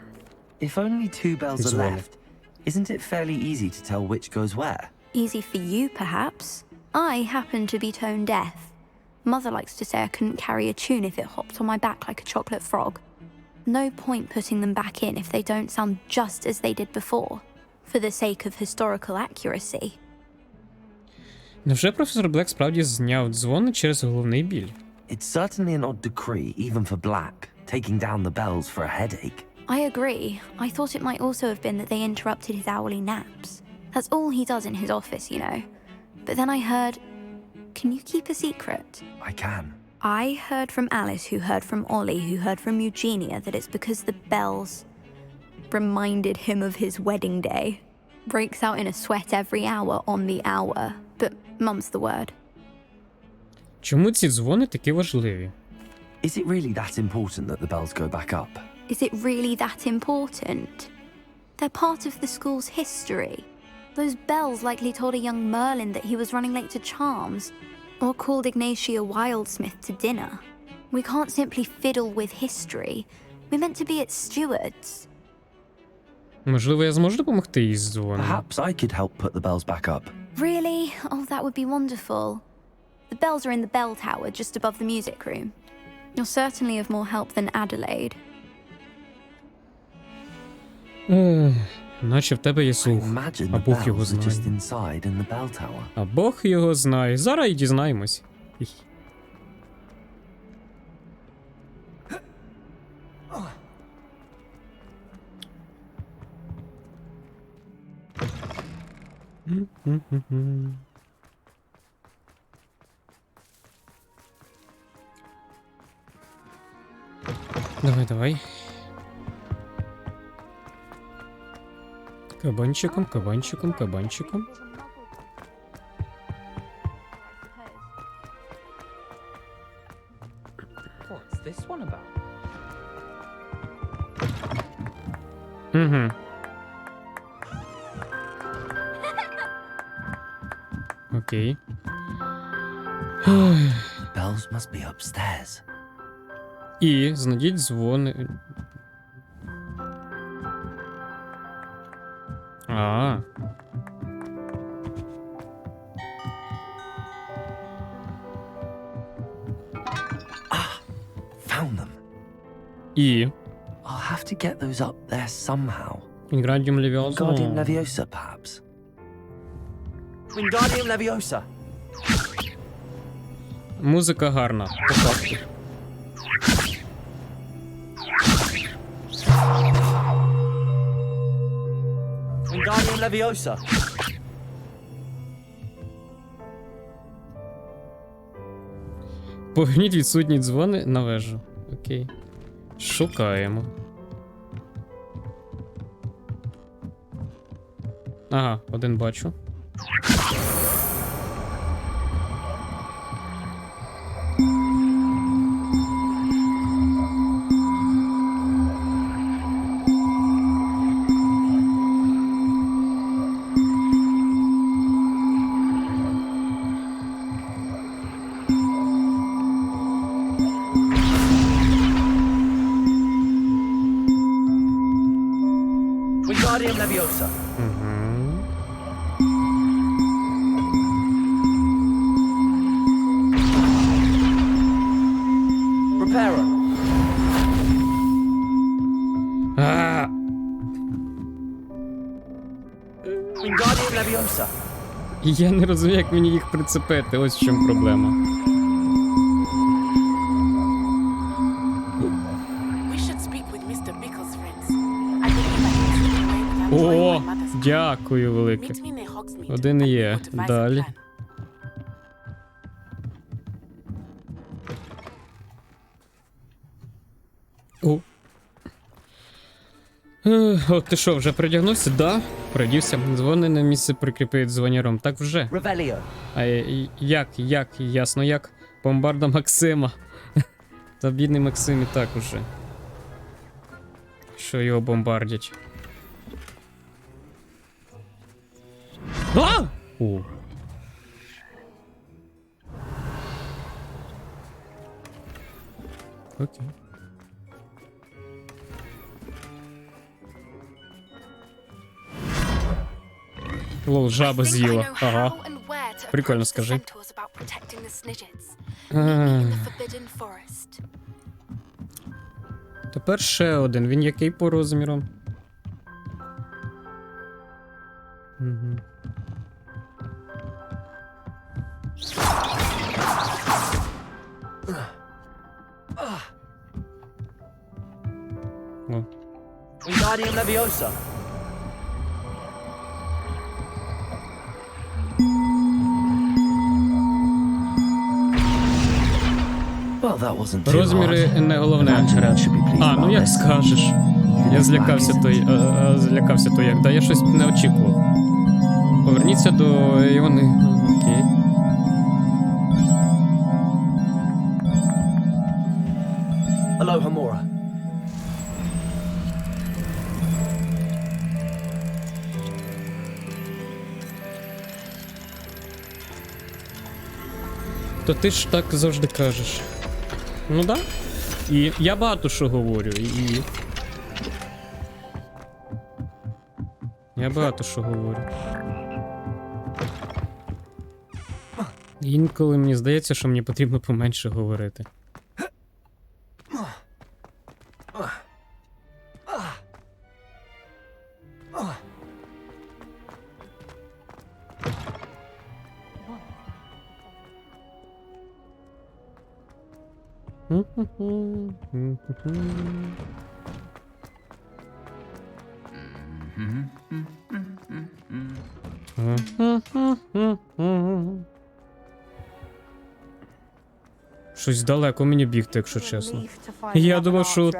If only 2 bells are left, isn't it fairly easy to tell which goes where? Easy for you, perhaps. I happen to be tone deaf. Mother likes to say I couldn't carry a tune if it hopped on my back like a chocolate frog. No point putting them back in if they don't sound just as they did before, for the sake of historical accuracy. Невже професор Блек справді зняв дзвони через головний біль? It's certainly an odd decree, even for Black, taking down the bells for a headache. I agree. I thought it might also have been that they interrupted his hourly naps. That's all he does in his office, you know. But then I heard... Can you keep a secret? I can. I heard from Alice, who heard from Ollie, who heard from Eugenia, that it's because the bells reminded him of his wedding day. Breaks out in a sweat every hour on the hour. But mum's the word. Чому ці дзвони такі важливі? Is it really that important that the bells go back up? Is it really that important? They're part of the school's history. Those bells likely told a young Merlin that he was running late to charms, or called Ignatia Wildsmith to dinner. We can't simply fiddle with history. We're meant to be its stewards. Можливо, я зможу допомогти їй з дзвоном? Perhaps I could help put the bells back up. Really? Oh, that would be wonderful. The bells are in the bell tower just above the music room. You're certainly of more help than Adelaide. Наче в тебе є слух. А Бог його знає. А Бог його знає. Зараз і дізнаємось. Давай. Кабанчиком. What's this one about? Окей. Bells must be upstairs. І знайдіть дзвони. Found them. І I'll have to get those up there somehow. Wingardium Leviosa. Wingardium Leviosa, perhaps. Wingardium Leviosa. Музика гарна, по факту. Wingardium Leviosa. Поверніть відсутні дзвони на вежу. Окей. Шукаємо. Ага, один бачу. Wingardium Leviosa. Reparo. Wingardium Leviosa. Я не розумію, як мені їх прицепити, ось в чому проблема. Дякую велике. Один є. Далі. О. О, ти що, вже придягнувся? Да, придівся. Дзвони на місце прикріпить дзвоняром. Так вже. А як, ясно як. Бомбарда Максима. Та бідний Максим і так уже. Що його бомбардять. А! О. Окей. Лол, жаба з'їла. Ага. Прикольно, скажи. Тепер ще один. Він який по розмірам? Угу. О. Розміри не головне. А, ну як скажеш. Я злякався то як. Да, я щось не очікував. Поверніться до Івани. Окей. Aloha Mora. То ти ж так завжди кажеш. Ну да. І я багато що говорю, і... Я багато що говорю. Інколи мені здається, що мені потрібно поменше говорити. Щось далеко мені бігти, якщо чесно. Я думав, що...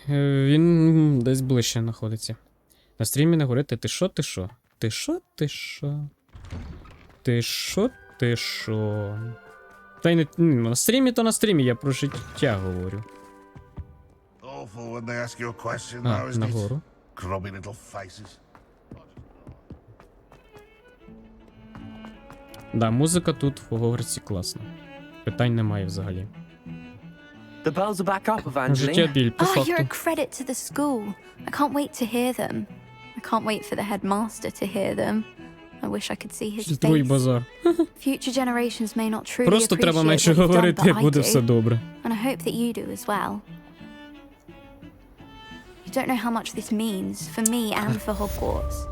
Він десь ближче знаходиться. На стрімі не говорити, ти шо? Та й не на стрімі, то на стрімі, я про життя говорю. А, нагору. Да, музика тут в Хогвартсі класна. Питань немає взагалі. Життя біль, по факту. You're a credit to the school. I can't wait to hear them. I can't wait for the headmaster to hear them. I wish I could see his Твій face. базар. Future generations may not truly Просто треба менше говорити, і буде все добре. And I hope that you do as well. You don't know how much this means for me and for Hogwarts.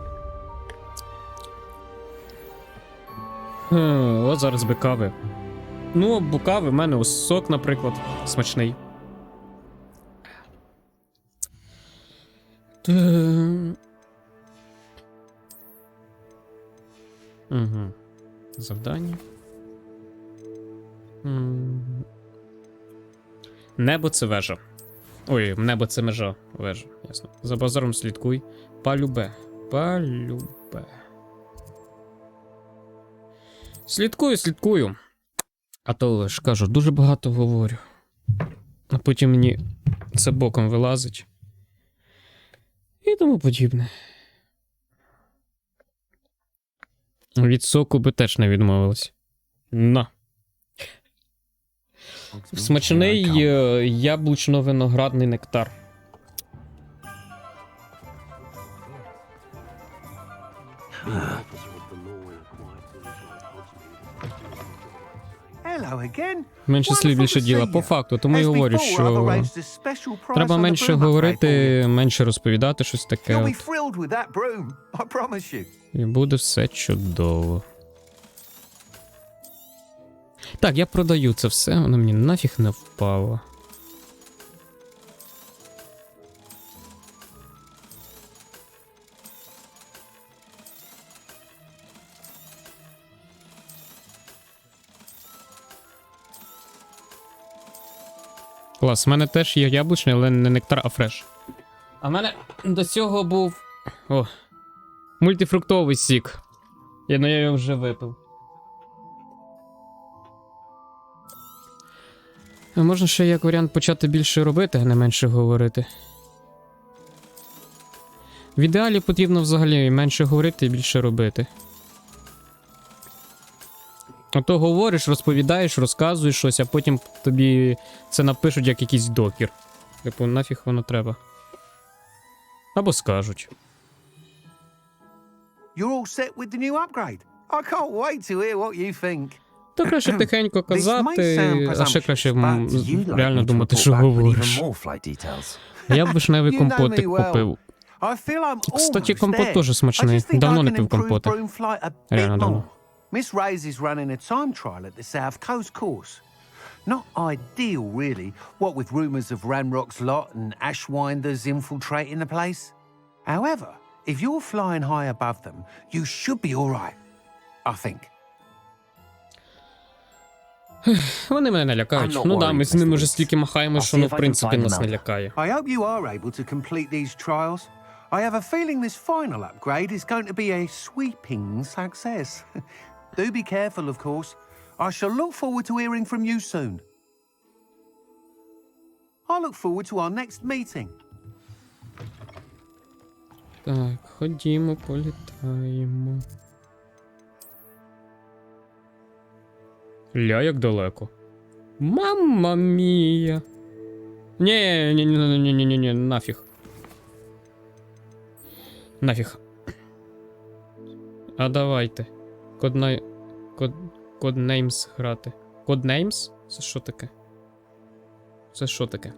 От зараз би кави. Ну, або кави, в мене ось сок, наприклад, смачний. Угу. Завдання. Небо це вежа. Ой, небо це межа. Вежа, ясно. За базаром слідкуй. Палюбе. Слідкую. А то ж кажу, дуже багато говорю. А потім мені це боком вилазить. І тому подібне. Від соку би теж не відмовилась. На. Смачний яблучно-виноградний нектар. Менше слів, більше діла. По факту, тому і говорю, що треба менше говорити, менше розповідати щось таке. І буде все чудово. Так, я продаю це все, воно мені нафіг не впало. Клас, в мене теж є яблучний, але не нектар, а фреш. А в мене до цього був... О, мультифруктовий сік. Я його вже випив. А можна ще як варіант почати більше робити, а не менше говорити. В ідеалі потрібно взагалі менше говорити і більше робити. А то говориш, розповідаєш, розказуєш щось, а потім тобі це напишуть як якийсь докір. Типу, нафіг воно треба. Або скажуть. You're all set with the new upgrade. I can't wait to hear what you think. То краще тихенько казати, а ще краще реально думати, що говориш. Я б вишневий компотик купив. Кстати, компот теж смачний. Давно не пив компоти. Реально давно. Miss Ray's is running a time trial at the South Coast course. Not ideal, really, what with rumours of Ranrock's lot and Ashwinders infiltrating the place. However, if you're flying high above them, you should be all right, I think. Вони мене не лякають. Ну да, ми з ними вже стільки махаємо, що, ну, в принципі, нас не лякає. I hope you are able to complete these trials. I have a feeling this final upgrade is going to be a sweeping success. Do be careful, of course. I shall look forward to hearing from you soon. I look forward to our next meeting. Так, ходімо, політаємо. Ля, як далеко. Мамма мія. Ні, нафіг. Нафіг. А давайте. Коднеймс грати. Коднеймс? Це що таке? Це що таке?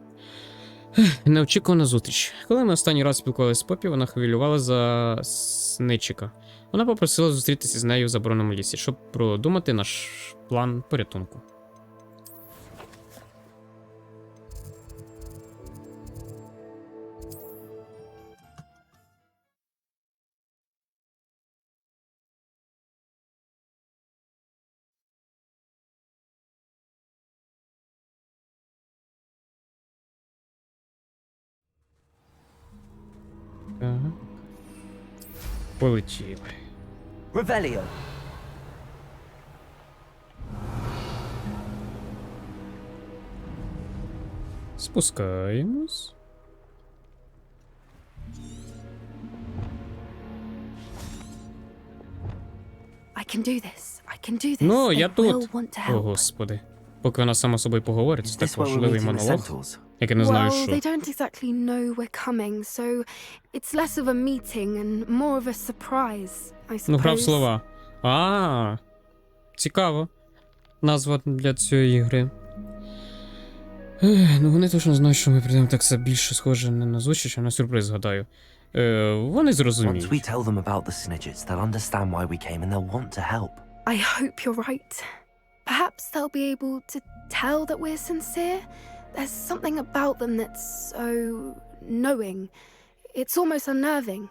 Неочікувана зустріч. Коли ми останній раз спілкувалися з Попі, вона хвилювала за Сничика. Вона попросила зустрітися з нею в забороненому лісі, щоб продумати наш план порятунку. Ага. Полетіли. Revelio. Спускаємось. Ну, я тут. О, господи. Поки вона сама собою поговорить, це так важливий монолог. Як я не знаю, що. They don't exactly know we're coming, so it's less of a meeting and more of a surprise, I suppose. Ну, грав слова. А, цікаво. Назва для цієї ігри. Ну, вони точно знають, що ми прийдемо так все більше схоже не на зустріч, а на сюрприз, гадаю. Вони зрозуміють. Once we tell them about the Snidgets, they'll understand why we came and they'll want to help. I hope you're right. Perhaps they'll be able to tell that we're sincere. There's something about them that's so knowing. It's almost unnerving.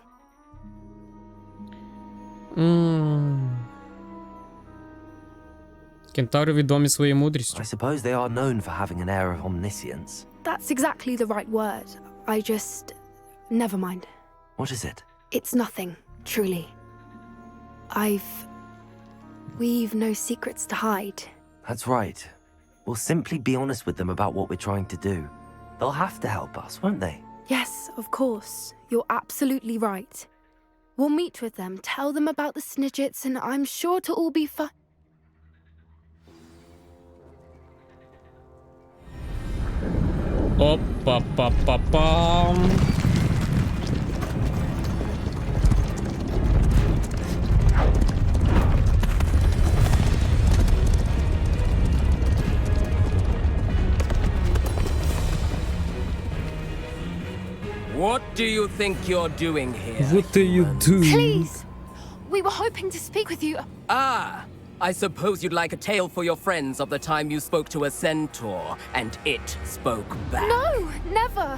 Кентаври відомі своєю мудрістю. I suppose they are known for having an air of omniscience. That's exactly the right word. I just... Never mind. What is it? It's nothing, truly. We've no secrets to hide. That's right. We'll simply be honest with them about what we're trying to do. They'll have to help us, won't they? Yes, of course. You're absolutely right. We'll meet with them, tell them about the Snidgets, and I'm sure to all be fine. Опа-па-па-пам. What do you think you're doing here? What do you do? Please! We were hoping to speak with you. Ah! I suppose you'd like a tale for your friends of the time you spoke to a centaur, and it spoke back. No, never.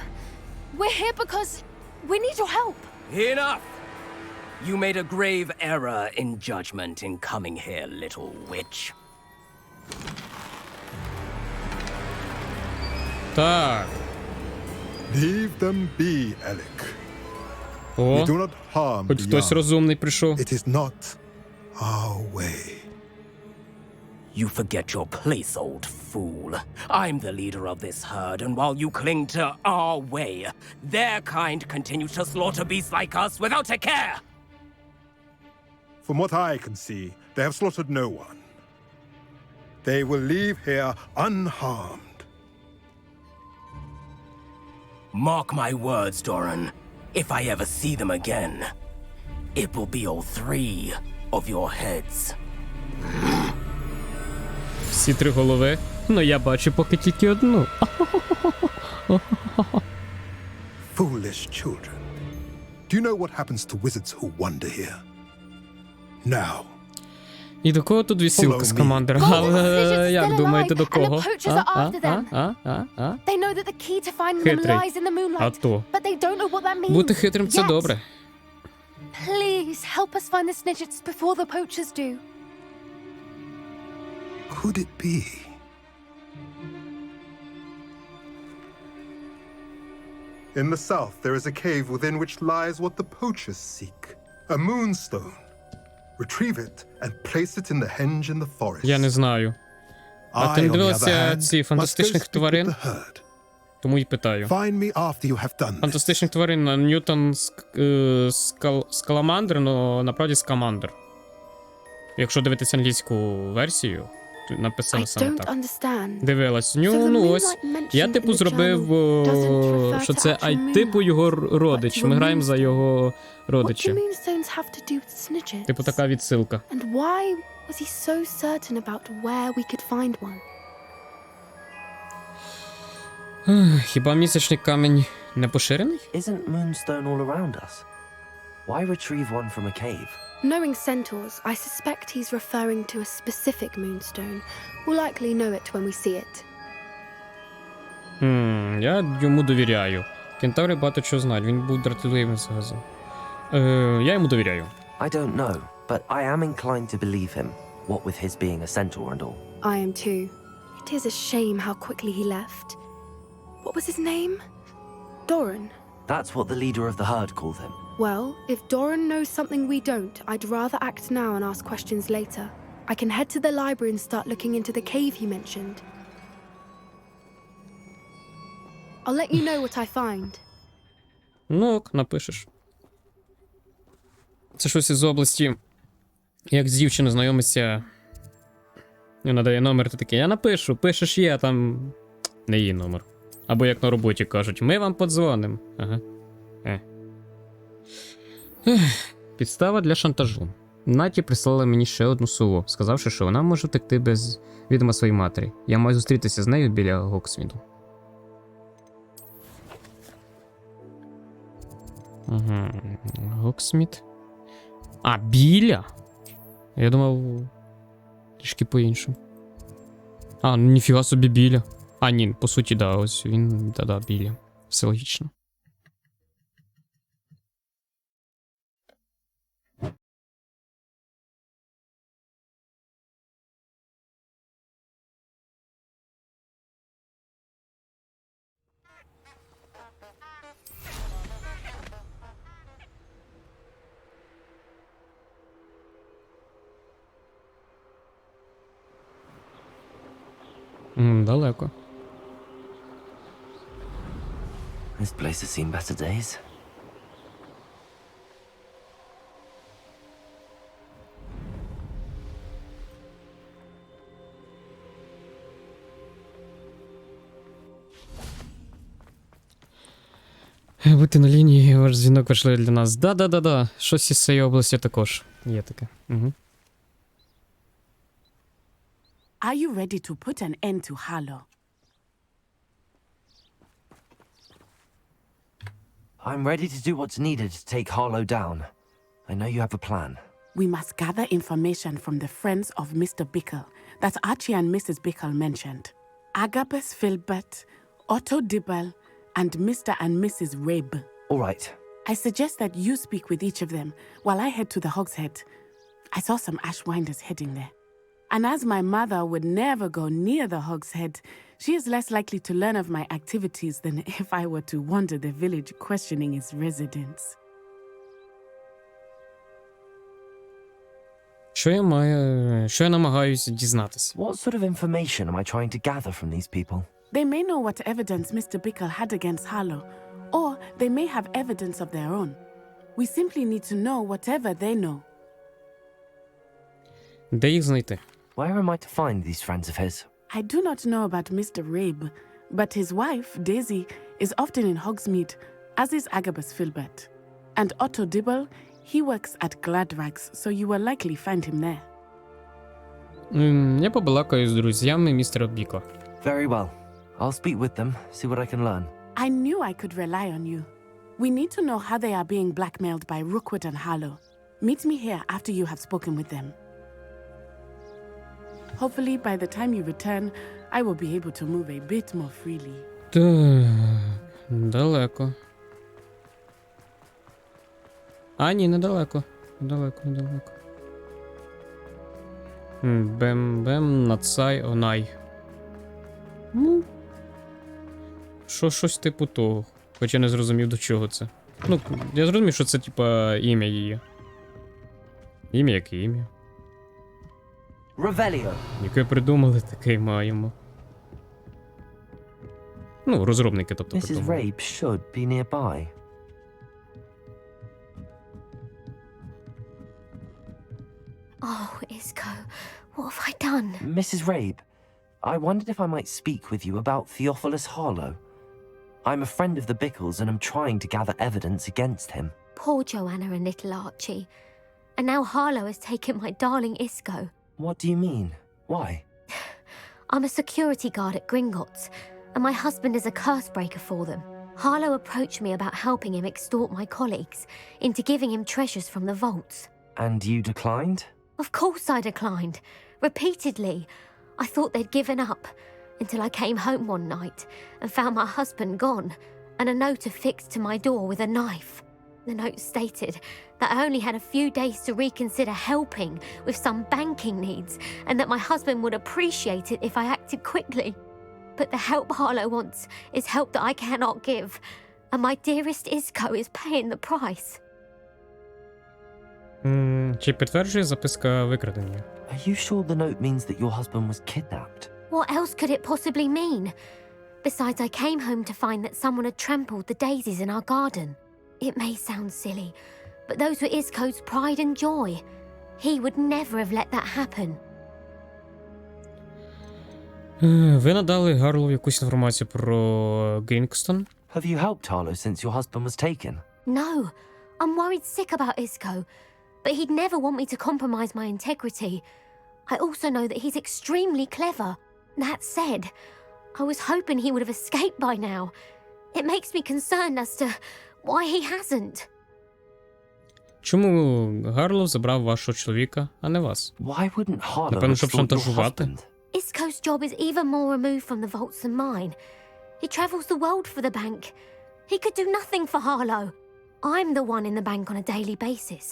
We're here because we need your help. Enough! You made a grave error in judgment in coming here, little witch. Так. Leave them be, Alec. О, We do not harm хоч the хтось young. розумний прийшов. It is not our way. You forget your place, old fool. I'm the leader of this herd, and while you cling to our way, their kind continue to slaughter beasts like us without a care. From what I can see, they have slaughtered no one. They will leave here unharmed. Mark my words, Doran. If I ever see them again, it will be all 3 of your heads. Всі 3 голови? Ну я бачу поки тільки одну. Foolish children. Do you know what happens to wizards who wander here? Now. І до кого тут вісілка з командира? Але як думаєте, до кого? They know that the key to finding them Хитрий. lies in the moonlight, А то. but they don't know what that means. Бути хитрим – це yet. добре. Please help us find the snidgets before the poachers do. Could it be? In the south, there is a cave within which lies what the poachers seek. A moonstone. Retrieve it and place it in the henge in the forest. Я не знаю. А ти не дивилася ці фантастичних тварин? Тому й питаю. Find me after you have done. Фантастичних тварин на Ньютон Скаламандр, но насправді Скамандр. Якщо дивитися англійську версію, написано саме так. Дивилась. Ну ось. Я типу зробив, що це типу його родич. Ми граємо за його родича. Типу така відсилка. Was he so certain about where we could find one? Хіба місячний камінь не поширений? Isn't Moonstone all around us? Why retrieve one from a cave? Knowing centaurs, I suspect he's referring to a specific moonstone. We'll likely know it when we see it. Я йому довіряю. Кентаври багато чого знають. Він був дратівливим сказав. Я йому довіряю. I don't know, but I am inclined to believe him, what with his being a centaur and all. I am too. It is a shame how quickly he left. What was his name? Doran. That's what the leader of the herd called him. Well, if Doran knows something we don't, I'd rather act now and ask questions later. I can head to the library and start looking into the cave he mentioned. I'll let you know what I find. Ну ок, напишеш. Це щось із області, як з дівчиною знайомиться, надає номер, то таке, я напишу, пишеш є, а там не її номер. Або як на роботі кажуть, ми вам подзвонимо. Ага. Підстава для шантажу. Наті прислала мені ще одну сову, сказавши, що вона може втекти без відома своїй матері. Я маю зустрітися з нею біля Гоксміду. Гоксмід. А, біля? Я думав, трішки по-іншому. А, ну ніфіга собі біля. А, ні, по суті, да, ось він, да, біля. Все логічно. Далеко. This place has seen better days. Будьте на лінії, ваш дзвінок важливий для нас. Да. Щось із цієї області також є таке. Угу. Are you ready to put an end to Harlow? I'm ready to do what's needed to take Harlow down. I know you have a plan. We must gather information from the friends of Mr. Bickle that Archie and Mrs. Bickle mentioned. Agabus Filbert, Otto Dibble, and Mr. and Mrs. Reb. All right. I suggest that you speak with each of them while I head to the Hogshead. I saw some Ashwinders heading there. And as my mother would never go near the Hog's Head, she is less likely to learn of my activities than if I were to wander the village questioning its residents. Що я намагаюся дізнатися? What sort of information am I trying to gather from these people? They may know what evidence Mr. Bickle had against Harlow, or they may have evidence of their own. We simply need to know whatever they know. Де їх знайти? Where am I to find these friends of his? I do not know about Mr. Rabe, but his wife, Daisy, is often in Hogsmeade, as is Agabus Filbert. And Otto Dibble, he works at Gladrags, so you will likely find him there. Я побалакаю з друзями містера Бікла. Very well. I'll speak with them, see what I can learn. I knew I could rely on you. We need to know how they are being blackmailed by Rookwood and Harlow. Meet me here after you have spoken with them. Hopefully, by the time you return, I will be able to move a bit more freely. Так, далеко. А, ні, недалеко. Недалеко. Бем-бем, нацай, онай. Ну. Щось типу того. Хоча не зрозумів, до чого це. Ну, я зрозумів, що це, типа, ім'я її. Ім'я яке ім'я? Revelio. Яке придумали, таке й маємо. Ну, розробники, тобто, Mrs. придумали. Rabe should be nearby. Oh, Isco, what have I done? Mrs. Rabe, I wondered if I might speak with you about Theophilus Harlow. I'm a friend of the Bickles and I'm trying to gather evidence against him. Poor Joanna and little Archie. And now Harlow has taken my darling Isco. What do you mean? Why? I'm a security guard at Gringotts, and my husband is a curse breaker for them. Harlow approached me about helping him extort my colleagues into giving him treasures from the vaults. And you declined? Of course I declined. Repeatedly. I thought they'd given up, until I came home one night and found my husband gone, and a note affixed to my door with a knife. The note stated that I only had a few days to reconsider helping with some banking needs, and that my husband would appreciate it if I acted quickly. But the help Harlow wants is help that I cannot give, and my dearest Isco is paying the price. Чи підтверджує записка викрадення? Are you sure the note means that your husband was kidnapped? What else could it possibly mean? Besides, I came home to find that someone had trampled the daisies in our garden. It may sound silly, but those were Isco's pride and joy. He would never have let that happen. Ви надали Гарлу якусь інформацію про Грінгстон? Have you helped Harlow since your husband was taken? No, I'm worried sick about Isco, but he'd never want me to compromise my integrity. I also know that he's extremely clever. That said, I was hoping he would have escaped by now. It makes me concerned as to why he hasn't. Чому Гарлов забрав вашого чоловіка, а не вас? Why wouldn't Harlow Напевно, щоб extort your шантажувати. husband? Isco's job is even more removed from the vaults than mine. He travels the world for the bank. He could do nothing for Harlow. I'm the one in the bank on a daily basis,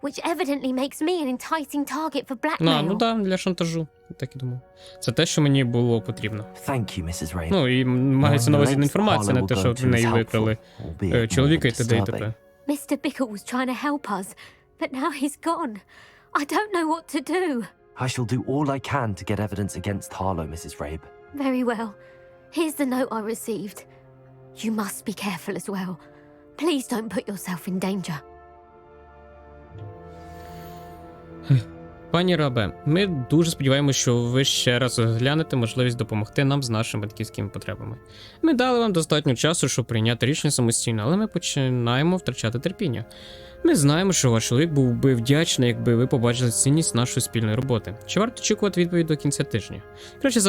which evidently makes me an enticing target for blackmail. Ну так, для шантажу. Так і думав. Це те, що мені було потрібно. Thank you, Mrs. Rabe. Ну, і мається на увазі інформація, не те, що в неї викрали чоловіка і т.д. і т.п. Mr. Bickle was trying to help us, but now he's gone. I don't know what to do. I shall do all I can to get evidence against Harlow, Mrs. Rabe. Very well. Here's the note I received. You must be careful as well. Please don't put yourself in danger. Пані Рабе, ми дуже сподіваємося, що ви ще раз розглянете можливість допомогти нам з нашими батьківськими потребами. Ми дали вам достатньо часу, щоб прийняти рішення самостійно, але ми починаємо втрачати терпіння. Ми знаємо, що ваш чоловік був би вдячний, якби ви побачили цінність нашої спільної роботи. Чи варто очікувати відповідь до кінця тижня? Краще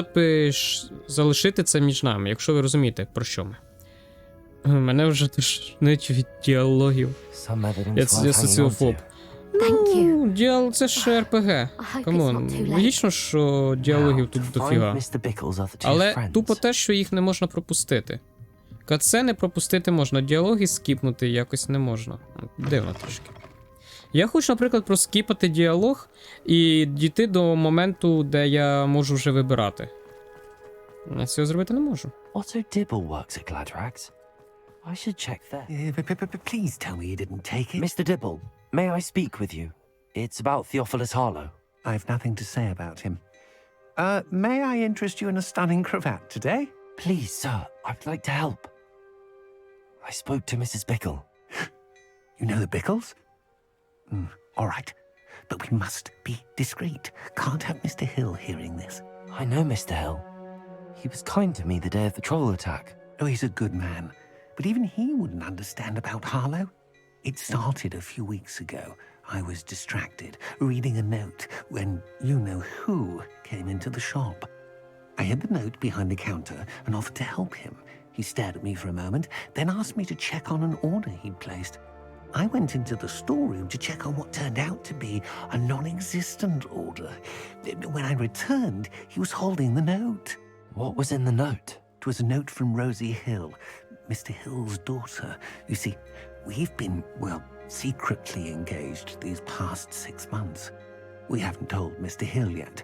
залишити це між нами, якщо ви розумієте, про що ми. Мене вже тошнить від діалогів. Я соціофоб. Ну, це ж РПГ. Камон, логічно, що діалогів тут дофіга. Але тупо те, що їх не можна пропустити. Катсцени пропустити можна, діалоги скіпнути якось не можна. Дивно трішки. Я хочу, наприклад, проскіпати діалог і дійти до моменту, де я можу вже вибирати. Я цього зробити не можу. Otto Dibble works at Gladrags. I should check there. Please tell me you didn't take it. Mr. Dibble, may I speak with you? It's about Theophilus Harlow. I've nothing to say about him. May I interest you in a stunning cravat today? Please, sir, I'd like to help. I spoke to Mrs. Bickle. You know the Bickles? All right. But we must be discreet. Can't have Mr. Hill hearing this. I know Mr. Hill. He was kind to me the day of the troll attack. Oh, he's a good man. But even he wouldn't understand about Harlow. It started a few weeks ago. I was distracted, reading a note, when you-know-who came into the shop. I hid the note behind the counter and offered to help him. He stared at me for a moment, then asked me to check on an order he'd placed. I went into the storeroom to check on what turned out to be a non-existent order. When I returned, he was holding the note. What was in the note? It was a note from Rosie Hill, Mr. Hill's daughter. You see, we've been, well, secretly engaged these past 6 months. We haven't told Mr. Hill yet.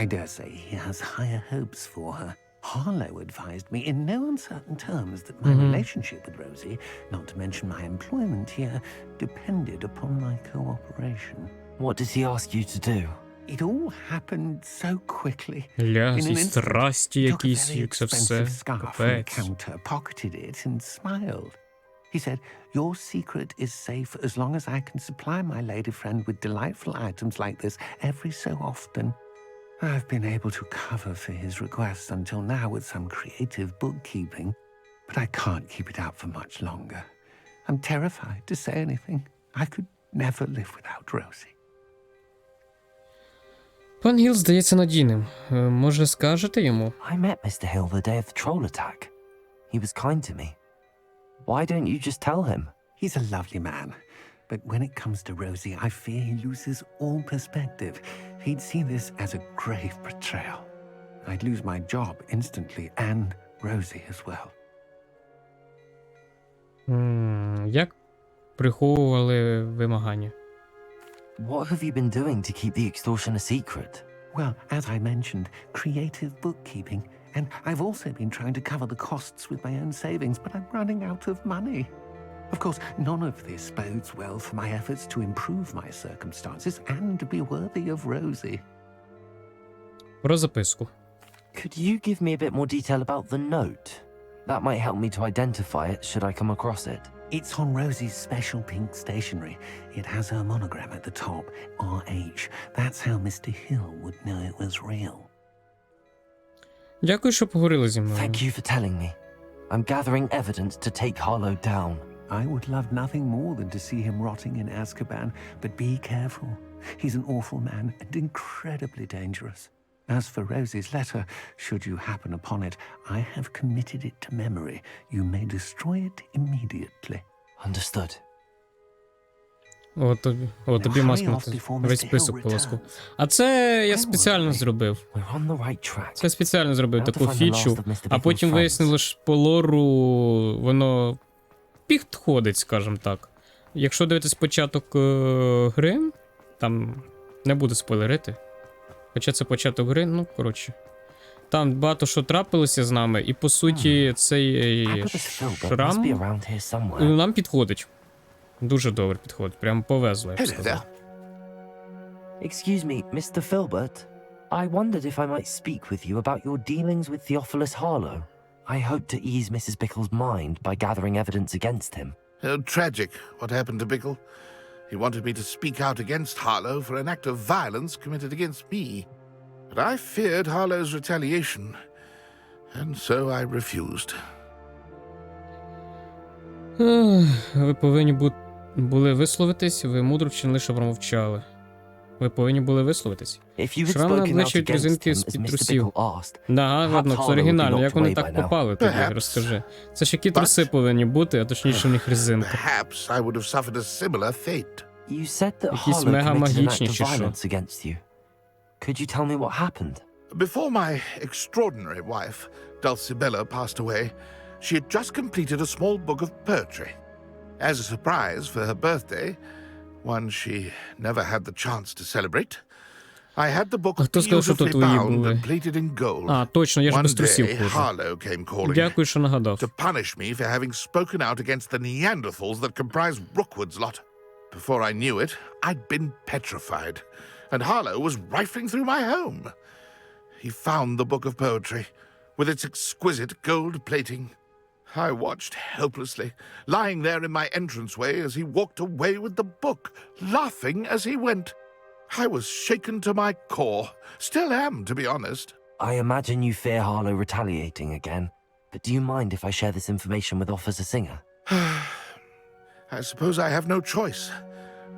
I dare say he has higher hopes for her. Harlow advised me in no uncertain terms that my relationship with Rosie, not to mention my employment here, depended upon my cooperation. What did he ask you to do? It all happened so quickly. Лясі, страсті якісь, як це все. Капець. Counter, pocketed it and smiled. He said, your secret is safe as long as I can supply my lady friend with delightful items like this every so often. I've been able to cover for his requests until now with some creative bookkeeping, but I can't keep it up for much longer. I'm terrified to say anything. I could never live without Rosie. Пан Гіл здається надійним. Може, скажете йому? I met Mr. Hill the day of the troll attack. He was kind to me. Why don't you just tell him? He's a lovely man, but when it comes to Rosie, I fear he loses all perspective. He'd see this as a grave betrayal. I'd lose my job instantly, and Rosie as well. Як приховували вимагання? What have you been doing to keep the extortion a secret? Well, as I mentioned, creative bookkeeping. And I've also been trying to cover the costs with my own savings, but I'm running out of money. Of course, none of this bodes well for my efforts to improve my circumstances and to be worthy of Rosie. Про записку. Could you give me a bit more detail about the note? That might help me to identify it should I come across it. It's on Rosie's special pink stationery. It has her monogram at the top, RH. That's how Mr. Hill would know it was real. Дякую, що поговорили зі мною. Thank you for telling me. I'm gathering evidence to take Harlow down. I would love nothing more than to see him rotting in Azkaban, but be careful. He's an awful man and incredibly dangerous. As for Rosie's letter, should you happen upon it, I have committed it to memory. You may destroy it immediately. Understood. От тобі маскнути. Весь список полоску. А це я спеціально зробив. Це спеціально зробив таку фічу, а потім вияснило, що по лору воно підходить, скажімо так. Якщо дивитись початок гри, там не буду спойлерити. Хоча це початок гри, ну, коротше. Там багато що трапилося з нами, і по суті цей шрам нам підходить. Дуже добре підходить, прям повезло, я б сказав. Excuse me, Mr. Filbert. I wondered if I might speak with you about your dealings with Theophilus Harlow. I hope to ease Mrs. Bickle's mind by gathering evidence against him. Oh, tragic what happened to Bickle. He wanted me to speak out against Harlow for an act of violence committed against me. But I feared Harlow's retaliation, and so I refused. Ви повинні були висловитись, ви мудро вчинили, що промовчали. Ви повинні були висловитись. Шрам на обличчі від резинки з-під трусів. Ладно, це оригінально. Як вони так попали тобі? Розкажи. Це ж які труси повинні бути, а точніше в них резинка. Якісь мега магічні чи що? Could you tell me what happened? Before my extraordinary wife, Dulcibella, passed away, she had just completed a small book of poetry. As a surprise for her birthday, one she never had the chance to celebrate. I had the book Хто сказав, що beautifully тут твої bound були? and plated in gold. А, точно, я ж без One трусів day, ходжу. Harlow came calling Дякую, що нагадав. to punish me for having spoken out against the Neanderthals that comprise Rookwood's lot. Before I knew it, I'd been petrified, and Harlow was rifling through my home. He found the book of poetry, with its exquisite gold plating. I watched helplessly, lying there in my entranceway as he walked away with the book, laughing as he went. I was shaken to my core. Still am, to be honest. I imagine you fear Harlow retaliating again, but do you mind if I share this information with Officer Singer? I suppose I have no choice.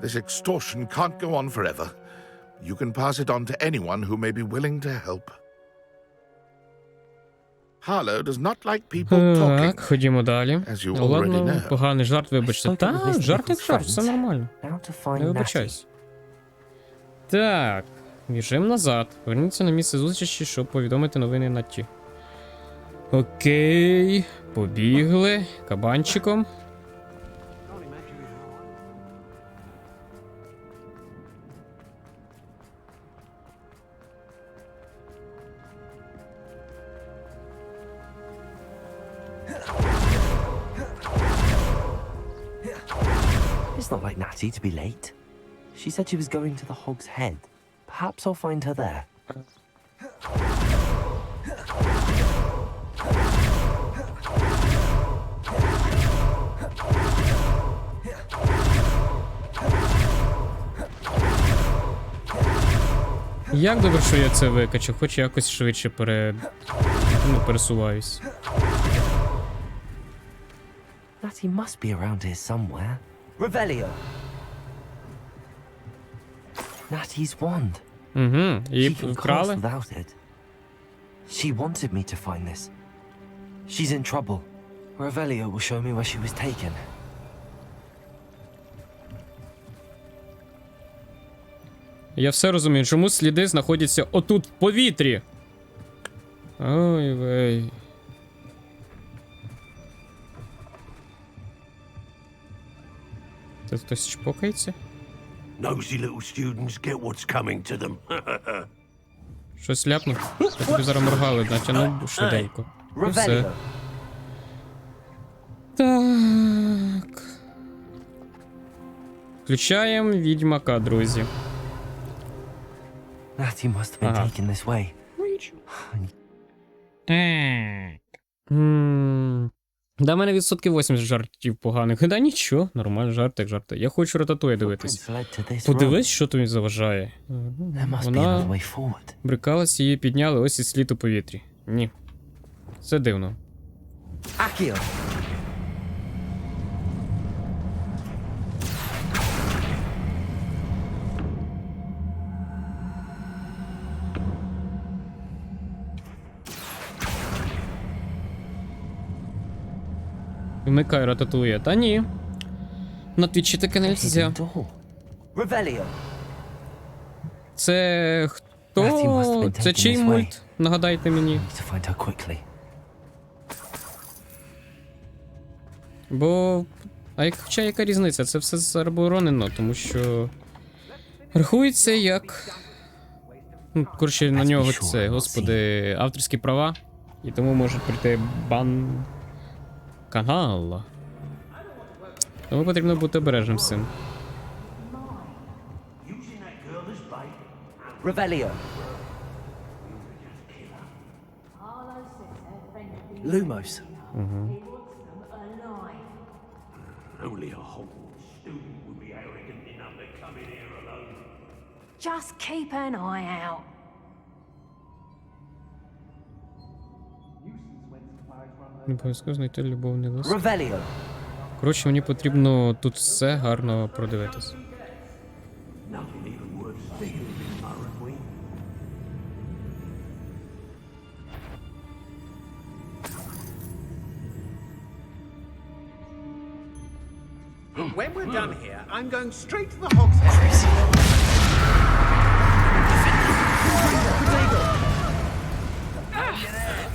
This extortion can't go on forever. You can pass it on to anyone who may be willing to help. Harlow does not like people talking. Так, ходімо далі. As you already Ладно, know. поганий жарт, вибачте. Та, жарт як жарт, все нормально. Не вибачайся. Так, біжимо назад. Поверніться на місце зустрічі, щоб повідомити новини Натті. Окей, побігли. Кабанчиком. It's not like Natty to be late. She said she was going to the Hog's Head. Perhaps I'll find her there. Як добре, що я це викачав, хоч якось швидше пересуваюсь. Natty must be around here somewhere. Revelio. Natty's wand. Її She can вкрали? cast without it. She wanted me to find this. She's in trouble. Revelio will show me where she was taken. Я все розумію, чому сліди знаходяться отут, в повітрі. Ой, вей. Тут хтось чпокається? Nosy little students get what's coming to them. Щось ляпнув? Я тобі зараз моргали, натягнув швиденько. І все. Так. Включаємо відьмака, друзі. Natty must have been taken this way. Да, в мене відсотків 80 жартів поганих. Да нічого, нормально, жарти як жарти. Я хочу Рататуя дивитись. Подивись, що тобі заважає. Вона брикалась, її підняли, ось і слід у повітрі. Ні. Це дивно. Акіо. Вмикай Рататуя. Та ні. На твічі таке нельзя. Це хто? Це чий мульт? Нагадайте мені. Бо... Хоча яка різниця? Це все заборонено, тому що... Рахується як... Ну, коротше, на нього це, господи, авторські права. І тому може прийти бан... канала. Тому потрібно бути обережним з цим. Revelio. Lumos. Only a Hogwarts student would be arrogant enough to come in here alone. Just keep an eye out. Не обов'язково знайти любовний лист. Revelio. Коротше, мені потрібно тут все гарно продивитись. Nothing even worth speaking of in Murray. When we're done here, I'm going straight to the Hog's Head.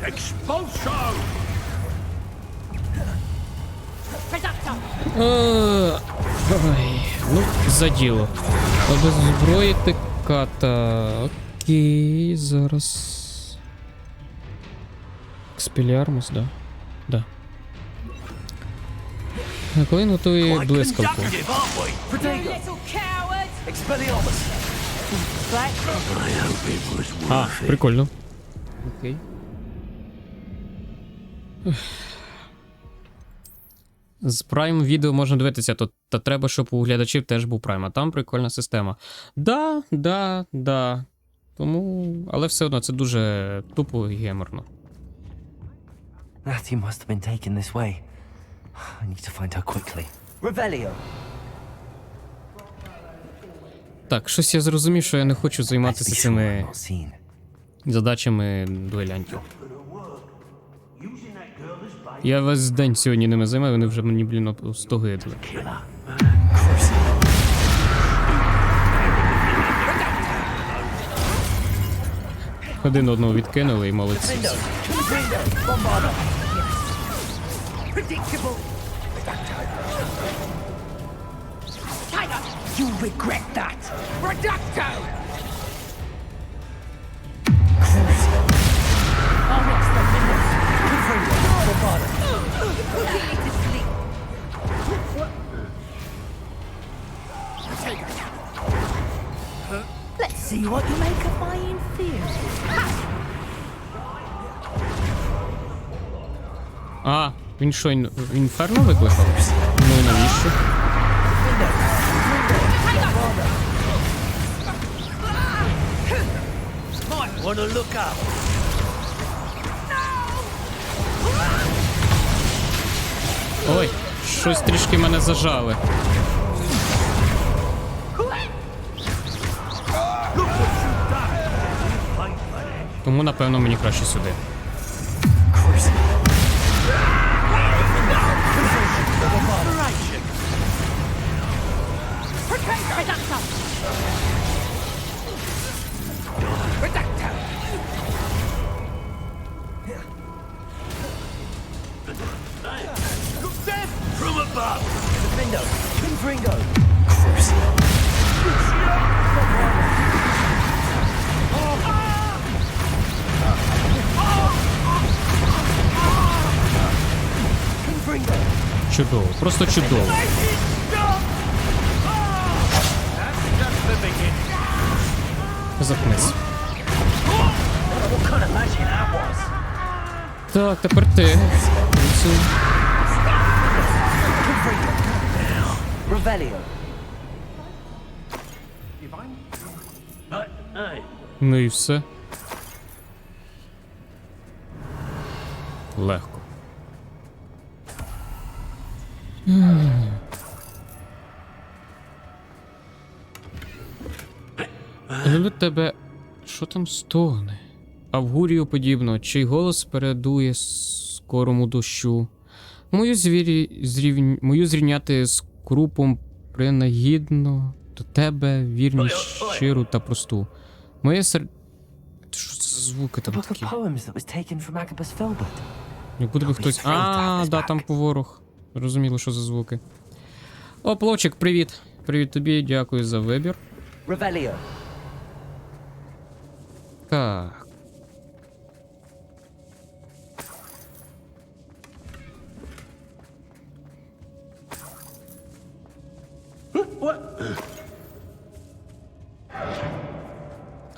Expulso! Ой, ну, за діло. Обеззброїти ката. Окей, зараз. Експеліармус, да? Да. Коли він готує блискавку. А, прикольно. Окей. З Prime відео можна дивитися, та треба, щоб у глядачів теж був Prime, а там прикольна система. Да. Тому, але все одно це дуже тупо і геморно. Natty must have been taken this way. I need to find her quickly. Revelio. Так, щось я зрозумів, що я не хочу займатися цими задачами дуелянтів. Я весь день сьогодні ними займаю, вони вже мені, блін, остогидли. Один одного відкинули і молодці. You regret that! Reducto! Let's see what you make of my inferior. А, він що, інферно викликав? Ну і навіщо? Wanna look up? Ой, щось трішки мене зажали. Тому, напевно, мені краще сюди. From above! Defendo! Confringo! Чудово, просто чудово. Заткнись. Так, тепер ти. Revelio. Ну і все. Легко. Але тебе... Що там стогне? Авгурію подібно, чий голос передує скорому дощу. Мою зрівняти з крупом принагідно до тебе, вірність щиру та просту. Моє серце... Що це за звуки там такі? Як будь би хтось... Да, там поворог. Розуміло, що за звуки. О, Пловчик, привіт. Привіт тобі, дякую за вибір. Revelio. Так.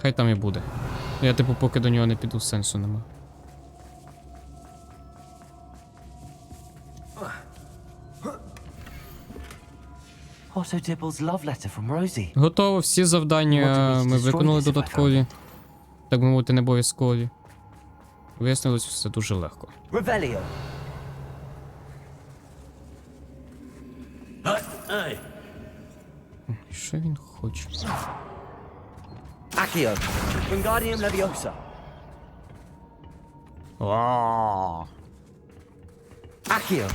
Хай там і буде. Я, типу, поки до нього не піду, сенсу нема. Готово, всі завдання ми виконали додаткові. Так би мовити, не обов'язкові. Вияснилось все дуже легко. Revelio. Що він хоче? Accio. Wingardium Leviosa. Accio.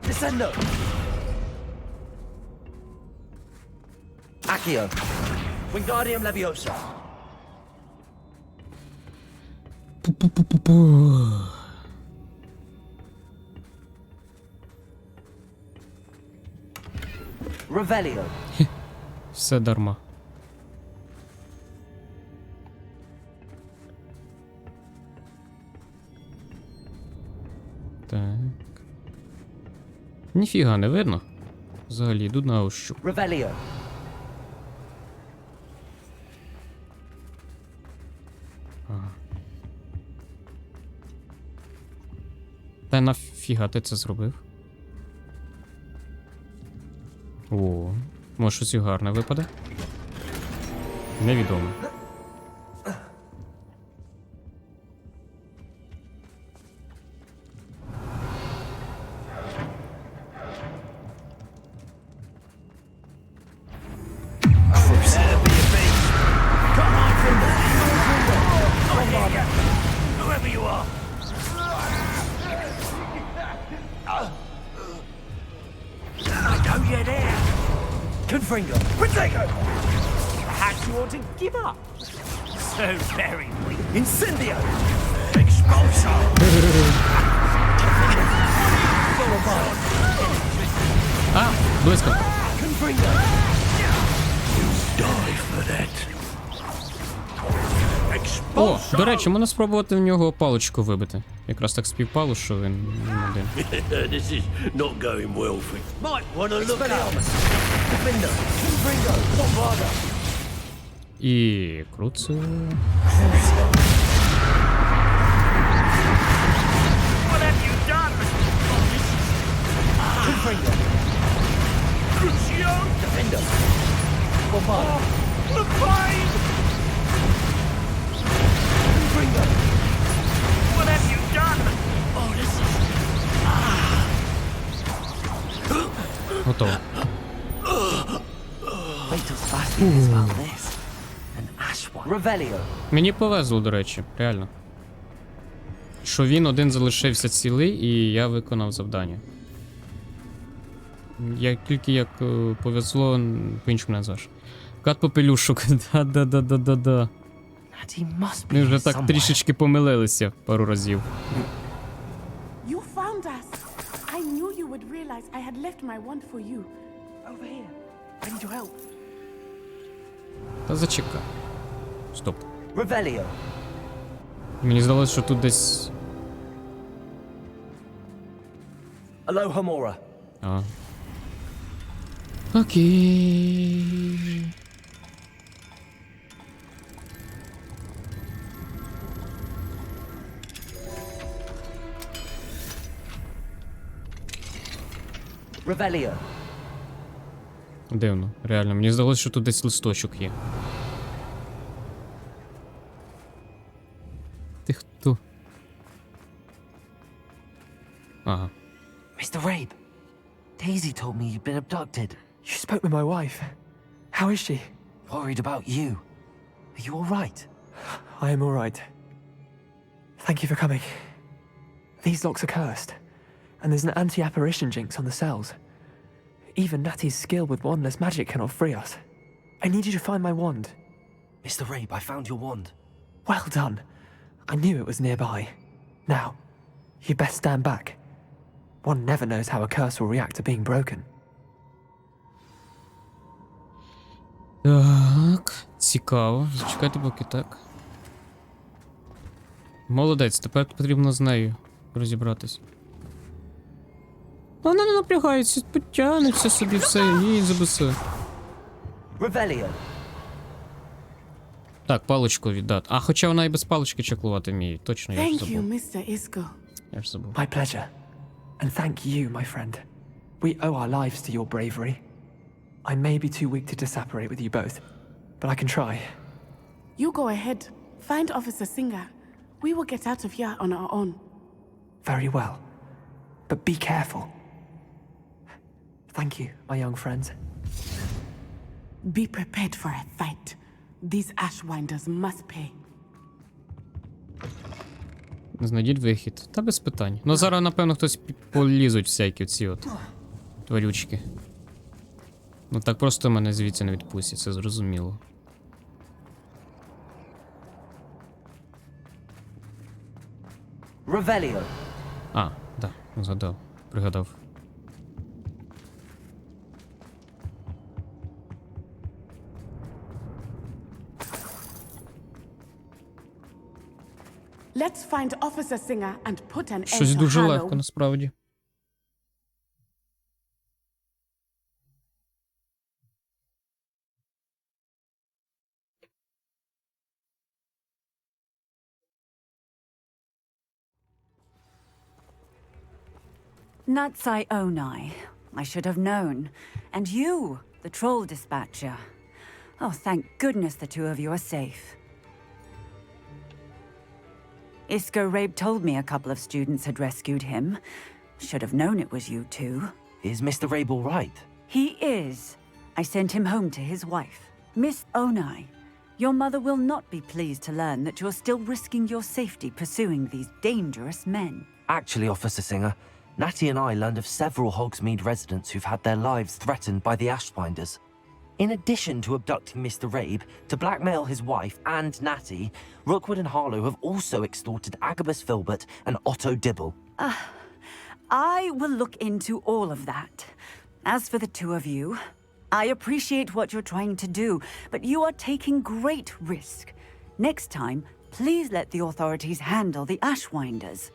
Descendo. Accio. Wingardium Leviosa. Revelio. Все дарма. Так. Ніфіга не видно. Взагалі, йду на ощуп. Revelio. Ага. Та нафіга ти це зробив? О, може щось і гарне випаде? Невідомо. Whoever you are. Don't you dare. Confringo. Protego. Perhaps you want to give up. So very weak. Incendio. Expulso. А, близько. Confringo. Die for that. О, до речі, можна спробувати в нього паличку вибити. Якраз так співпало, що він один. This is not going well for you. Might want to look up. Defender. Confringo. Bombarda. І круце. What have you done? Confringo. Crucio. Defender. Bombarda. The pain. Confringo. What have you done? Oh, this is... Готово. Wait till Sebastian hears about this. An ash one. Revelio. Мені повезло, до речі, реально. Що він один залишився цілий, і я виконав завдання. Як тільки як повезло, по-іншому не назвеш. Кат попелюшок. Да-да-да-да-да-да. Ми вже так трішечки помилилися пару разів. You found us. I knew you would realize I had left my wand for you. Over here. I need your help. Та зачекай. Стоп. Revelio. Мені здалося, що тут десь... Alohomora. А. Окей. Revelio. Дивно, реально. Мені здалося, що тут десь листочок є. Ти хто? Ага. Mr. Rabe, Daisy told me you'd been abducted. You spoke with my wife. How is she? Worried about you. Are you all right? I am all right. Thank you for coming. These locks are cursed, and there's an anti-apparition jinx on the cells. Even Natty's skill with wandless magic cannot free us. I need you to find my wand. Mr. Rabe, I found your wand. Well done. I knew it was nearby. Now, you best stand back. One never knows how a curse will react to being broken. Так, цікаво. Зачекайте поки так. Молодець, тепер потрібно з нею розібратись. Вона не напрягається, потягнеться собі все, їй забусе. Revelio. Так, паличку віддати. А, хоча вона і без палички чаклувати вміє. Точно, я ж Thank you, забув. Mr. Isco. Я ж забув. My pleasure. And thank you, my friend. We owe our lives to your bravery. I may be too weak to disapparate with you both, but I can try. You go ahead. Find Officer Singer. We will get out of here on our own. Very well. But be careful. Thank you, my young friends. Be prepared for a fight. These Ashwinders must pay. Знайдіть вихід. Та без питань. Ну зараз, напевно, хтось полізуть всякі ці от тварючки. Ну так просто мене звідси не відпустять, це зрозуміло. Revelio. А, да, згадав. Пригадав. Let's find Officer Singer and put an end Щось to дуже Harlow. легко, насправді. Natsai Onai. I should have known. And you, the troll dispatcher. Oh, thank goodness the two of you are safe. Isco Rabe told me a couple of students had rescued him. Should have known it was you two. Is Mr. Rabe all right? He is. I sent him home to his wife. Miss Onai, your mother will not be pleased to learn that you're still risking your safety pursuing these dangerous men. Actually, Officer Singer, Natty and I learned of several Hogsmeade residents who've had their lives threatened by the Ashbinders. In addition to abducting Mr. Rabe to blackmail his wife and Natty, Rookwood and Harlow have also extorted Agabus Filbert and Otto Dibble. I will look into all of that. As for the two of you, I appreciate what you're trying to do, but you are taking great risk. Next time, please let the authorities handle the Ashwinders.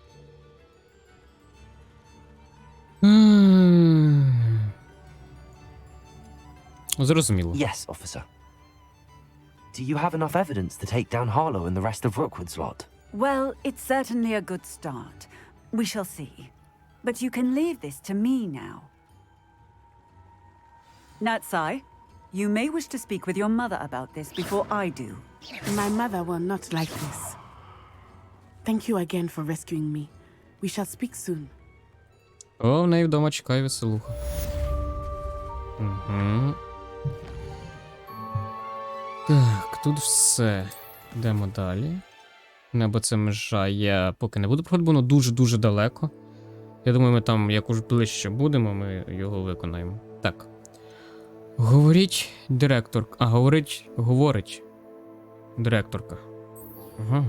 Зрозуміло. Yes, officer. Do you have enough evidence to take down Harlow and the rest of Rookwood's lot? Well, it's certainly a good start. We shall see. But you can leave this to me now. Natsai, you may wish to speak with your mother about this before I do. My mother will not like this. Thank you again for rescuing me. We shall speak soon. О, в неї вдома чекає веселуха. Угу. Так, тут все. Йдемо далі. Небо це межа. Я поки не буду проходити, бо воно дуже-дуже далеко. Я думаю, ми там, як уж ближче будемо, ми його виконаємо. Так. Говорить директор. А, говорить. Директорка. Ага.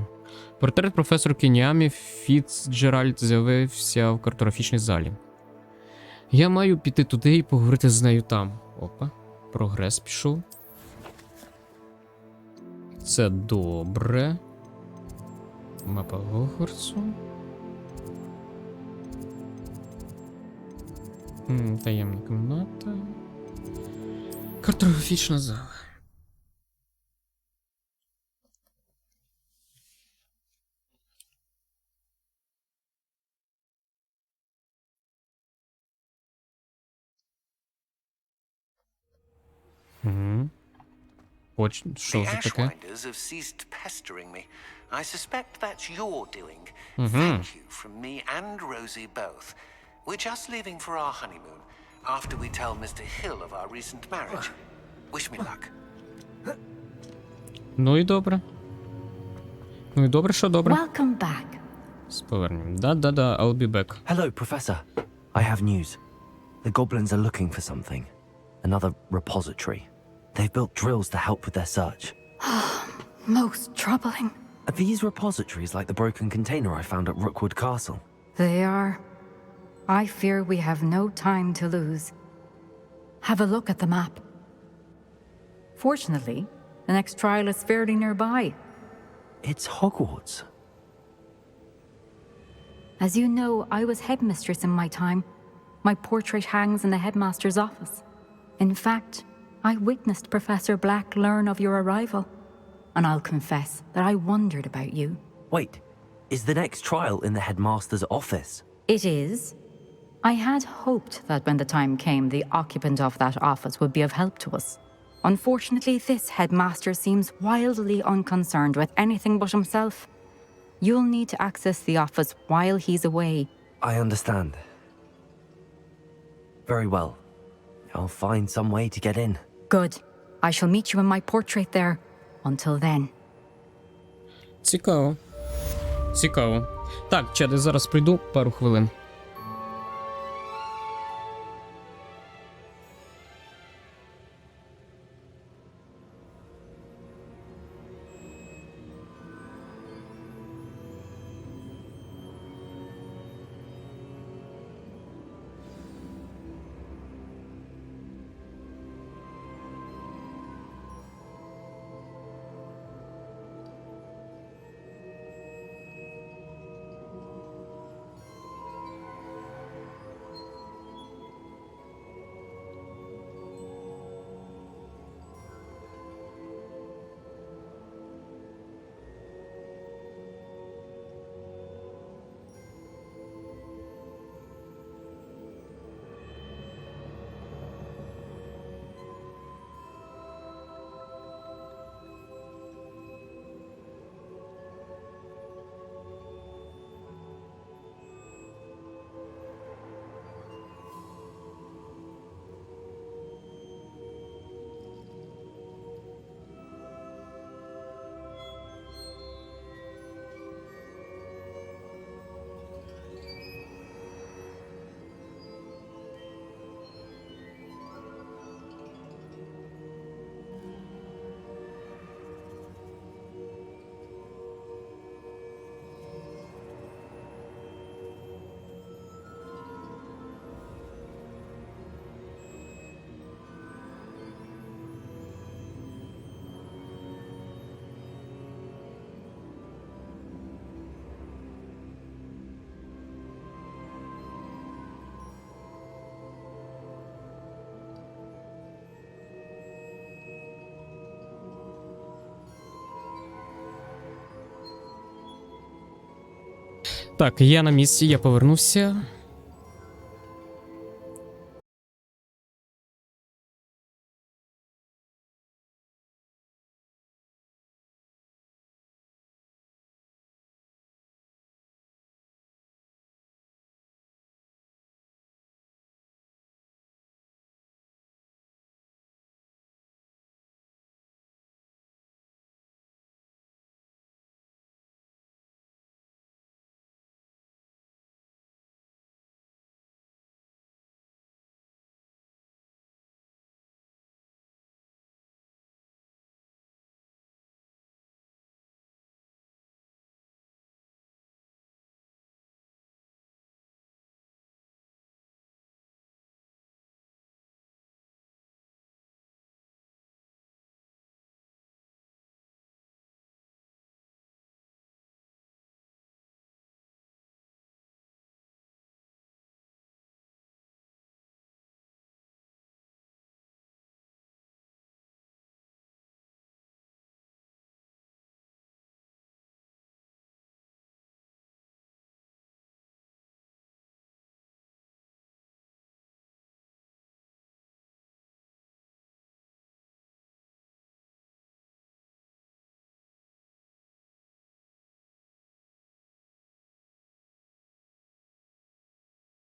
Портрет професора Кінямі Фіцджеральд з'явився в картографічній залі. Я маю піти туди і поговорити з нею там. Опа, прогрес пішов. Це добре. Мапа Гогвартсу. Таємна кімната. Картографічна зала. Що The за таке? Ashwinders have ceased pestering me. I suspect that's your doing. Mhm. Thank you from me and Rosie both. We're just leaving for our honeymoon after we tell Mr. Hill of our recent marriage. Wish me luck. Ну і добре. Ну і добре, що добре. Welcome back. З поверненням. Да, I'll be back. Hello, Professor. I have news. The goblins are looking for something. Another repository. They've built drills to help with their search. Most troubling. Are these repositories like the broken container I found at Rookwood Castle? They are. I fear we have no time to lose. Have a look at the map. Fortunately, the next trial is fairly nearby. It's Hogwarts. As you know, I was headmistress in my time. My portrait hangs in the headmaster's office. In fact, I witnessed Professor Black learn of your arrival. And I'll confess that I wondered about you. Wait, is the next trial in the headmaster's office? It is. I had hoped that when the time came, the occupant of that office would be of help to us. Unfortunately, this headmaster seems wildly unconcerned with anything but himself. You'll need to access the office while he's away. I understand. Very well. I'll find some way to get in. Good. I shall meet you in my portrait there. Until then. Цікаво. Так, чат, я зараз прийду, пару хвилин. Так, я на місці, я повернувся.